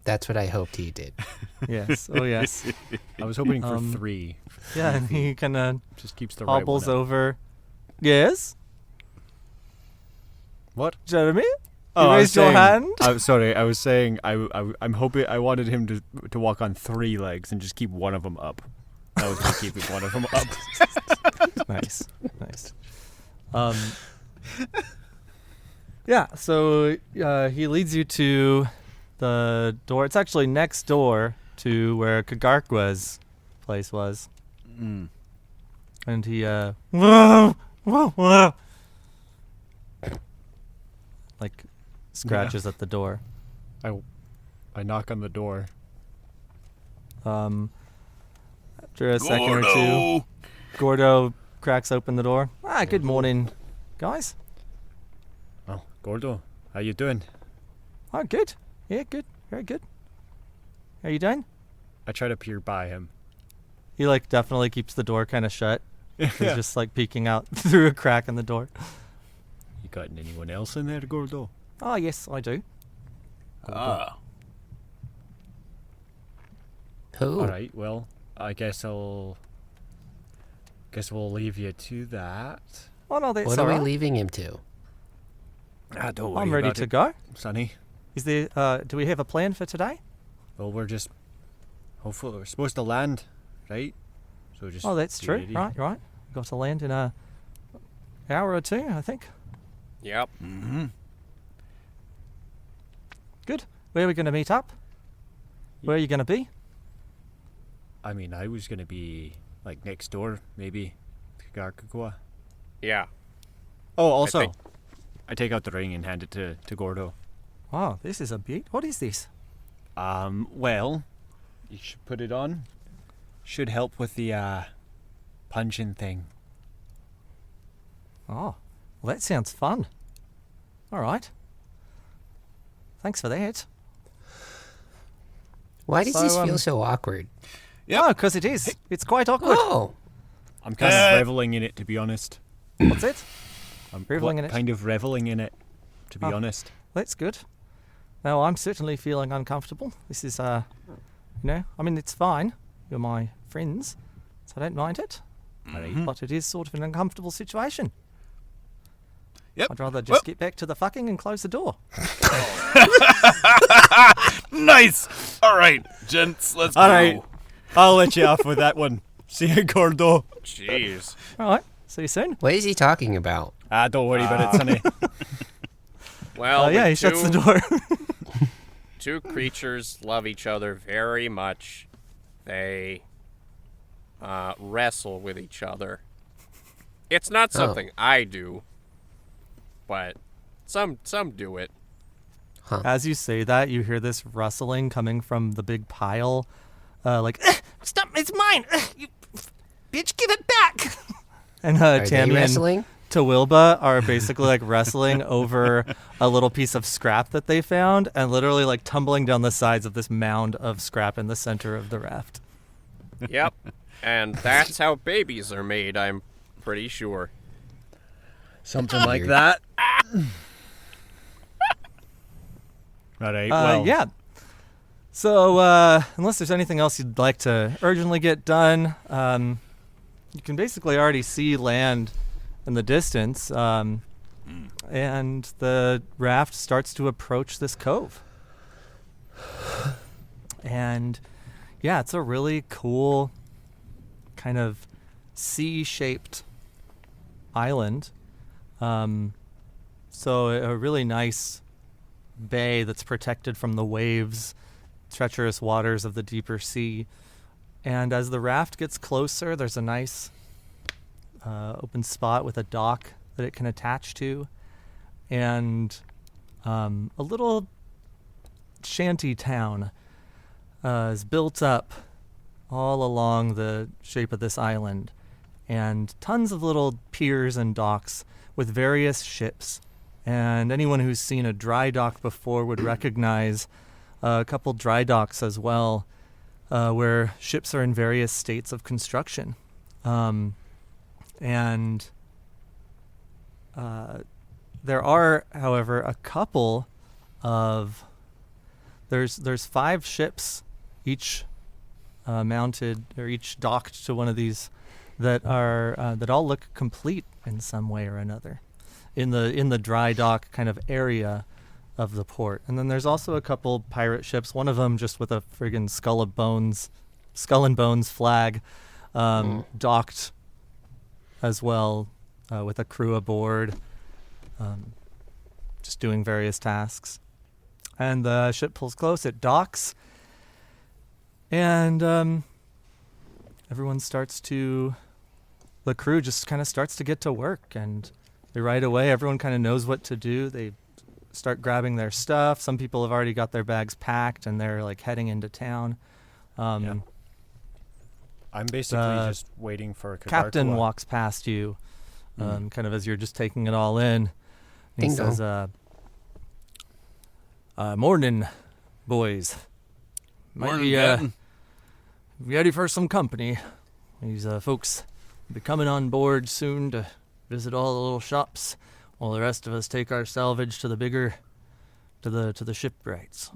That's what I hoped he did. Yes. Oh yes. I was hoping for 3. Yeah, and he kind of Just keeps the right hobbles one up. over. Yes, What? Jeremy. Oh, You I was raised your saying- hand. I'm sorry. I was saying I'm hoping I wanted him to walk on 3 legs and just keep one of them up. That was me keeping one of them up. Nice. Yeah, so he leads you to the door. It's actually next door to where Kagarkwa's place was. Mm. And he, whoa, whoa, whoa, like, scratches at the door. I knock on the door. After a second or two, Gordo. Gordo cracks open the door. Good morning, guys. Oh, Gordo, how you doing? Oh, good. Yeah, good. Very good. How you doing? I try to peer by him. He, like, definitely keeps the door kind of shut. He's Yeah. just, like, peeking out through a crack in the door. You got anyone else in there, Gordo? Oh, yes, I do. Ah. Who? All right. Well, I guess we'll leave you to that. Oh, no, that's What all are we right. leaving him to? Don't worry I'm ready about to it, go. Sonny. Is there, do we have a plan for today? Well, hopefully we're supposed to land, right? So just. Oh, that's be true. ready. Right. Got to land in a hour or two, I think. Yep. Mm-hmm. Good. Where are we going to meet up? Where are you going to be? I mean, I was gonna be like next door, maybe. Garkakua. Yeah. Oh, also, think- I take out the ring and hand it to Gordo. Wow, this is a beaut. What is this? Well, you should put it on. Should help with the punching thing. Oh, well, that sounds fun. All right. Thanks for that. Why does this So, feel so awkward? Yeah, because it is. It's quite awkward. Oh, I'm kind of reveling in it, to be honest. What's it? I'm Reveling in it? kind of reveling in it, to be Oh. honest. That's good. No, I'm certainly feeling uncomfortable. This is, I mean, it's fine. You're my friends, so I don't mind it. But it is sort of an uncomfortable situation. Yep. I'd rather just get back to the fucking and close the door. Nice. All right, gents, let's All go. right. I'll let you off with that one. See you, Gordo. Jeez. All right. See you soon. What is he talking about? Don't worry about it, Sonny. Well, Yeah, he shuts the door. Two creatures love each other very much. They wrestle with each other. It's not something I do, but some do it. As you say that, you hear this rustling coming from the big pile. Stop! It's mine! You bitch, give it back! And Are they Tammy and wrestling? Tawilba are basically like wrestling over a little piece of scrap that they found and literally like tumbling down the sides of this mound of scrap in the center of the raft. Yep. And that's how babies are made, I'm pretty sure. Something like that. All right, well. Yeah. So, unless there's anything else you'd like to urgently get done, you can basically already see land in the distance, and the raft starts to approach this cove. And, yeah, it's a really cool kind of C-shaped island. So a really nice bay that's protected from the waves, treacherous waters of the deeper sea. And as the raft gets closer, there's a nice open spot with a dock that it can attach to, and a little shanty town is built up all along the shape of this island, and tons of little piers and docks with various ships. And anyone who's seen a dry dock before would recognize a couple dry docks as well, where ships are in various states of construction. And there are, however, a couple of... There's 5 ships, each mounted, or each docked to one of these, that are that all look complete in some way or another in the dry dock kind of area of the port. And then there's also a couple pirate ships, one of them just with a friggin' skull and bones flag, docked as well, with a crew aboard, just doing various tasks. And the ship pulls close, it docks, and everyone the crew just kind of starts to get to work, and right away everyone kind of knows what to do. They start grabbing their stuff. Some people have already got their bags packed and they're like heading into town. I'm basically just waiting for Captain walks past you, kind of as you're just taking it all in. He says, morning, boys. Morning, Captain. Ready for some company. These folks will be coming on board soon to visit all the little shops, while the rest of us take our salvage to the shipwrights.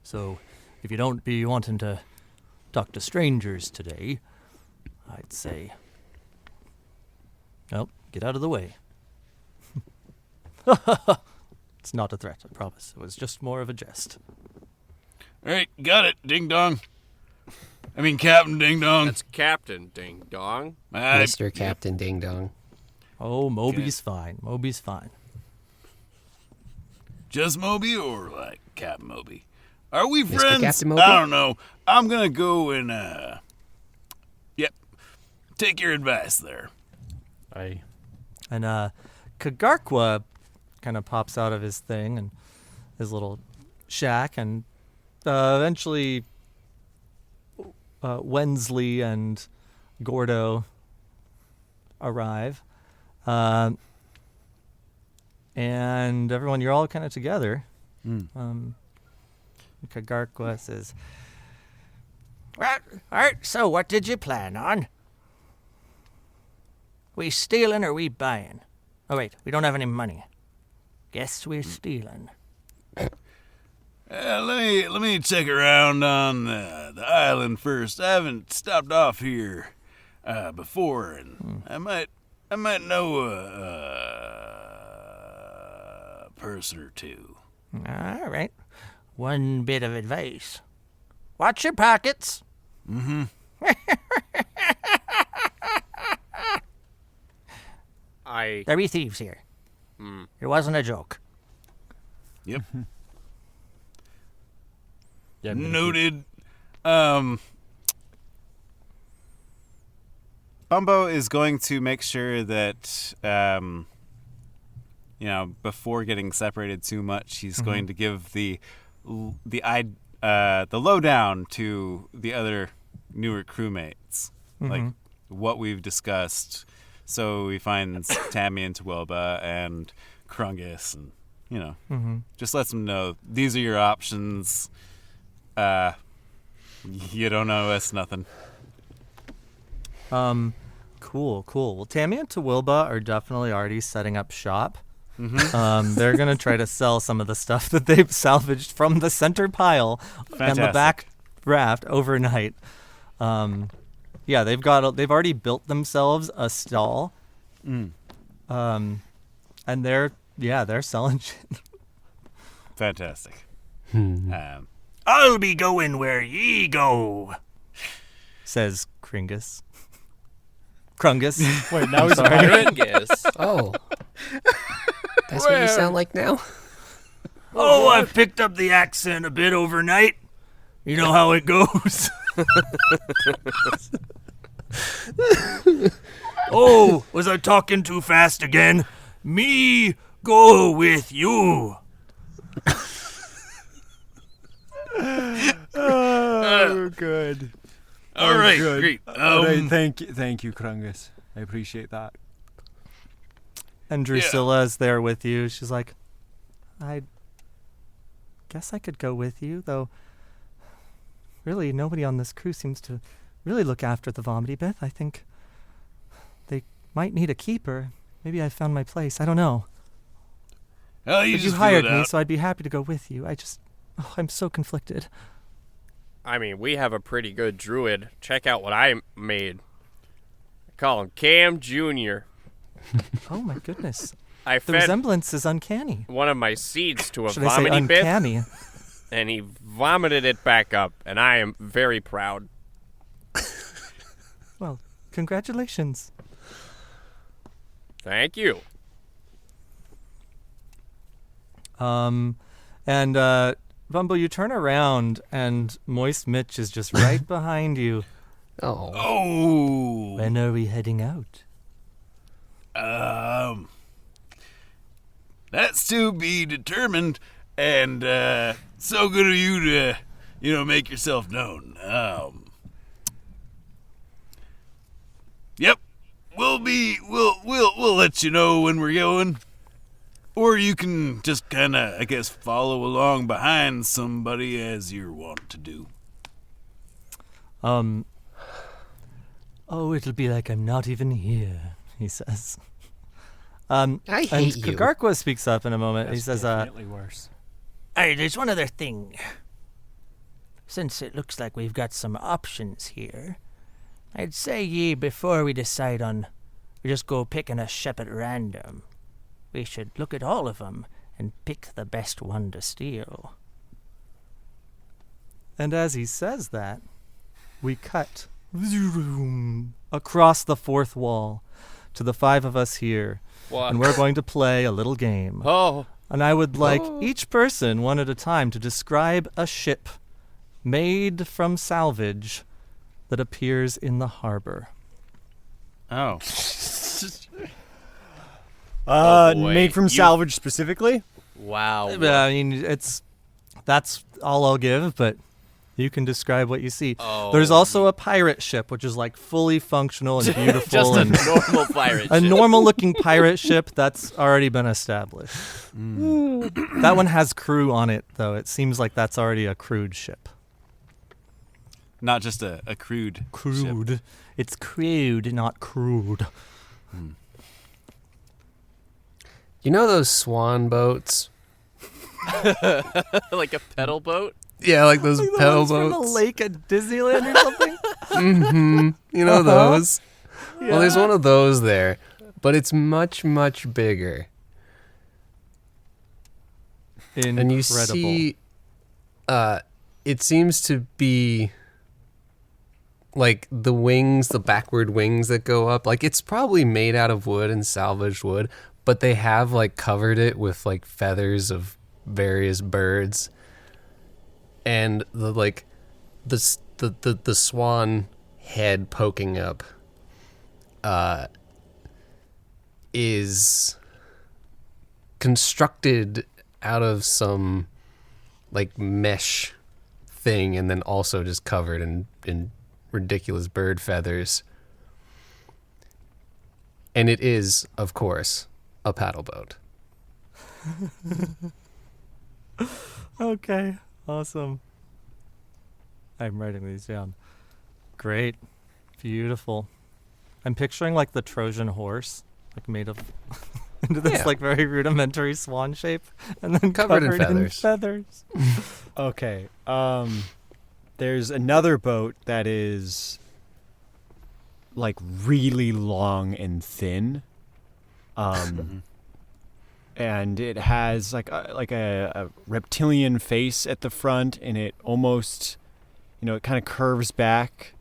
So, if you don't be wanting to talk to strangers today, I'd say, well, get out of the way. It's not a threat, I promise. It was just more of a jest. All right, got it, Ding Dong. I mean, Captain Ding Dong. That's Captain Ding Dong. Mr. Captain Ding Dong. Oh, Moby's fine. Moby's fine. Just Moby or like Captain Moby? Are we Mr. friends? Captain Moby? I don't know. I'm gonna go and take your advice there. And Kagarkwa kind of pops out of his thing and his little shack, and eventually Wensley and Gordo arrive. And everyone, you're all kind of together. Kagarkwa says, Well, alright, so what did you plan on? We stealing or we buying? Oh wait, we don't have any money. Guess we're stealing. Let me check around on the island first. I haven't stopped off here before, and I might know a person or two. All right. One bit of advice. Watch your pockets. Mm-hmm. There be thieves here. It wasn't a joke. Yep. Yeah, Noted. Bumbo is going to make sure that, before getting separated too much, he's going to give the lowdown to the other newer crewmates, like what we've discussed. So he finds Tammy and Twelba and Krungus, and just lets them know these are your options. You don't owe us nothing. Cool. Well, Tammy and Tawilba are definitely already setting up shop. They're going to try to sell some of the stuff that they've salvaged from the center pile and the back raft overnight. Yeah, they've already built themselves a stall. And they're selling shit. Fantastic. I'll be going where ye go, says Krungus. Wait, now he's a pirate? Oh. That's what you sound like now? Oh, I've picked up the accent a bit overnight. You know how it goes. Oh, was I talking too fast again? Me go with you. Oh, good. All right, good. great. All right, thank you, Krungus. I appreciate that. And Drusilla is there with you. She's like, I guess I could go with you, though really nobody on this crew seems to really look after the Vomity Bith. I think they might need a keeper. Maybe I found my place. I don't know. But you hired me, so I'd be happy to go with you. I'm so conflicted. I mean, we have a pretty good druid. Check out what I made. I call him Cam Jr. Oh, my goodness. I The fed resemblance is uncanny. one of my seeds to a Should I say vomity bit, uncanny? and he vomited it back up, and I am very proud. Well, congratulations. Thank you. And Bumbo, you turn around, and Moist Mitch is just right behind you. Oh. When are we heading out? That's to be determined, and so good of you to, make yourself known. Yep, we'll let you know when we're going, or you can just kind of, I guess, follow along behind somebody as you're wont to do. Oh, it'll be like I'm not even here, he says. I hate you. Kagarkwa speaks up in a moment. That's He says, definitely worse. Hey, there's one other thing. Since it looks like we've got some options here, I'd say before we decide on we just go picking a ship at random, we should look at all of them and pick the best one to steal. and as he says that, we cut across the fourth wall to the five of us here. What? And we're going to play a little game. Oh. And I would like each person, one at a time, to describe a ship made from salvage that appears in the harbor. Oh. boy. Made from salvage specifically? Wow. I mean, that's all I'll give, but you can describe what you see. Oh. There's also a pirate ship, which is like fully functional and beautiful. Just a and normal pirate a ship. normal-looking pirate ship that's already been established. That one has crew on it, though. It seems like that's already a crewed ship. Not just a crude ship. Crude. It's crewed, not crude. You know those swan boats? Like a pedal boat? Yeah, like those Like the pedal ones boats. from the lake at Disneyland or something? Mm-hmm. You know those? Well, there's one of those there, but it's much, much bigger. Incredible. And you see, it seems to be like the wings, the backward wings that go up. Like it's probably made out of wood and salvaged wood, but they have like covered it with like feathers of various birds. And the swan head poking up is constructed out of some like mesh thing, and then also just covered in ridiculous bird feathers. And it is, of course, a paddle boat. Okay, awesome. I'm writing these down. Great, beautiful. I'm picturing like the Trojan horse, like made of into this like very rudimentary swan shape, and then Covered in feathers. Okay. There's another boat that is like really long and thin. And it has like a reptilian face at the front, and it almost, it kind of curves back.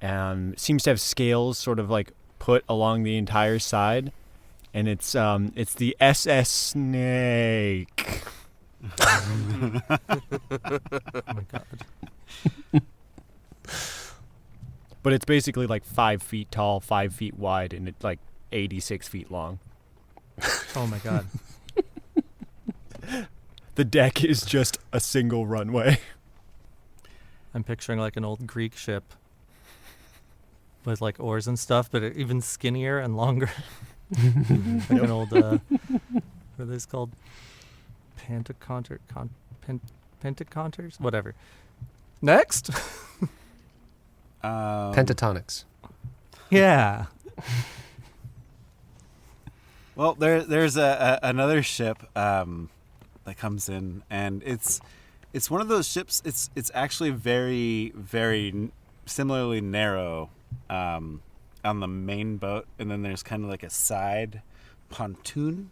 It seems to have scales sort of like put along the entire side, and it's the SS Snake. Oh my god. But it's basically like 5 feet tall, 5 feet wide, and it's like 86 feet long. Oh my god. The deck is just a single runway. I'm picturing like an old Greek ship with like oars and stuff, but even skinnier and longer. Like an old, what are these called? Pentaconters? Whatever. Next. Pentatonics. Yeah. Well, there's another ship that comes in, and it's one of those ships. It's actually very, very similarly narrow on the main boat, and then there's kind of like a side pontoon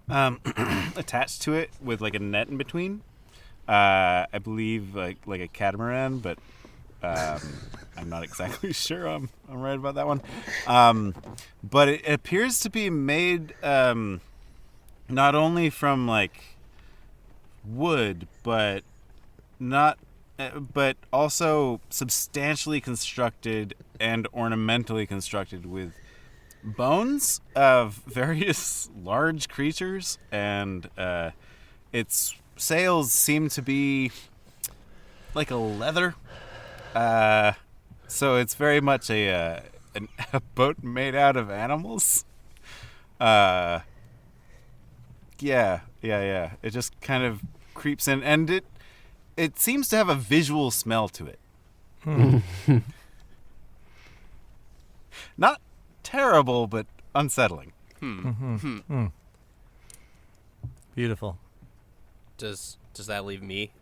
attached to it with like a net in between. I believe like a catamaran, but I'm not exactly sure I'm right about that one. But it appears to be made not only from like wood, but also substantially constructed and ornamentally constructed with bones of various large creatures, and its sails seem to be like a leather. So it's very much a boat made out of animals. Yeah. It just kind of creeps in, and it seems to have a visual smell to it. Not terrible, but unsettling. Beautiful. Does that leave me?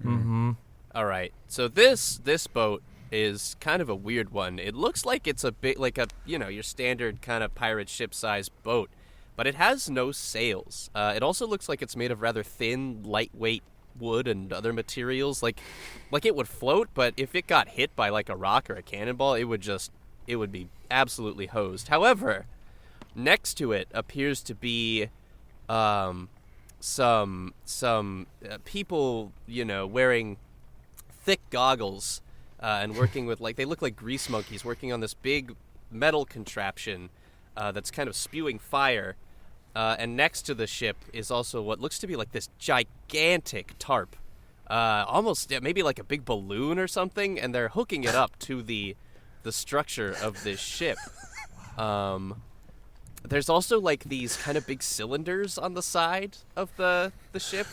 Mm-hmm. All right. So this boat is kind of a weird one. It looks like it's a bit like your standard kind of pirate ship size boat, but it has no sails. It also looks like it's made of rather thin, lightweight wood and other materials. Like it would float, but if it got hit by like a rock or a cannonball, it would be absolutely hosed. However, next to it appears to be some people, wearing thick goggles and working with they look like grease monkeys working on this big metal contraption that's kind of spewing fire. And next to the ship is also what looks to be like this gigantic tarp, almost maybe like a big balloon or something, and they're hooking it up to the structure of this ship. There's also like these kind of big cylinders on the side of the ship.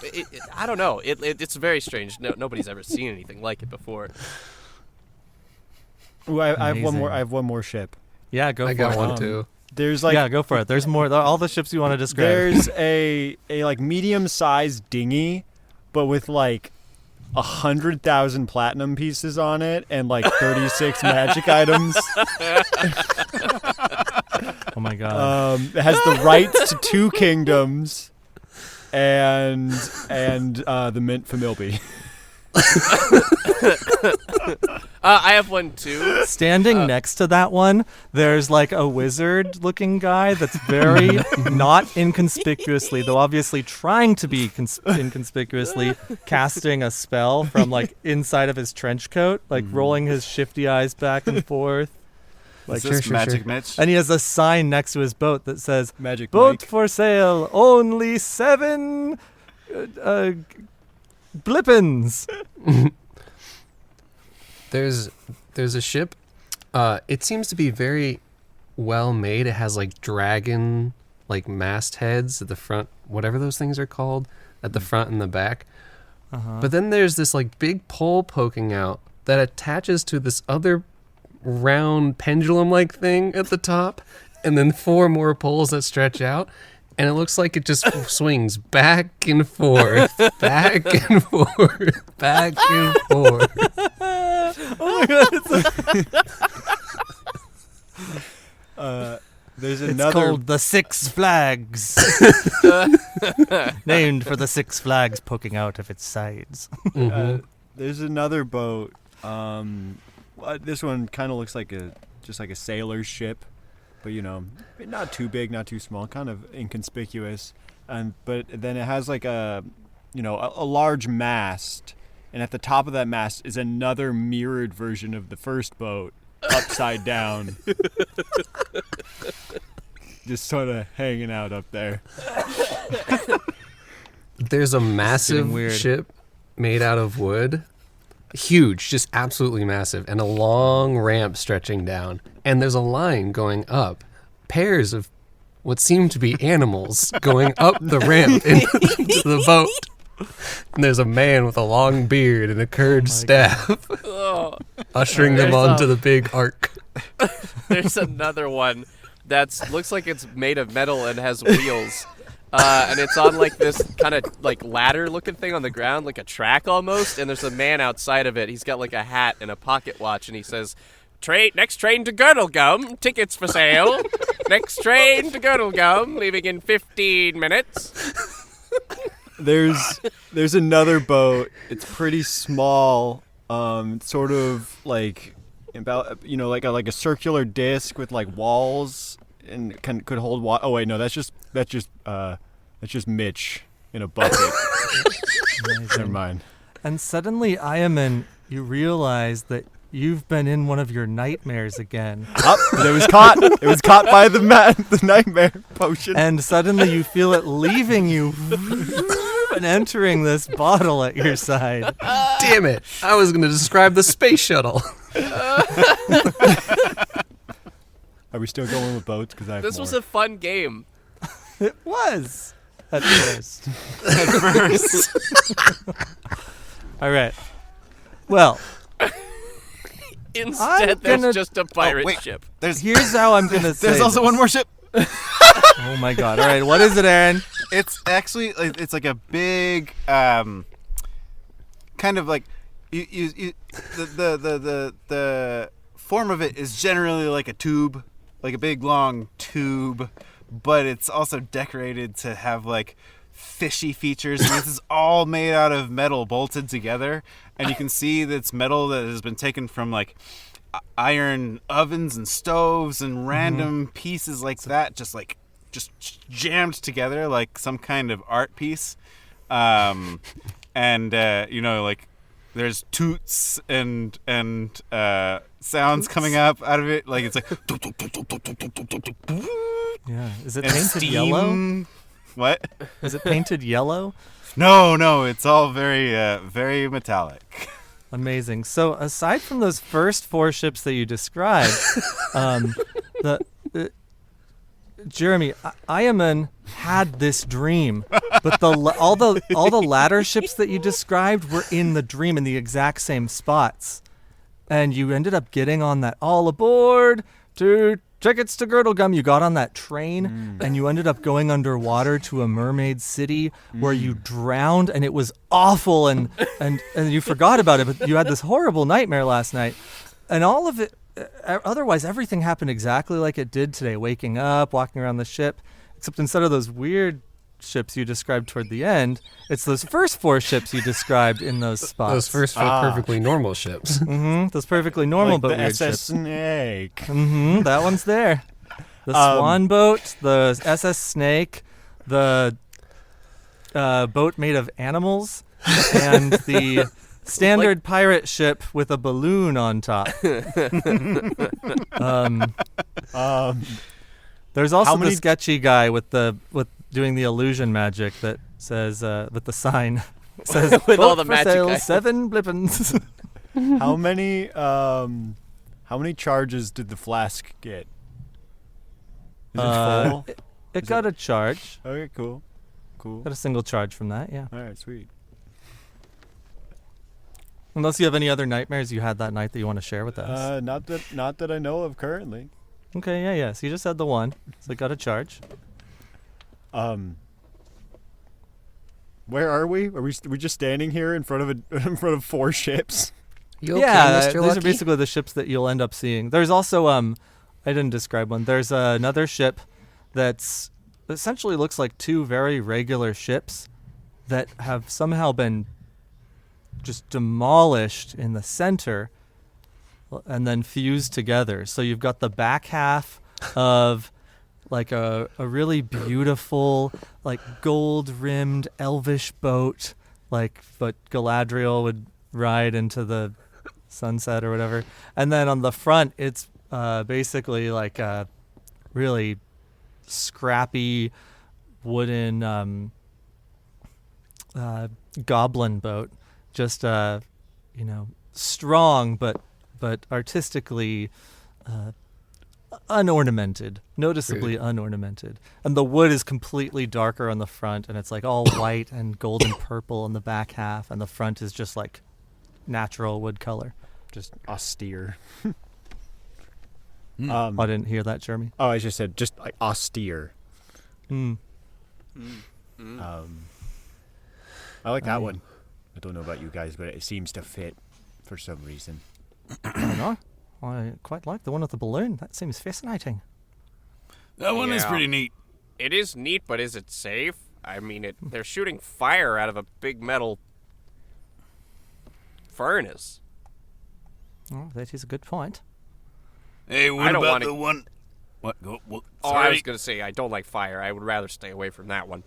I don't know. It's very strange. Nobody's ever seen anything like it before. Ooh, I have one more. I have one more ship. Yeah, go for I it. got one too. There's like yeah, go for it. There's more. All the ships you want to describe. There's a like medium-sized dinghy, but with like 100,000 platinum pieces on it and like 36 magic items. Oh my god! It has the rights to 2 kingdoms, and the mint for Milby. I have one too. Standing next to that one, there's like a wizard-looking guy that's very not inconspicuously, though obviously trying to be inconspicuously, casting a spell from like inside of his trench coat, like rolling his shifty eyes back and forth. Like Magic Mitch. And he has a sign next to his boat that says, Magic "Boat Mike. for sale, only 7 blippins." There's a ship. It seems to be very well made. It has like dragon like mastheads at the front, whatever those things are called, at the front and the back. But then there's this like big pole poking out that attaches to this other round pendulum-like thing at the top, and then 4 more poles that stretch out, and it looks like it just swings back and forth, back and forth, back and forth. Oh my god! There's It's another. called the Six Flags, named for the 6 flags poking out of its sides. There's another boat. This one kind of looks like just like a sailor's ship, but not too big, not too small, kind of inconspicuous. But then it has like a large mast, and at the top of that mast is another mirrored version of the first boat, upside down, just sort of hanging out up there. There's a massive ship made out of wood. Huge, just absolutely massive, and a long ramp stretching down. And there's a line going up. Pairs of what seem to be animals going up the ramp into the boat. And there's a man with a long beard and a curved staff ushering them onto the big ark. There's another one that looks like it's made of metal and has wheels. And it's on like this kind of like ladder looking thing on the ground, like a track almost, and there's a man outside of it. He's got like a hat and a pocket watch, and he says, next train to Girdlegum, tickets for sale. Next train to Girdlegum, leaving in 15 minutes. There's another boat. It's pretty small, sort of like about like a circular disc with like walls and could hold water. Oh wait, no, that's just Mitch in a bucket. Never mind. And suddenly, Ayamun, you realize that you've been in one of your nightmares again. It was caught. It was caught by the nightmare potion. And suddenly you feel it leaving you and entering this bottle at your side. Damn it! I was going to describe the space shuttle. Are we still going with boats? Because This was a fun game. It was at first. All right. Well, Instead, there's just a pirate ship. Here's how I'm gonna say. There's also this. one more ship. Oh my god! All right, what is it, Aaron? It's actually it's like a big kind of like the form of it is generally like a tube, like a big long tube, but it's also decorated to have like fishy features. And this is all made out of metal bolted together, and you can see that it's metal that has been taken from like iron ovens and stoves and random pieces like that, just jammed together like some kind of art piece. And like there's toots and sounds coming up out of it, like it's like Yeah, is it and painted steam. yellow? What? Is it painted yellow? No, it's all very very metallic. Amazing. So aside from those first 4 ships that you described, Jeremy, Ayamun had this dream, but all the ladder ships that you described were in the dream in the exact same spots, and you ended up getting on that all aboard. Toot Tickets to Girdlegum. You got on that train and you ended up going underwater to a mermaid city where you drowned, and it was awful, and you forgot about it, but you had this horrible nightmare last night. And all of it, otherwise everything happened exactly like it did today, waking up, walking around the ship, except instead of those weird ships you described toward the end, it's those first 4 ships you described in those spots. Those first 4 perfectly normal ships. Those perfectly normal like but the weird SS ships. Snake. That one's there. The Swan boat, the SS Snake, the boat made of animals, and the standard pirate ship with a balloon on top. There's also the sketchy guy with doing the illusion magic that says with the sign says with all the for magic sale, guys. 7 blippins. How many charges did the flask get? Is it full? It got a charge. Okay, cool. Got a single charge from that, yeah. All right, sweet. Unless you have any other nightmares you had that night that you want to share with us. Not that I know of currently. Okay, yeah. So you just had the one. So it got a charge. Where are we? Are we just standing here in front of 4 ships? You okay, Yeah, Mr. these Lucky? are basically the ships that you'll end up seeing. There's also I didn't describe one. There's another ship that's essentially looks like 2 very regular ships that have somehow been just demolished in the center and then fused together. So you've got the back half of like a really beautiful, like gold-rimmed elvish boat, like what Galadriel would ride into the sunset or whatever. And then on the front, it's basically like a really scrappy wooden goblin boat. Just strong but artistically unornamented, noticeably unornamented. And the wood is completely darker on the front, and it's like all white and golden purple on the back half, and the front is just like natural wood color. Just austere. I didn't hear that, Jeremy. Oh, I just said just like austere. I like that one. I don't know about you guys, but it seems to fit for some reason. I don't know. I quite like the one with the balloon. That seems fascinating. That one is Yeah. pretty neat. It is neat, but is it safe? I mean, they're shooting fire out of a big metal furnace. Oh, that is a good point. Hey, I what don't about wanna- the one? What? Go. Well, Oh, I sorry. was going to say, I don't like fire. I would rather stay away from that one.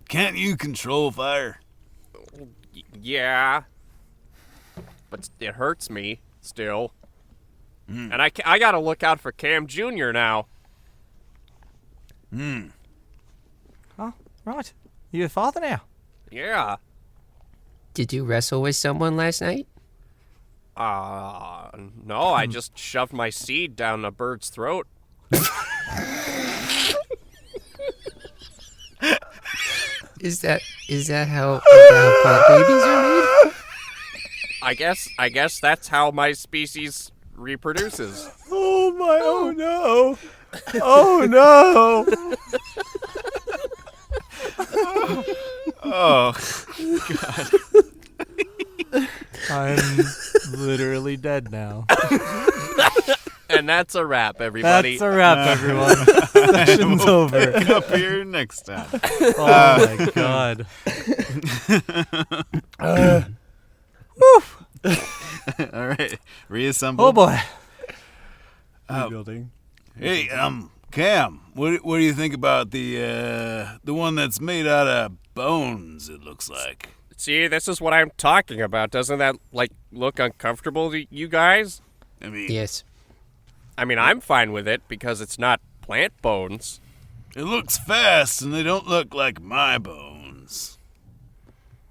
Can't you control fire? Yeah. But it hurts me still. And I got to look out for Cam Jr. now. Oh, right. You a father now? Yeah. Did you wrestle with someone last night? No, I just shoved my seed down a bird's throat. Is that how plant babies are made? I guess that's how my species reproduces. Oh my! Oh no! Oh no! Oh, I'm literally dead now. And that's a wrap, everybody. That's a wrap, everyone. Session's over. pick up here next time. Oh my god. All right, reassemble. Oh boy. Rebuilding. Hey, Cam, what do you think about the one that's made out of bones? It looks like. See, this is what I'm talking about. Doesn't that, look uncomfortable to you guys? I mean, Yes. I mean, I'm fine with it because it's not plant bones. it looks fast, and they don't look like my bones.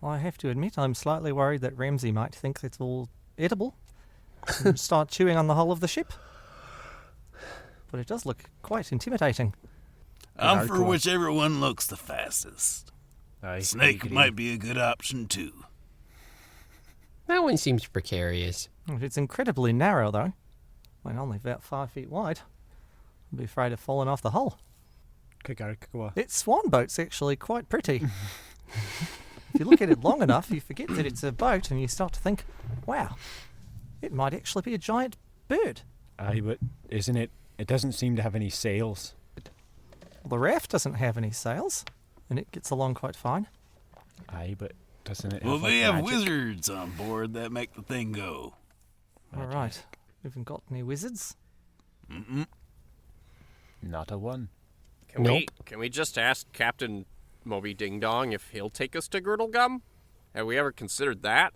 Well, I have to admit, I'm slightly worried that Ramsey might think it's all edible and start chewing on the hull of the ship. But it does look quite intimidating. I'm for hardcore. whichever one looks the fastest. Snake might be a good option too. That one seems precarious. It's incredibly narrow, though. Well, only about 5 feet wide. I'd be afraid of falling off the hull. Kagarikawa. Its swan boat's actually quite pretty. If you look at it long enough, you forget that it's a boat and you start to think, wow, it might actually be a giant bird. Aye, but isn't it? It doesn't seem to have any sails. The raft doesn't have any sails, and it gets along quite fine. Aye, but doesn't it? Well, have, they like, have magic? wizards on board that make the thing go. All right. We haven't got any wizards. Mm-mm. Not a one. Can we just ask Captain Moby Ding Dong if he'll take us to Girdlegum? Have we ever considered that?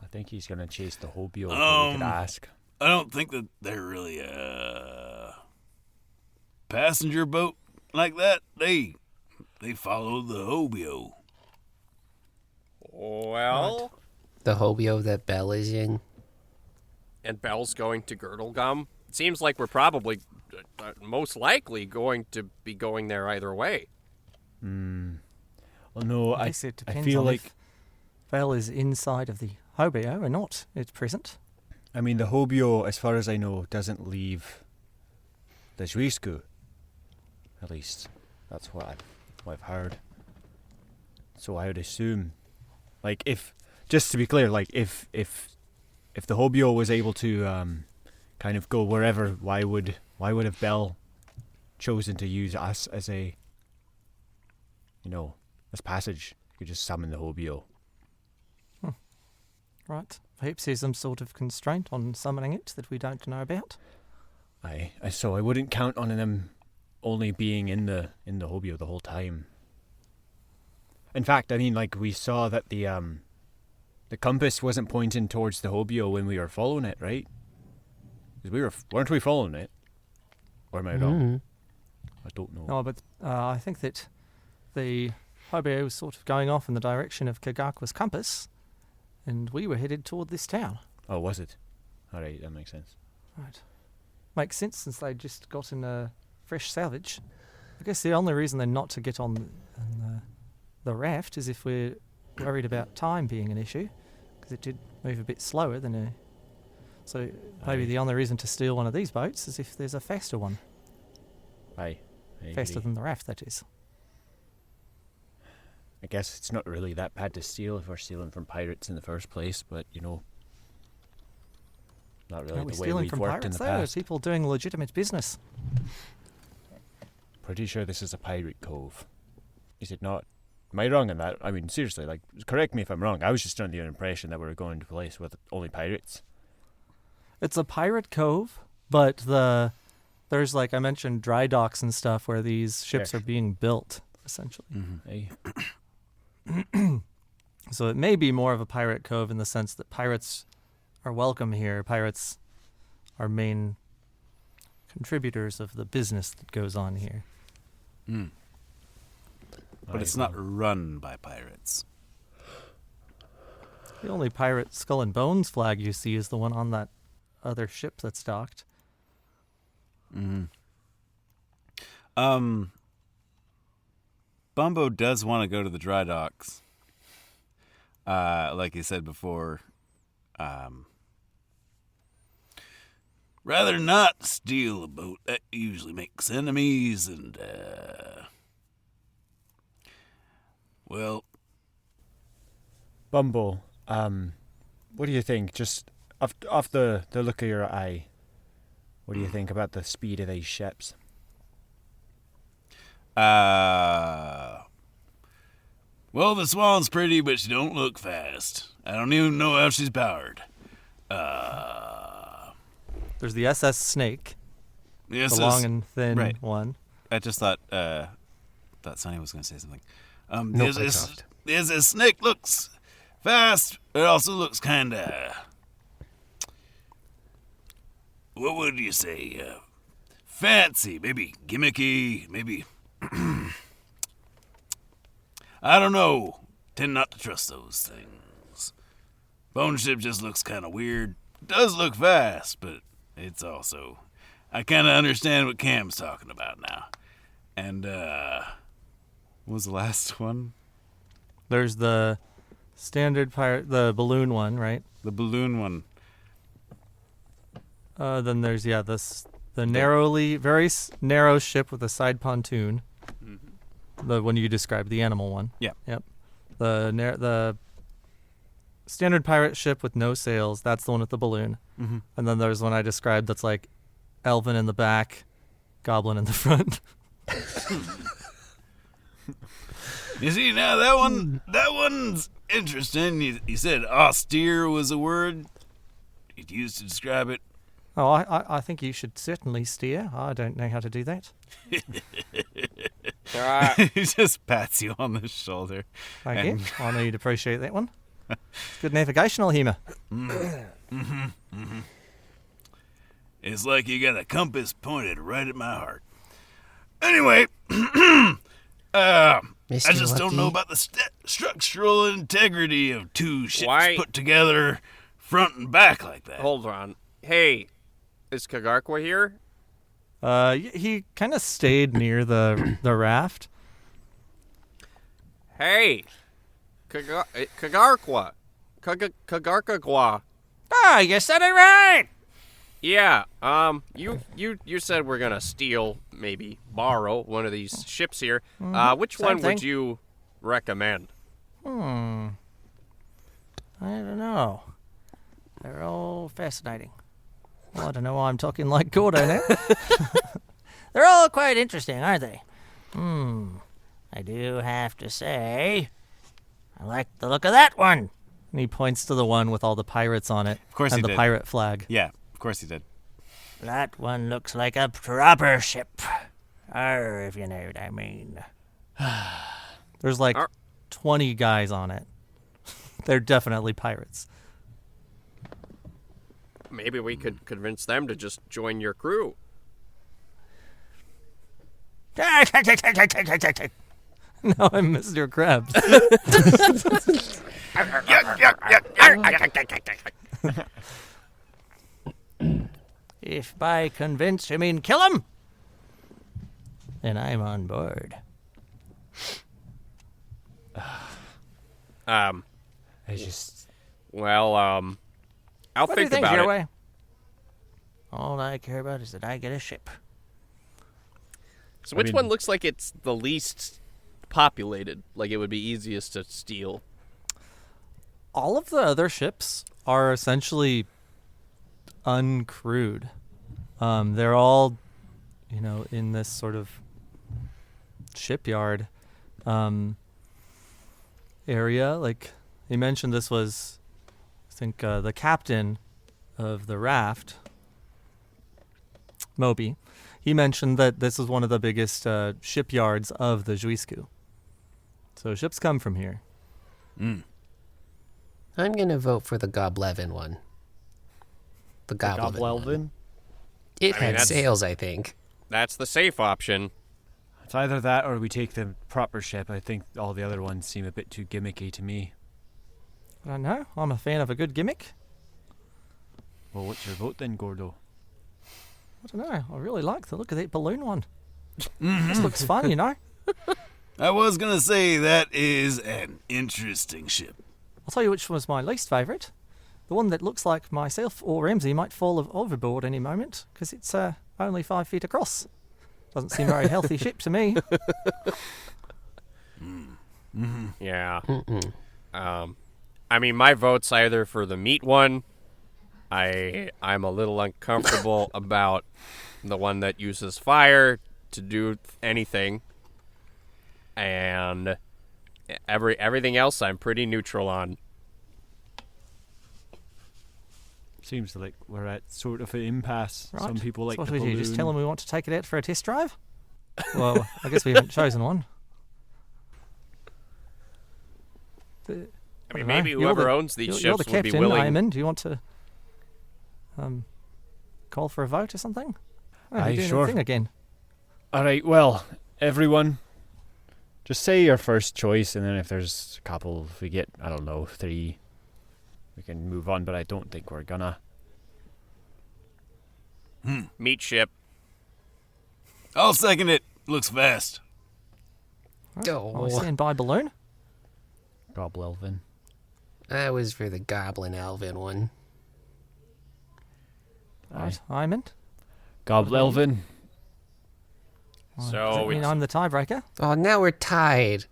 I think he's gonna chase the Hobio. But we could ask. I don't think that they're really a passenger boat like that. They follow the Hobio. Well, The Hobio that Belle is in. and Belle's going to Girdlegum. It seems like we're probably, most likely, going to be going there either way. Well, no, I guess it depends feel on like. if Val is inside of the Hobio or not at present. I mean, the Hobio, as far as I know, doesn't leave the Juisku. At least, that's what I've heard. So I would assume, like, just to be clear, like, if the Hobio was able to kind of go wherever, why would have Bell chosen to use us as a, as passage? You could just summon the Hobio. Right. Perhaps there's some sort of constraint on summoning it that we don't know about. So I wouldn't count on them only being in the Hobio the whole time. In fact, I mean, like, we saw that the compass wasn't pointing towards the Hobio when we were following it, right? 'Cause weren't we following it? Or am I wrong? I don't know. No, but I think that the Hobio was sort of going off in the direction of Kagakwa's compass, and we were headed toward this town. Oh, was it? Alright, that makes sense. Right. Makes sense since they just got in a fresh salvage. I guess the only reason they're not to get on the raft is if we're worried about time being an issue, because it did move a bit slower than a... So maybe the only reason to steal one of these boats is if there's a faster one. Aye. I Faster agree. than the raft, that is. I guess it's not really that bad to steal if we're stealing from pirates in the first place, but, not really Are we the way stealing we've from worked in pirates the there, or past. people doing legitimate business? Pretty sure this is a pirate cove. Is it not? Am I wrong on that? I mean, seriously, like, correct me if I'm wrong. I was just under the impression that we were going to a place with only pirates. It's a pirate cove, but there's, like I mentioned, dry docks and stuff where these ships Yes. are being built, essentially. Aye. So it may be more of a pirate cove in the sense that pirates are welcome here. Pirates are main contributors of the business that goes on here. But it's not run by pirates. The only pirate Skull and Bones flag you see is the one on that other ship that's docked. Bumbo does want to go to the dry docks. Like you said before. Rather not steal a boat. That usually makes enemies and, well, Bumbo, what do you think? Just off the look of your eye, what do you think about the speed of these ships? well, the Swan's pretty, but she don't look fast. I don't even know how she's powered. There's the SS Snake, Yes, the long and thin right. one. I just thought Sonny was going to say something. Nope, I talked. There's a snake looks fast, but it also looks kind of, what would you say, fancy, maybe gimmicky, maybe, I don't know. Tend not to trust those things. Bone Ship just looks kind of weird. Does look fast, but it's also, I kind of understand what Cam's talking about now. And, What was the last one? There's the standard pirate, the balloon one, right? The balloon one. Then there's, this The very narrow ship with a side pontoon. The one you described, the animal one. Yeah. Yep. The standard pirate ship with no sails. That's the one with the balloon. Mm-hmm. And then there's one I described that's like elven in the back, goblin in the front. You see, now that one's interesting. You said austere was a word you'd used to describe it. Oh, I think you should certainly steer. I don't know how to do that. He just pats you on the shoulder. Thank you. I know you'd appreciate that one. Good navigational humour. It's like you got a compass pointed right at my heart. Anyway, I just don't know about the structural integrity of two ships put together front and back like that. Hold on. Hey, is Kagarkwa here? He kind of stayed near the raft. Hey, Kagarkwa. Kagarkwa. Ah, you said it right. Yeah, you said we're gonna steal, maybe borrow one of these ships here. Which Same one thing. would you recommend? I don't know. They're all fascinating. Well, I don't know why I'm talking like Gordo now. They're all quite interesting, aren't they? I do have to say, I like the look of that one. And he points to the one with all the pirates on it. Of course and he the did. pirate flag. Yeah, of course he did. That one looks like a proper ship. If you know what I mean. There's like 20 guys on it. They're definitely pirates. Maybe we could convince them to just join your crew. No, I'm Mr. Krabs. If by convince you mean kill him, then I'm on board. I just. Well, I'll What do you think think, about your it. way? All I care about is that I get a ship. So which one looks like it's the least populated? Like it would be easiest to steal? All of the other ships are essentially uncrewed. They're all, in this sort of shipyard area. Like he mentioned, this was, I think, the captain of the raft, Moby. He mentioned that this is one of the biggest shipyards of the Juisku. So ships come from here. I'm gonna vote for the Goblin one. The Goblin one. Goblin? It had that's- sails, I think. That's the safe option. It's either that or we take the proper ship. I think all the other ones seem a bit too gimmicky to me. I don't know. I'm a fan of a good gimmick. Well, what's your vote then, Gordo? I don't know. I really like the look of that balloon one. This looks fun, I was gonna say that is an interesting ship. I'll tell you which was my least favourite. The one that looks like myself or Ramsey might fall overboard any moment, because it's only 5 feet across. Doesn't seem a very healthy ship to me. Yeah. I mean, my vote's either for the meat one. I'm a little uncomfortable about the one that uses fire to do anything, and everything else I'm pretty neutral on. Seems like we're at sort of an impasse. Right. Some people like so what the do we balloon. do? Just tell them we want to take it out for a test drive? Well, I guess we haven't chosen one. I mean, don't maybe know. You're whoever the- owns these you're ships the would be captain, willing. Ayamun. Do you want to call for a vote or something? Oh, Aye, you're doing sure. the thing again. All right, well, everyone, just say your first choice, and then if there's a couple, if we get, 3, we can move on, but I don't think we're gonna. Meat ship. I'll second it. Looks fast. I'll stand by balloon. Goblin. I was for the Goblin Elven one. Right, Ayamun. Goblin. So I'm the tiebreaker. Oh, now we're tied.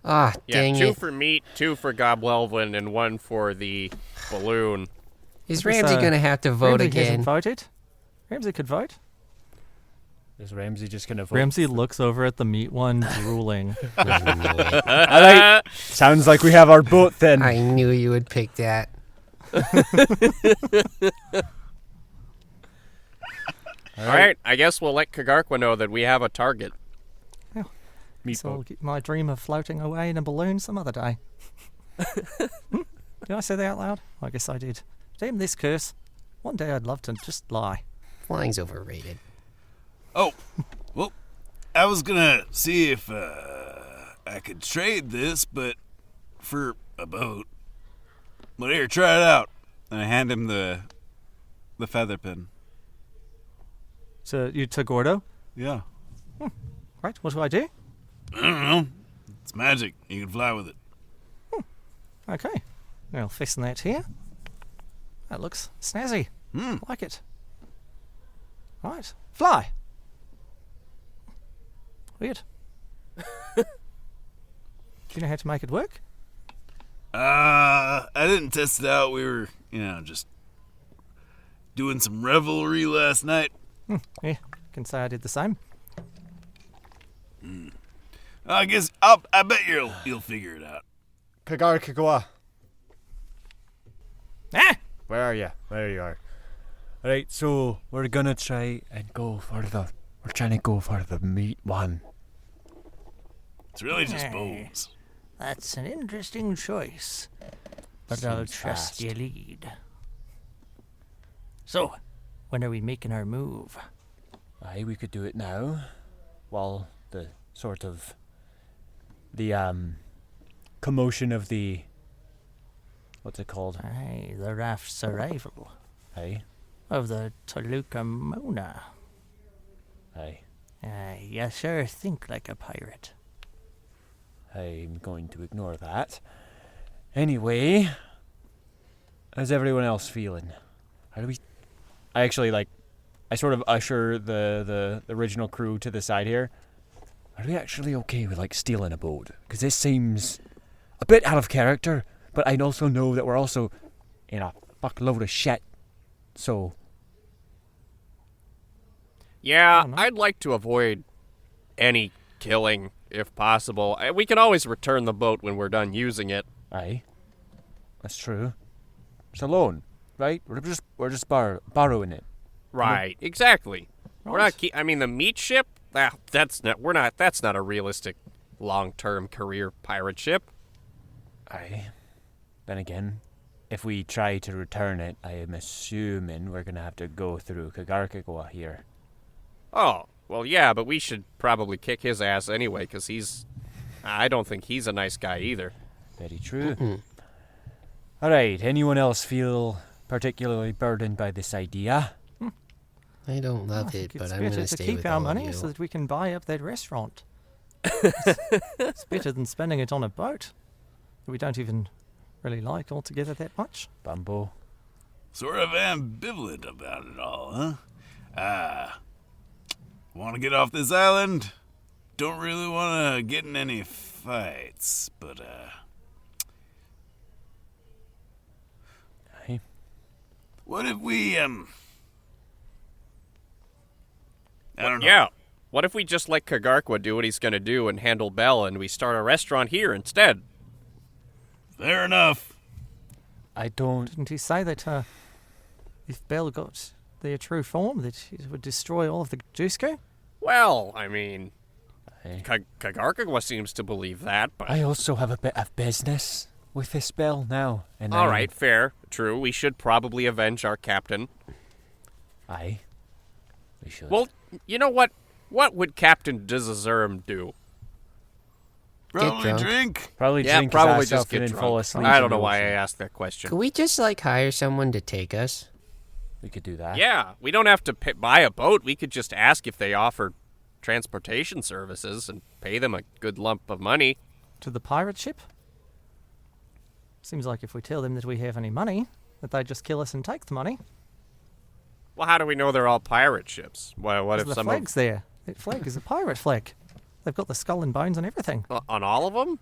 Ah, dang two it. for meat, 2 for Goblin, and 1 for the balloon. Is Ramsey going to have to vote Ramsey again? hasn't voted. Ramsey could vote. Is Ramsey just gonna vote? Ramsey looks over at the meat one, drooling. All right. Sounds like we have our vote then. I knew you would pick that. All right, I guess we'll let Kagarkwa know that we have a target. So I'll get my dream of floating away in a balloon some other day. Did I say that out loud? I guess I did. Damn this curse. One day I'd love to just lie. Flying's overrated. Oh, well, I was gonna see if I could trade this, but for a boat. But here, try it out. And I hand him the feather pin. So you took Gordo? Yeah. Right, what do I do? I don't know. It's magic. You can fly with it. Okay. I'll fasten that here. That looks snazzy. Like it. Right. Fly. Weird. Do you know how to make it work? I didn't test it out. We were, just doing some revelry last night. Yeah, can say I did the same. I guess I bet you'll figure it out. Kagarkwa. Ah! Where are you? There you are. Alright, so we're gonna try and go for we're trying to go for the meat one. It's really just Hey. bones. That's an interesting choice, but I'll Seems trust fast. your lead. So, when are we making our move? Aye, we could do it now. While the sort of commotion of the what's it called? Aye, the raft's arrival Aye. of the Toluca Mona. Aye. Aye, you sure think like a pirate. I'm going to ignore that. Anyway, how's everyone else feeling? How do we I actually I sort of usher the original crew to the side here. Are we actually okay with stealing a boat? Because this seems a bit out of character, but I also know that we're also in a fuckload of shit. So Yeah, I'd like to avoid any killing if possible. We can always return the boat when we're done using it. aye, that's true. It's a loan, right? We're just borrowing it. Right, exactly. We're Right. not. I mean, the meat ship. That's not. We're not. That's not a realistic, long-term career pirate ship. Aye. Then again, if we try to return it, I am assuming we're gonna have to go through Kagarkwa here. Oh, well, yeah, but we should probably kick his ass anyway, because I don't think he's a nice guy either. Very true. Alright, anyone else feel particularly burdened by this idea? I don't I love think it, but it's I'm going better to to stay keep with our all of money you. so that we can buy up that restaurant. It's better than spending it on a boat that we don't even really like altogether that much. Bumbo? Sort of ambivalent about it all, huh? Want to get off this island? Don't really want to get in any fights, but Aye. what if we I don't know. Yeah. What if we just let Kagarkwa do what he's gonna do and handle Bell, and we start a restaurant here instead? Fair enough. I don't... Didn't he say that if Bell got their true form, that it would destroy all of the Jusco? Well, I mean, Aye. Kagarkwa seems to believe that, but I also have a bit of business with this spell now. And all right, fair, true. We should probably avenge our captain. Aye. We should. Well, you know what? What would Captain Dizazerm do? Probably drunk. drink. probably Yeah, drink probably his ass just up get and then fall drunk. asleep. I in don't know the why I ocean. asked that question. Could we just hire someone to take us? We could do that. Yeah, we don't have to buy a boat. We could just ask if they offer transportation services and pay them a good lump of money. To the pirate ship? Seems like if we tell them that we have any money, that they'd just kill us and take the money. Well, how do we know they're all pirate ships? What if The some flag's there. The flag is a pirate flag. They've got the skull and bones and everything. on all of them?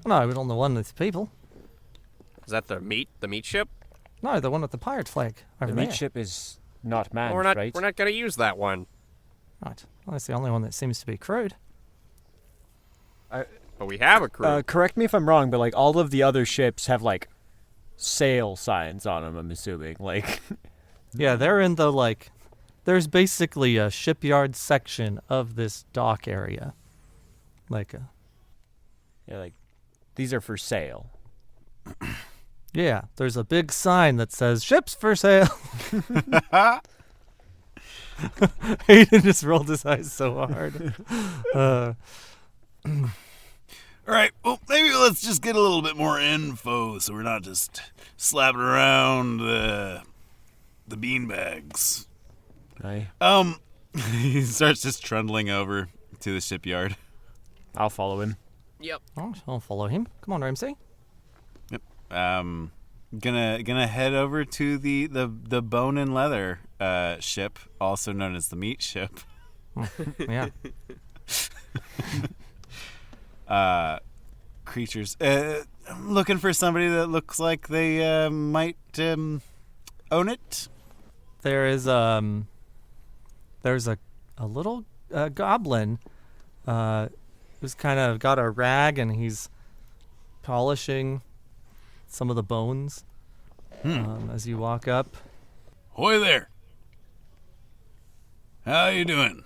No, but on the one with the people. Is that the meat ship? No, the one with the pirate flag over The there. meat ship is not manned, Well, right? we're not going to use that one. Right. Well, that's the only one that seems to be crewed. But we have a crew. Correct me if I'm wrong, but like all of the other ships have like sail signs on them. I'm assuming, like, Yeah, they're in the, like, there's basically a shipyard section of this dock area. Like, yeah, like these are for sale. yeah, there's a big sign that says, ships for sale. Hayden just rolled his eyes so hard. All right, well, maybe let's just get a little bit more info so we're not just slapping around the beanbags. Aye. He starts just trundling over to the shipyard. I'll follow him. Yep. Oh, I'll follow him. Come on, Ramsey. Gonna head over to the bone and leather ship, also known as the meat ship. Yeah. Creatures. I'm looking for somebody that looks like they might own it. There is there's a little goblin who's kind of got a rag and he's polishing some of the bones as you walk up. Hoy there. How you doing?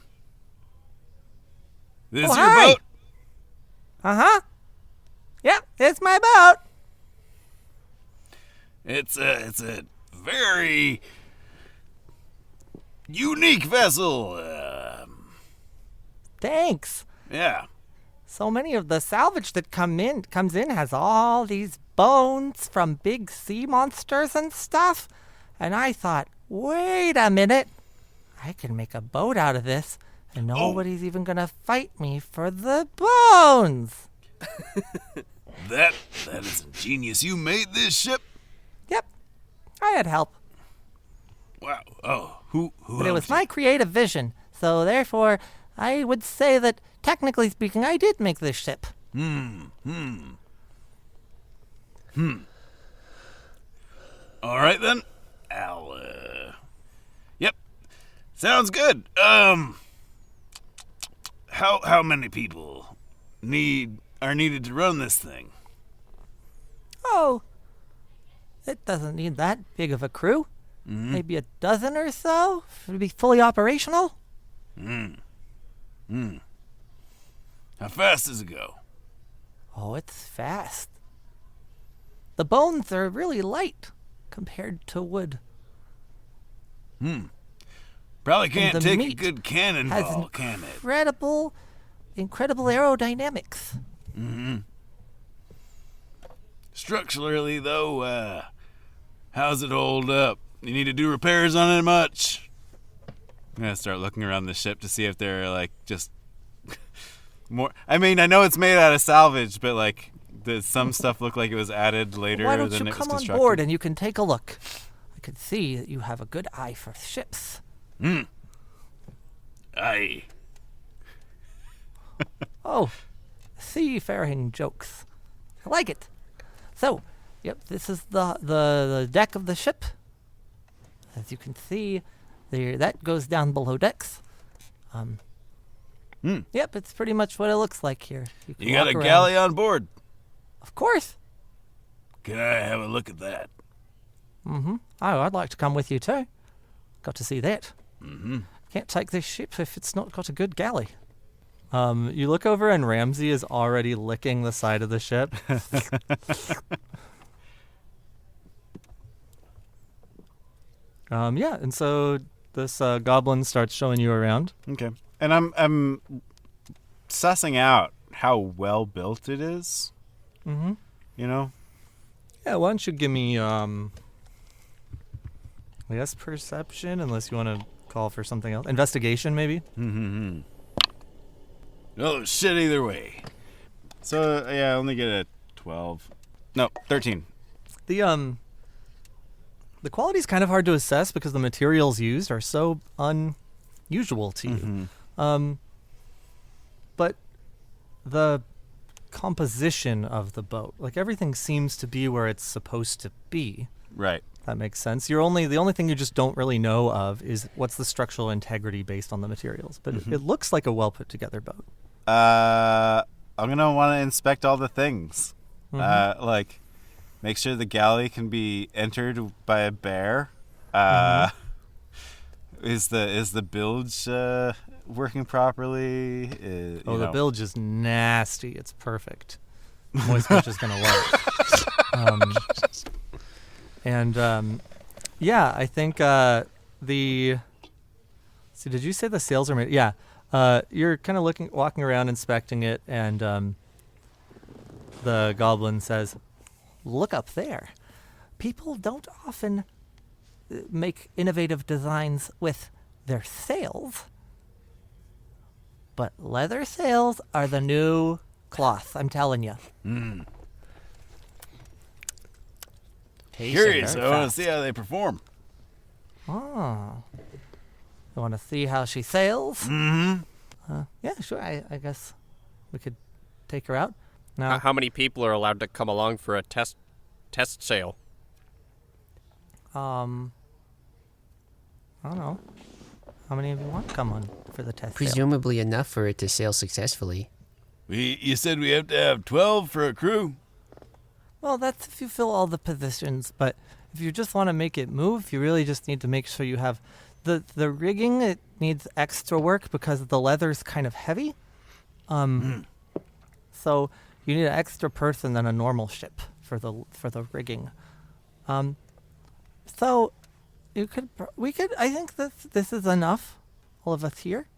This your hi. boat? Uh-huh. Yep, it's my boat. It's a very unique vessel. Thanks. Yeah. So many of the salvage that comes in has all these bones from big sea monsters and stuff. And I thought, wait a minute. I can make a boat out of this, and nobody's even gonna fight me for the bones. That is ingenious. You made this ship? Yep, I had help, Wow. Oh, who but it was helped my creative vision. So therefore, I would say that, technically speaking, I did make this ship. All right then. Yep. Sounds good. How many people are needed to run this thing? Oh, it doesn't need that big of a crew. Maybe a dozen or so to be fully operational. How fast does it go? Oh, it's fast. The bones are really light compared to wood. Probably can't the take a meat good cannonball, can it? Incredible aerodynamics. Structurally, though, how's it hold up? You need to do repairs on it much? I'm gonna start looking around the ship to see if they're like just more. I mean, I know it's made out of salvage, but like, does some stuff look like it was added later Why don't than you it was come on constructed? board and you can take a look? I can see that you have a good eye for ships. Aye. Oh, seafaring jokes. I like it. So, yep, this is the deck of the ship. As you can see, that goes down below decks. Yep, it's pretty much what it looks like here. Can You got a walk around. galley on board? Of course. Can I have a look at that? Oh, I'd like to come with you too. Got to see that. Can't take this ship if it's not got a good galley. You look over and Ramsey is already licking the side of the ship. Yeah, and so this goblin starts showing you around. Okay, and I'm sussing out how well built it is. You know. Yeah, why don't you give me, I guess perception, unless you want to call for something else. Investigation, maybe? Oh, shit, either way. So yeah, I only get a 12. No, 13. The The quality's kind of hard to assess because the materials used are so unusual to you. But the composition of the boat, like everything seems to be where it's supposed to be. Right. That makes sense. The only thing you just don't really know of is what's the structural integrity based on the materials. But it looks like a well put together boat. I'm gonna want to inspect all the things. Like, make sure the galley can be entered by a bear. Is the bilge working properly? The bilge is nasty. It's perfect. Moist Bitch is gonna love it. I think See, did you say the sails are made? Yeah. You're kind of walking around, inspecting it, and the goblin says, "Look up there. People don't often make innovative designs with their sails, but leather sails are the new cloth. I'm telling you." Curious. I want to see how they perform. Oh. You want to see how she sails? Yeah, sure. I guess we could take her out. Now, How many people are allowed to come along for a test sail? I don't know. How many of you want to come on for the test sail? Presumably enough for it to sail successfully. You said we have to have 12 for a crew. Well, that's if you fill all the positions, but if you just want to make it move, you really just need to make sure you have the rigging. It needs extra work because the leather's kind of heavy. So you need an extra person than a normal ship for the rigging. So we could. I think this is enough. All of us here.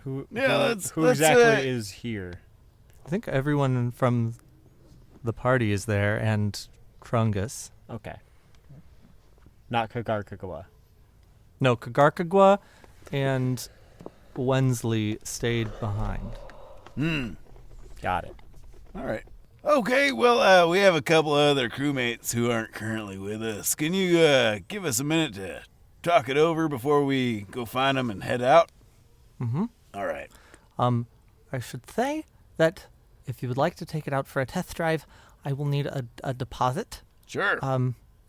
Who let's exactly is here? I think everyone from the party is there, and Krungus. Okay. Not Kagarkagawa. No, Kagarkagwa and Wensley stayed behind. Got it. All right. Okay, well, we have a couple of other crewmates who aren't currently with us. Can you give us a minute to talk it over before we go find them and head out? All right. I should say that if you would like to take it out for a test drive, I will need a deposit. Sure.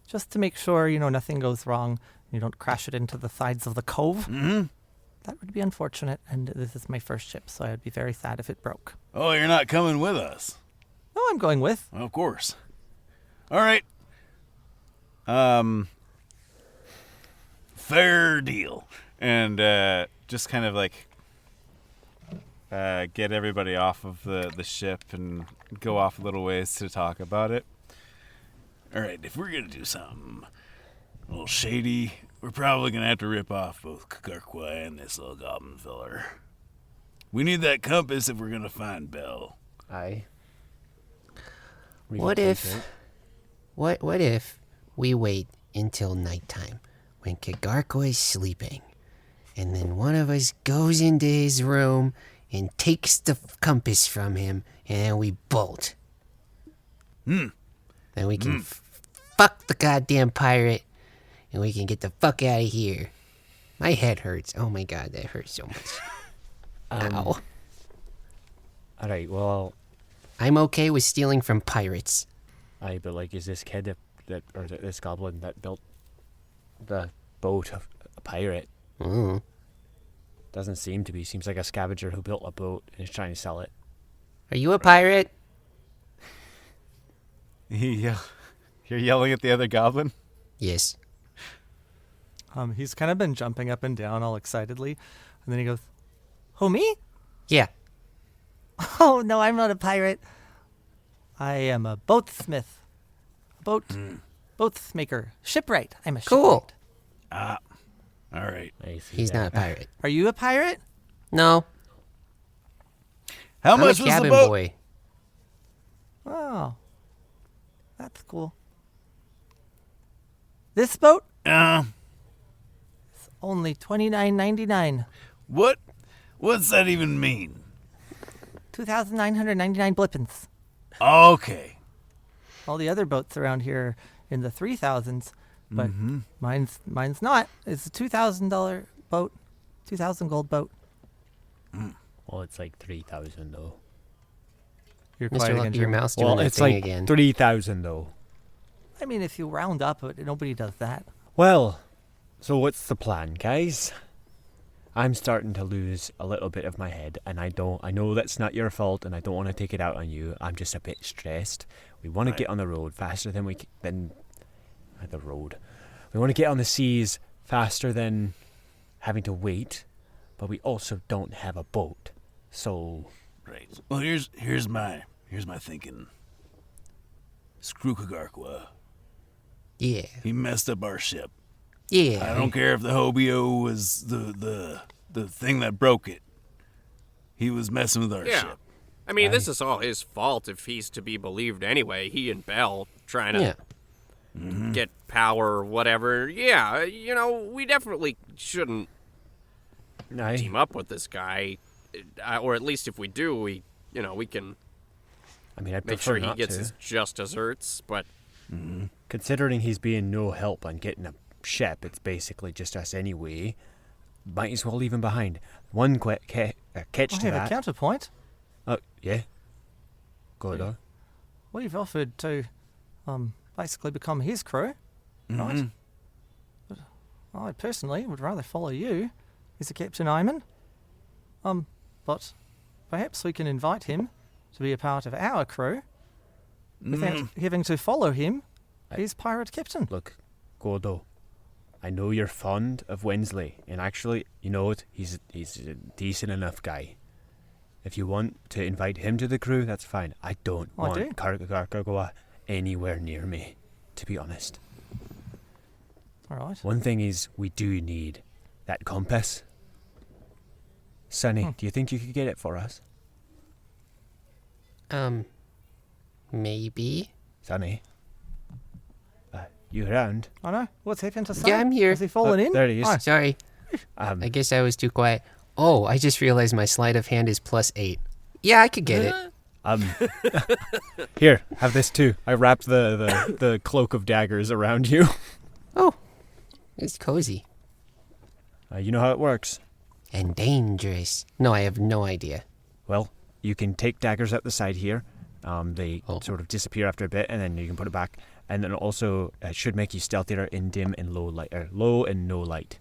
Just to make sure, nothing goes wrong. You don't crash it into the sides of the cove. That would be unfortunate, and this is my first ship, so I would be very sad if it broke. Oh, you're not coming with us? No, I'm going with. Of course. All right. Fair deal. And just kind of like get everybody off of the ship and go off a little ways to talk about it. All right, if we're going to do something a little shady, we're probably going to have to rip off both Kagarkwa and this little goblin filler. We need that compass if we're going to find Belle. What if we wait until nighttime when Kagarko is sleeping, and then one of us goes into his room and takes the compass from him, and we bolt. Then we can fuck the goddamn pirate, and we can get the fuck out of here. My head hurts. Oh my god, that hurts so much. Ow. All right. Well, I'm okay with stealing from pirates. but like, is this kid this goblin that built the boat a pirate? Doesn't seem to be. Seems like a scavenger who built a boat and is trying to sell it. Are you a pirate? You're yelling at the other goblin? Yes. He's kind of been jumping up and down all excitedly, and then he goes, Who, me? Yeah. Oh, no, I'm not a pirate. I am a boatsmith. Boats maker. Shipwright. I'm a Cool. shipwright. All right. He's not a pirate. Are you a pirate? No. How I'm much a was the cabin boat? boy. Oh. That's cool. This boat? Only $29.99. What's that even mean? 2,999 blippins. Okay. All the other boats around here in the 3,000s, but mine's not. It's a $2,000 boat, 2,000 gold boat. Well, it's like 3,000 though. You're Mr. quite Lucky, your again. mouse doing Well, that it's thing like again. 3,000 though. I mean, if you round up, nobody does that. Well, so what's the plan, guys? I'm starting to lose a little bit of my head, and I know that's not your fault, and I don't want to take it out on you. I'm just a bit stressed. We want to get on the road faster than the road. We want to get on the seas faster than having to wait, but we also don't have a boat. So, Right. Well, here's my thinking. Screw Kagarkwa. Yeah. He messed up our ship. Yeah. I don't care if the Hobio was the thing that broke it. He was messing with our Yeah. ship. I mean, this is all his fault if he's to be believed anyway. He and Bell trying to get power or whatever. Yeah, we definitely shouldn't team up with this guy. Or at least if we do, we can I mean, I make prefer sure he not gets to. his just desserts. But Considering he's being no help on getting a ship, it's basically just us anyway. Might as well leave him behind. One catch I to have a that. counterpoint. Oh, yeah. Gordo. We've offered to basically become his crew, right? But I personally would rather follow you as a Captain Ayamun. But perhaps we can invite him to be a part of our crew without having to follow him as pirate captain. Look, Gordo, I know you're fond of Wensley, and actually, you know what? He's a decent enough guy. If you want to invite him to the crew, that's fine. I don't I want do. Karkagawa anywhere near me, to be honest. All right. One thing is, we do need that compass. Sonny, do you think you could get it for us? Maybe. Sonny? You around? I know. What's happened to Sonny? Yeah, I'm here. Has he fallen in? There he is. Oh, Sorry. I guess I was too quiet. Oh, I just realized my sleight of hand is +8. Yeah, I could get it. Here, have this too. I wrapped the cloak of daggers around you. Oh, it's cozy. You know how it works. And dangerous. No, I have no idea. Well, you can take daggers out the side here. They sort of disappear after a bit, and then you can put it back. And then also, it should make you stealthier in dim and low light, or low and no light.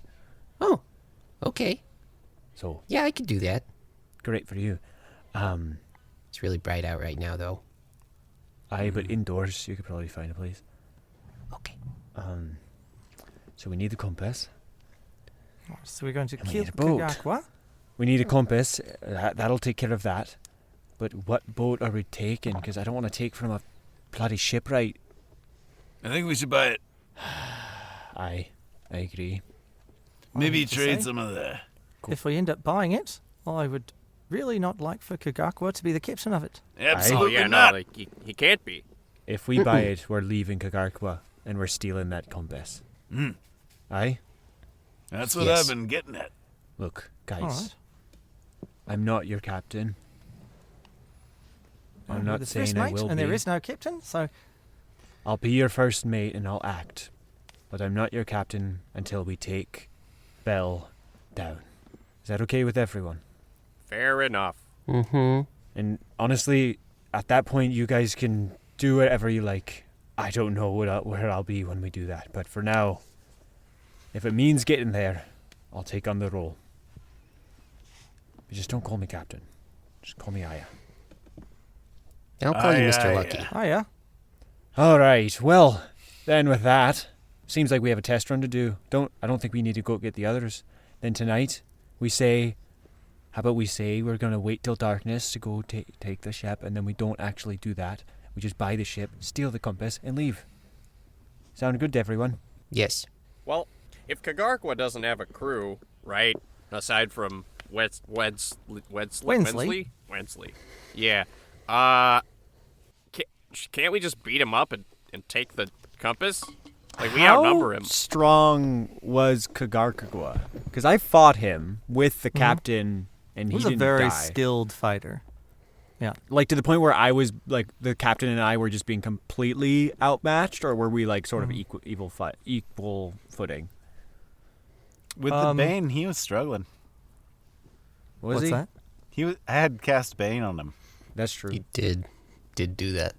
Oh, okay. So Yeah, I could do that. great for you. It's really bright out right now, though. But indoors you could probably find a place. Okay. So we need the compass. so we're going to And we kill need a boat. Kagakwa. We need a compass. That'll take care of that. But what boat are we taking? Because I don't want to take from a bloody shipwright. I think we should buy it. I agree. Maybe to trade say. some of the. If we end up buying it, I would really not like for Kagakwa to be the captain of it. Absolutely oh yeah, not. no, like, he can't be. If we buy it, we're leaving Kagarkwa, and we're stealing that compass. Aye? That's what Yes. I've been getting at. Look, guys, All right. I'm not your captain. I'm You're not the saying first I mate, will and be. there is no captain, so I'll be your first mate and I'll act. But I'm not your captain until we take Bell down. Is that okay with everyone? Fair enough. Mm-hmm. And honestly, at that point, you guys can do whatever you like. I don't know where I'll be when we do that. But for now, if it means getting there, I'll take on the role. But just don't call me captain. Just call me Aya. I'll call you Aye, Mr. aye, Lucky. aye. oh yeah. All right. Well, then with that, seems like we have a test run to do. I don't think we need to go get the others. Then tonight, how about we say we're going to wait till darkness to go take the ship, and then we don't actually do that. We just buy the ship, steal the compass, and leave. Sound good to everyone? Yes. Well, if Kagarkwa doesn't have a crew, right, aside from Wensley? Yeah. Can't we just beat him up and take the compass? Like, we outnumber him. How strong was Kagarkagwa? Because I fought him with the captain, and He he was a didn't very die. skilled fighter. Yeah. Like to the point where I was like the captain and I were just being completely outmatched, or were we like sort of equal footing? With the Bane, he was struggling. What's he? that? I had cast Bane on him, That's true. He did do that.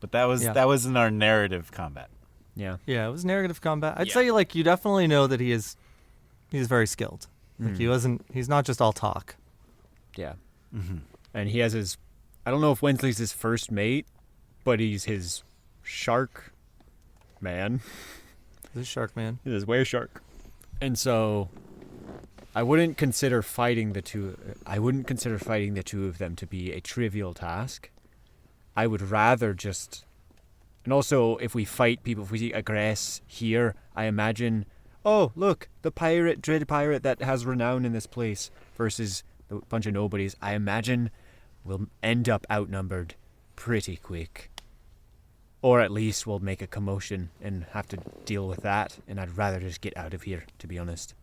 but that was in our narrative combat. Yeah. Yeah, it was narrative combat. I'd Yeah. say like you definitely know that he's very skilled. Like he's not just all talk. Yeah. And he has his, I don't know if Wensley's his first mate, but he's his shark man. This shark man. He's his were shark. And so I wouldn't consider fighting the two of them to be a trivial task. I would rather just, and also if we fight people, if we aggress here, I imagine, oh, look, the dread pirate that has renown in this place versus a bunch of nobodies, I imagine we'll end up outnumbered pretty quick. Or at least we'll make a commotion and have to deal with that, and I'd rather just get out of here, to be honest.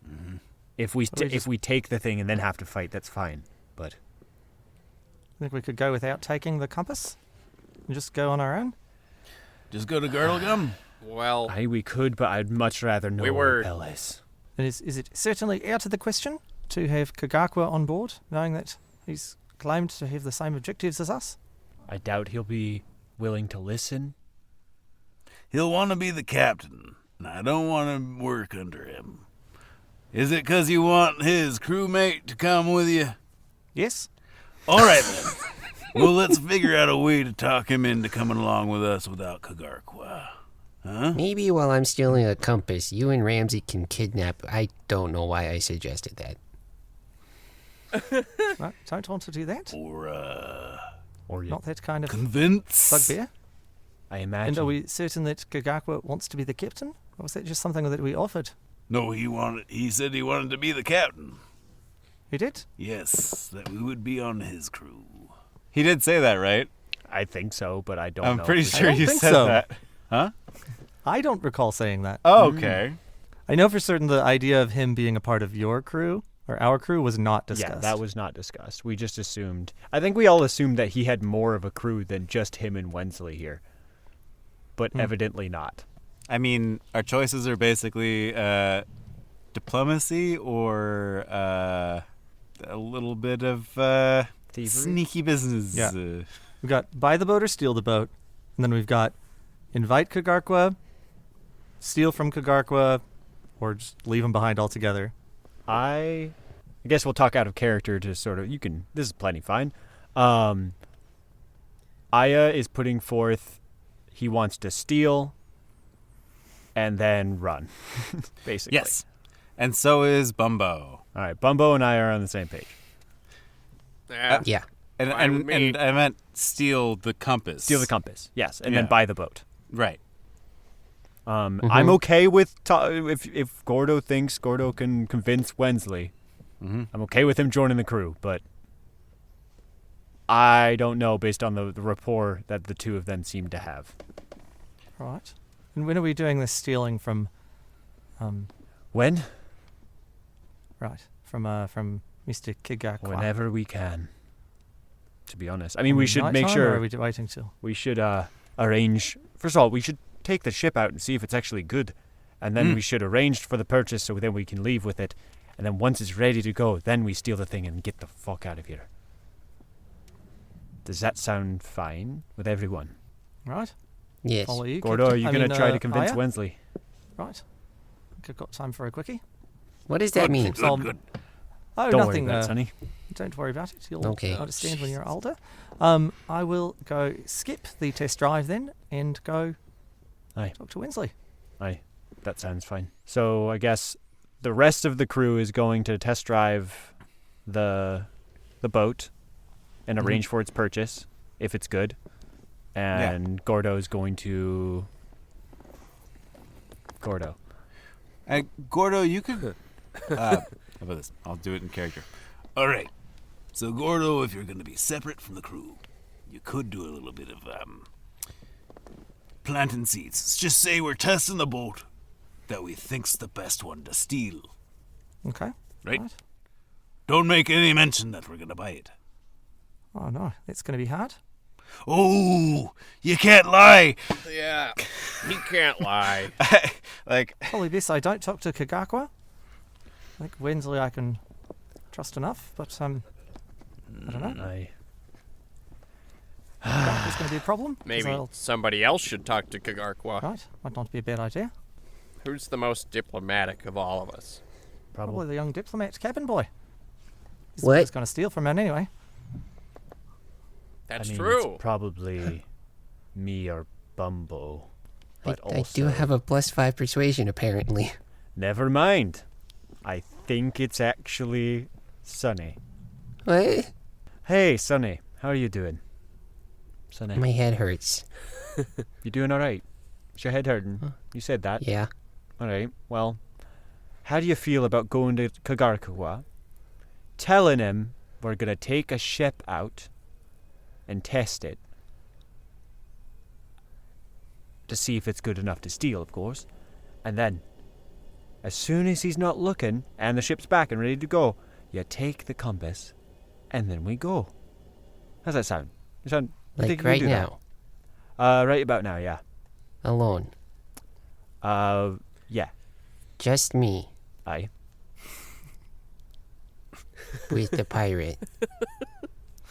Mm-hmm. If we take the thing and then have to fight, that's fine. But I think we could go without taking the compass and just go on our own. Just go to Girdlegum. Well, we could, but I'd much rather know where Bell is. And is it certainly out of the question to have Kagakwa on board, knowing that he's claimed to have the same objectives as us? I doubt he'll be willing to listen. He'll want to be the captain, and I don't want to work under him. Is it 'cause you want his crewmate to come with you? Yes. All right, then. Well, let's figure out a way to talk him into coming along with us without Kagarkwa. Huh? Maybe while I'm stealing a compass, you and Ramsey can kidnap. I don't know why I suggested that. No, don't want to do that. Or Not that kind of convince bugbear. I imagine. And are we certain that Kagakwa wants to be the captain? Or was that just something that we offered? No, he said he wanted to be the captain. He did? Yes, that we would be on his crew. He did say that, right? I think so, but I don't I'm know. pretty for sure don't you think said so. that. Huh? I don't recall saying that. Oh, okay. I know for certain the idea of him being a part of your crew, or our crew, was not discussed. Yeah, that was not discussed. We just assumed. I think we all assumed that he had more of a crew than just him and Wensley here. But evidently not. I mean, our choices are basically diplomacy or a little bit of Thievery? sneaky business. Yeah. We've got buy the boat or steal the boat. And then we've got invite Kagarkwa, steal from Kagarkwa, or just leave him behind altogether. I guess we'll talk out of character to sort of, this is plenty fine. Aya is putting forth, he wants to steal and then run, basically. Yes. And so is Bumbo. All right, Bumbo and I are on the same page. Yeah. And Fine with me. and I meant steal the compass. Steal the compass, yes, and then Yeah. buy the boat. Right. I'm okay with if Gordo thinks Gordo can convince Wensley. Mm-hmm. I'm okay with him joining the crew, but I don't know based on the rapport that the two of them seem to have. Right. And when are we doing this stealing from... When? Right. From Mr. Kagakwa? Whenever we can. To be honest, I mean, we should make Nighttime, sure or are we waiting till? we should arrange. First of all, we should take the ship out and see if it's actually good, and then we should arrange for the purchase so then we can leave with it, and then once it's ready to go, then we steal the thing and get the fuck out of here. Does that sound fine with everyone? Right. Yes. Follow you, Gordo, are Captain. you going to try to convince Aya? Wensley? Right. I think I've got time for a quickie. What does that mean? Good. Oh, Don't nothing. worry about it, Sonny. Don't worry about it. You'll Okay. understand when you're older. I will go skip the test drive then and go Aye. talk to Wensley. Aye, that sounds fine. So I guess the rest of the crew is going to test drive the boat and arrange for its purchase if it's good, and Gordo's going to Gordo. Gordo, you could. How about this? I'll do it in character. All right. So, Gordo, if you're going to be separate from the crew, you could do a little bit of planting seeds. Just say we're testing the boat that we think's the best one to steal. Okay. Right? Don't make any mention that we're going to buy it. Oh no, that's going to be hard. Oh, you can't lie. Yeah, he can't lie. Like, Probably best I don't talk to Kagakwa. I think Wensley I can trust enough, but I don't know. Aye. Kagakwa's going to be a problem. 'cause Maybe I'll- somebody else should talk to Kagarkwa. Right, might not be a bad idea. Who's the most diplomatic of all of us? Probably the young diplomat cabin boy. He's What? going to steal from him anyway. That's I mean, true. It's probably me or Bumbo. But I do also- have a +5 persuasion, apparently. Never mind. I think it's actually Sonny. What? Hey, Sonny. How are you doing? Sonny. My head hurts. You doing all right? Is your head hurting? You said that. Yeah. All right. Well, how do you feel about going to Kagarkawa, telling him we're going to take a ship out and test it to see if it's good enough to steal, of course, and then, as soon as he's not looking and the ship's back and ready to go, you take the compass, and then we go. How's that sound? You think Like you can right do that? now. Right about now, yeah. Alone. Yeah. Just me. Aye. With the pirate.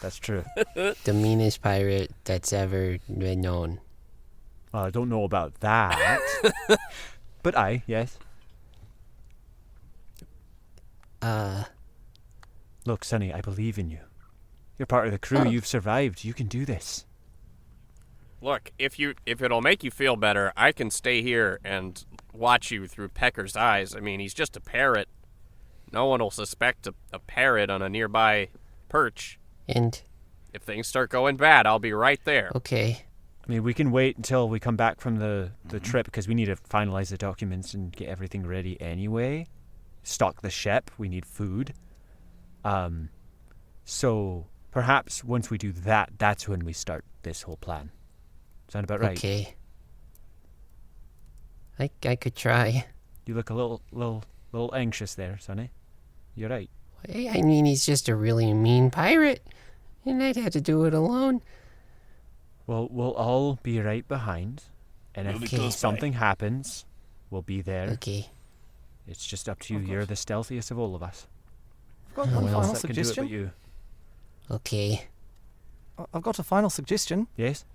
That's true. The meanest pirate that's ever been known. Well, I don't know about that. But aye, yes. Look, Sonny, I believe in you. You're part of the crew. You've survived. You can do this. Look, if it'll make you feel better, I can stay here and watch you through Pecker's eyes. I mean, he's just a parrot. No one will suspect a parrot on a nearby perch. And, If things start going bad, I'll be right there. okay. I mean, we can wait until we come back from the trip because we need to finalize the documents and get everything ready anyway. Stock the ship. We need food. So perhaps once we do that, that's when we start this whole plan. Sound about right? Okay. I could try. You look a little anxious there, Sonny. You're right. I mean, he's just a really mean pirate. And I'd have to do it alone. Well, we'll all be right behind. And We'll be if close by. something happens, we'll be there. Okay. It's just up to you. You're the stealthiest of all of us. I've got Oh, one well. final That can do it but suggestion. you. Okay. I've got a final suggestion. Yes?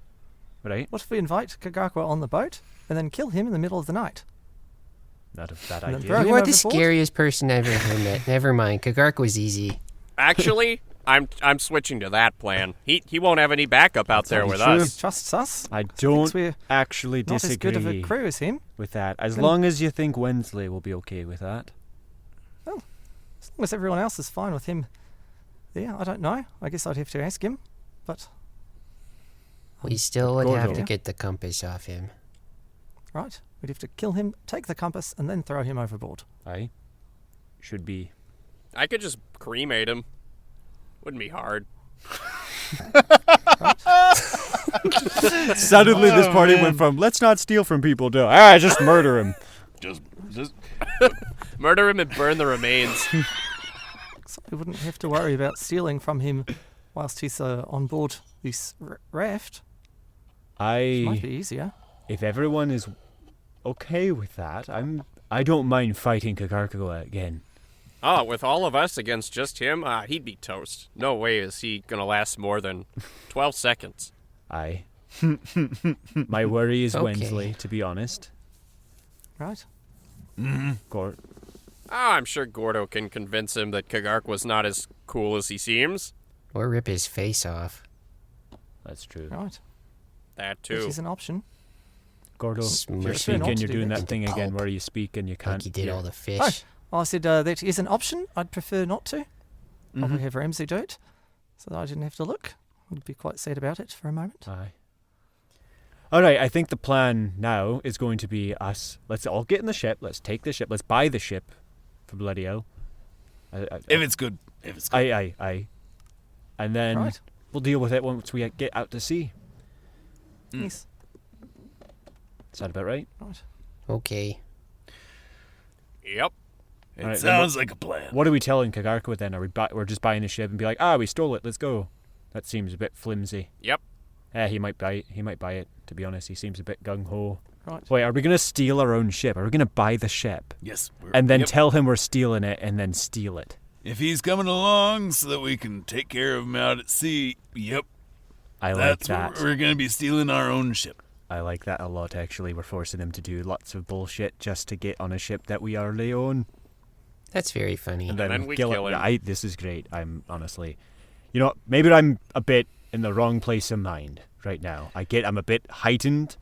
Right? What if we invite Kagakwa on the boat and then kill him in the middle of the night? Not a bad And then idea. throw You him are the overboard? scariest person I've ever met. Never mind. Kagark was easy. Actually, I'm switching to that plan. He won't have any backup out there with true. He us. trusts us. I Thinks don't we're actually not as good of a disagree crew as him. with that. As Then- long as you think Wensley will be okay with that. As long as everyone else is fine with him. Yeah, I don't know. I guess I'd have to ask him. But, We still would have Gordo. to get the compass off him. right, we'd have to kill him, take the compass, and then throw him overboard. Aye. Should be. I could just cremate him. Wouldn't be hard. Suddenly this party went from let's not steal from people to just murder him. Just Murder him and burn the remains. So we wouldn't have to worry about stealing from him whilst he's on board this raft. Might be easier. If everyone is okay with that, I don't mind fighting Kakarkawa again. Oh, with all of us against just him, he'd be toast. No way is he gonna last more than 12 seconds. Aye. My worry is Okay. Wensley, to be honest. Right. Gort. I'm sure Gordo can convince him that Kagark was not as cool as he seems. Or rip his face off. That's true. Right. That Which too. is an option. Gordo, Smush you're him speaking, not to you're do doing that. that thing Into again pulp. where you speak and you can't Like he did hear. all the fish. Oh, I said that is an option. I'd prefer not to. Probably have Ramsey do it, so that I didn't have to look. I'd be quite sad about it for a moment. Aye. All right, I think the plan now is going to be us. Let's all get in the ship. Let's take the ship. Let's buy the ship for bloody hell. if it's good. If it's good. Aye. And then Right. we'll deal with it once we get out to sea. Yes. Sound about right? Right. Okay. Yep. It Alright, then sounds like a plan. What are we telling Kagarkwa then? Are we're just buying the ship and be like, we stole it. Let's go. That seems a bit flimsy. Yep. He might buy it, to be honest. He seems a bit gung-ho. Right. Wait, are we going to steal our own ship? Are we going to buy the ship? Yes. And then yep. tell him we're stealing it and then steal it? If he's coming along so that we can take care of him out at sea, yep. I like That's that. what we're going to be stealing our own ship. I like that a lot, actually. We're forcing him to do lots of bullshit just to get on a ship that we already own. That's very funny. And then we kill him. Yeah, this is great. I'm honestly... You know, maybe I'm a bit in the wrong place of mind right now. I'm a bit heightened.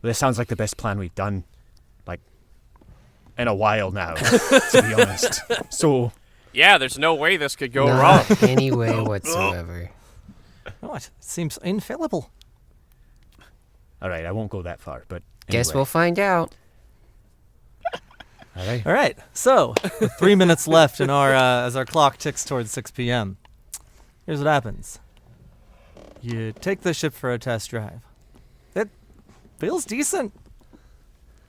This sounds like the best plan we've done, like, in a while now, to be honest. So... Yeah, there's no way this could go Not wrong. any way whatsoever. Right. It seems infallible. All right, I won't go that far, but Guess anyway. we'll find out. All right. All right. So, with 3 minutes left in our as our clock ticks towards 6 p.m. Here's what happens. You take the ship for a test drive. It feels decent.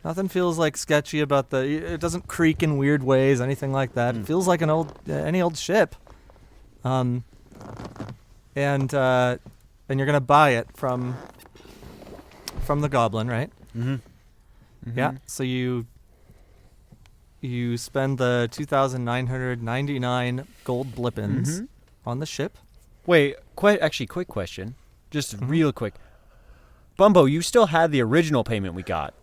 Nothing feels like sketchy about it doesn't creak in weird ways, anything like that. It feels like any old ship. And you're gonna buy it from the Goblin, right? Mm-hmm. Yeah. So you spend the 2,999 gold blippins on the ship. Wait, quick question. Just real quick. Bumbo, you still had the original payment we got.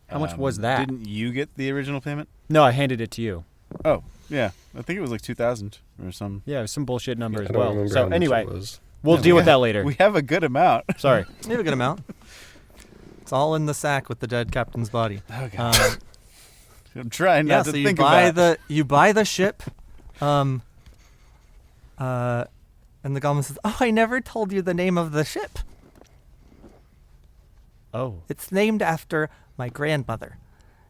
How much was that? Didn't you get the original payment? No, I handed it to you. Oh, yeah. I think it was like 2,000 or some. Yeah, it was some bullshit number as I don't well. remember So how much anyway, it was. we'll deal with that later. We have a good amount. Sorry. You have a good amount. It's all in the sack with the dead captain's body. Okay. I'm trying Yeah, not so to you think buy about you buy the ship, and the Goblin says, "Oh, I never told you the name of the ship. Oh. It's named after my grandmother.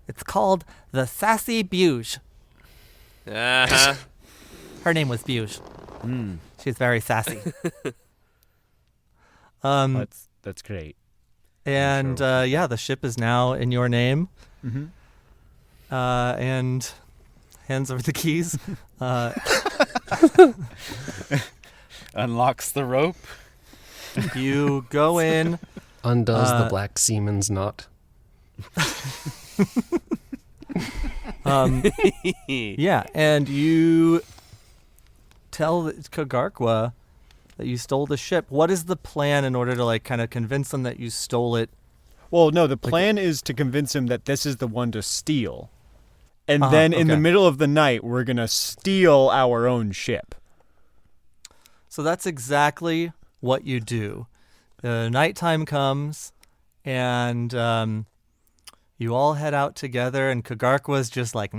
It's called the Sassy Buge. Uh-huh. Her name was Buge. She's very sassy. That's great. And yeah, the ship is now in your name. Mm-hmm. And hands over the keys. Unlocks the rope. You go in. Undoes the black seaman's knot. Yeah, and you tell Kagarkwa that you stole the ship. What is the plan in order to like kind of convince them that you stole it? Well, no, the plan is to convince him that this is the one to steal. And then in the okay. middle of the night, we're going to steal our own ship. So that's exactly what you do. Nighttime comes, and you all head out together, and Kagarkwa's just like,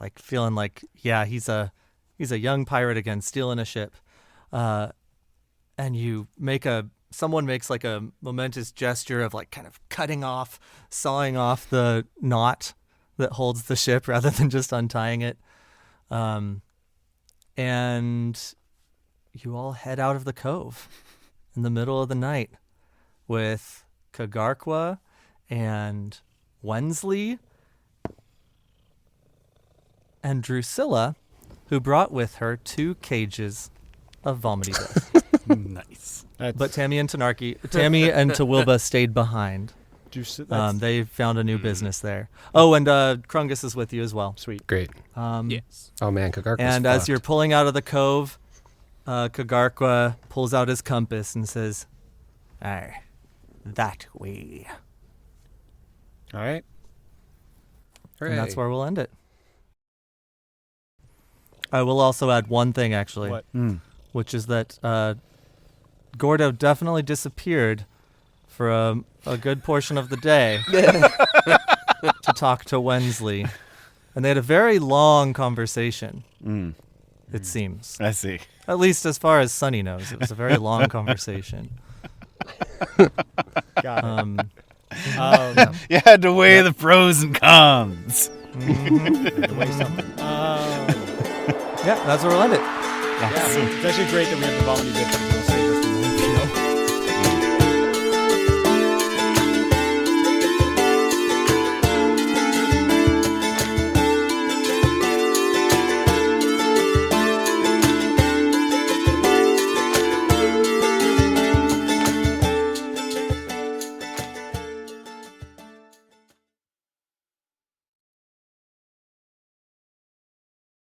like feeling like, yeah, he's a young pirate again, stealing a ship. And you someone makes like a momentous gesture of like kind of sawing off the knot that holds the ship rather than just untying it. And you all head out of the cove in the middle of the night with Kagarkwa and Wensley and Drusilla, who brought with her 2 cages of vomity death. Nice. But Tammy and Tawilba stayed behind. They found a new business there. Oh, and Krungus is with you as well. Sweet. Great. Yes. Oh man, Kagark was And as fucked. you're pulling out of the cove, Kagarkwa pulls out his compass and says, that way. All right. And that's where we'll end it. I will also add one thing, actually. What? Which is that Gordo definitely disappeared for a good portion of the day to talk to Wensley. And they had a very long conversation, it seems. I see. At least as far as Sonny knows. It was a very long conversation. Got it. You had to weigh the pros and cons. Yeah, that's where we'll end it. It's actually great that we have the vomity bit.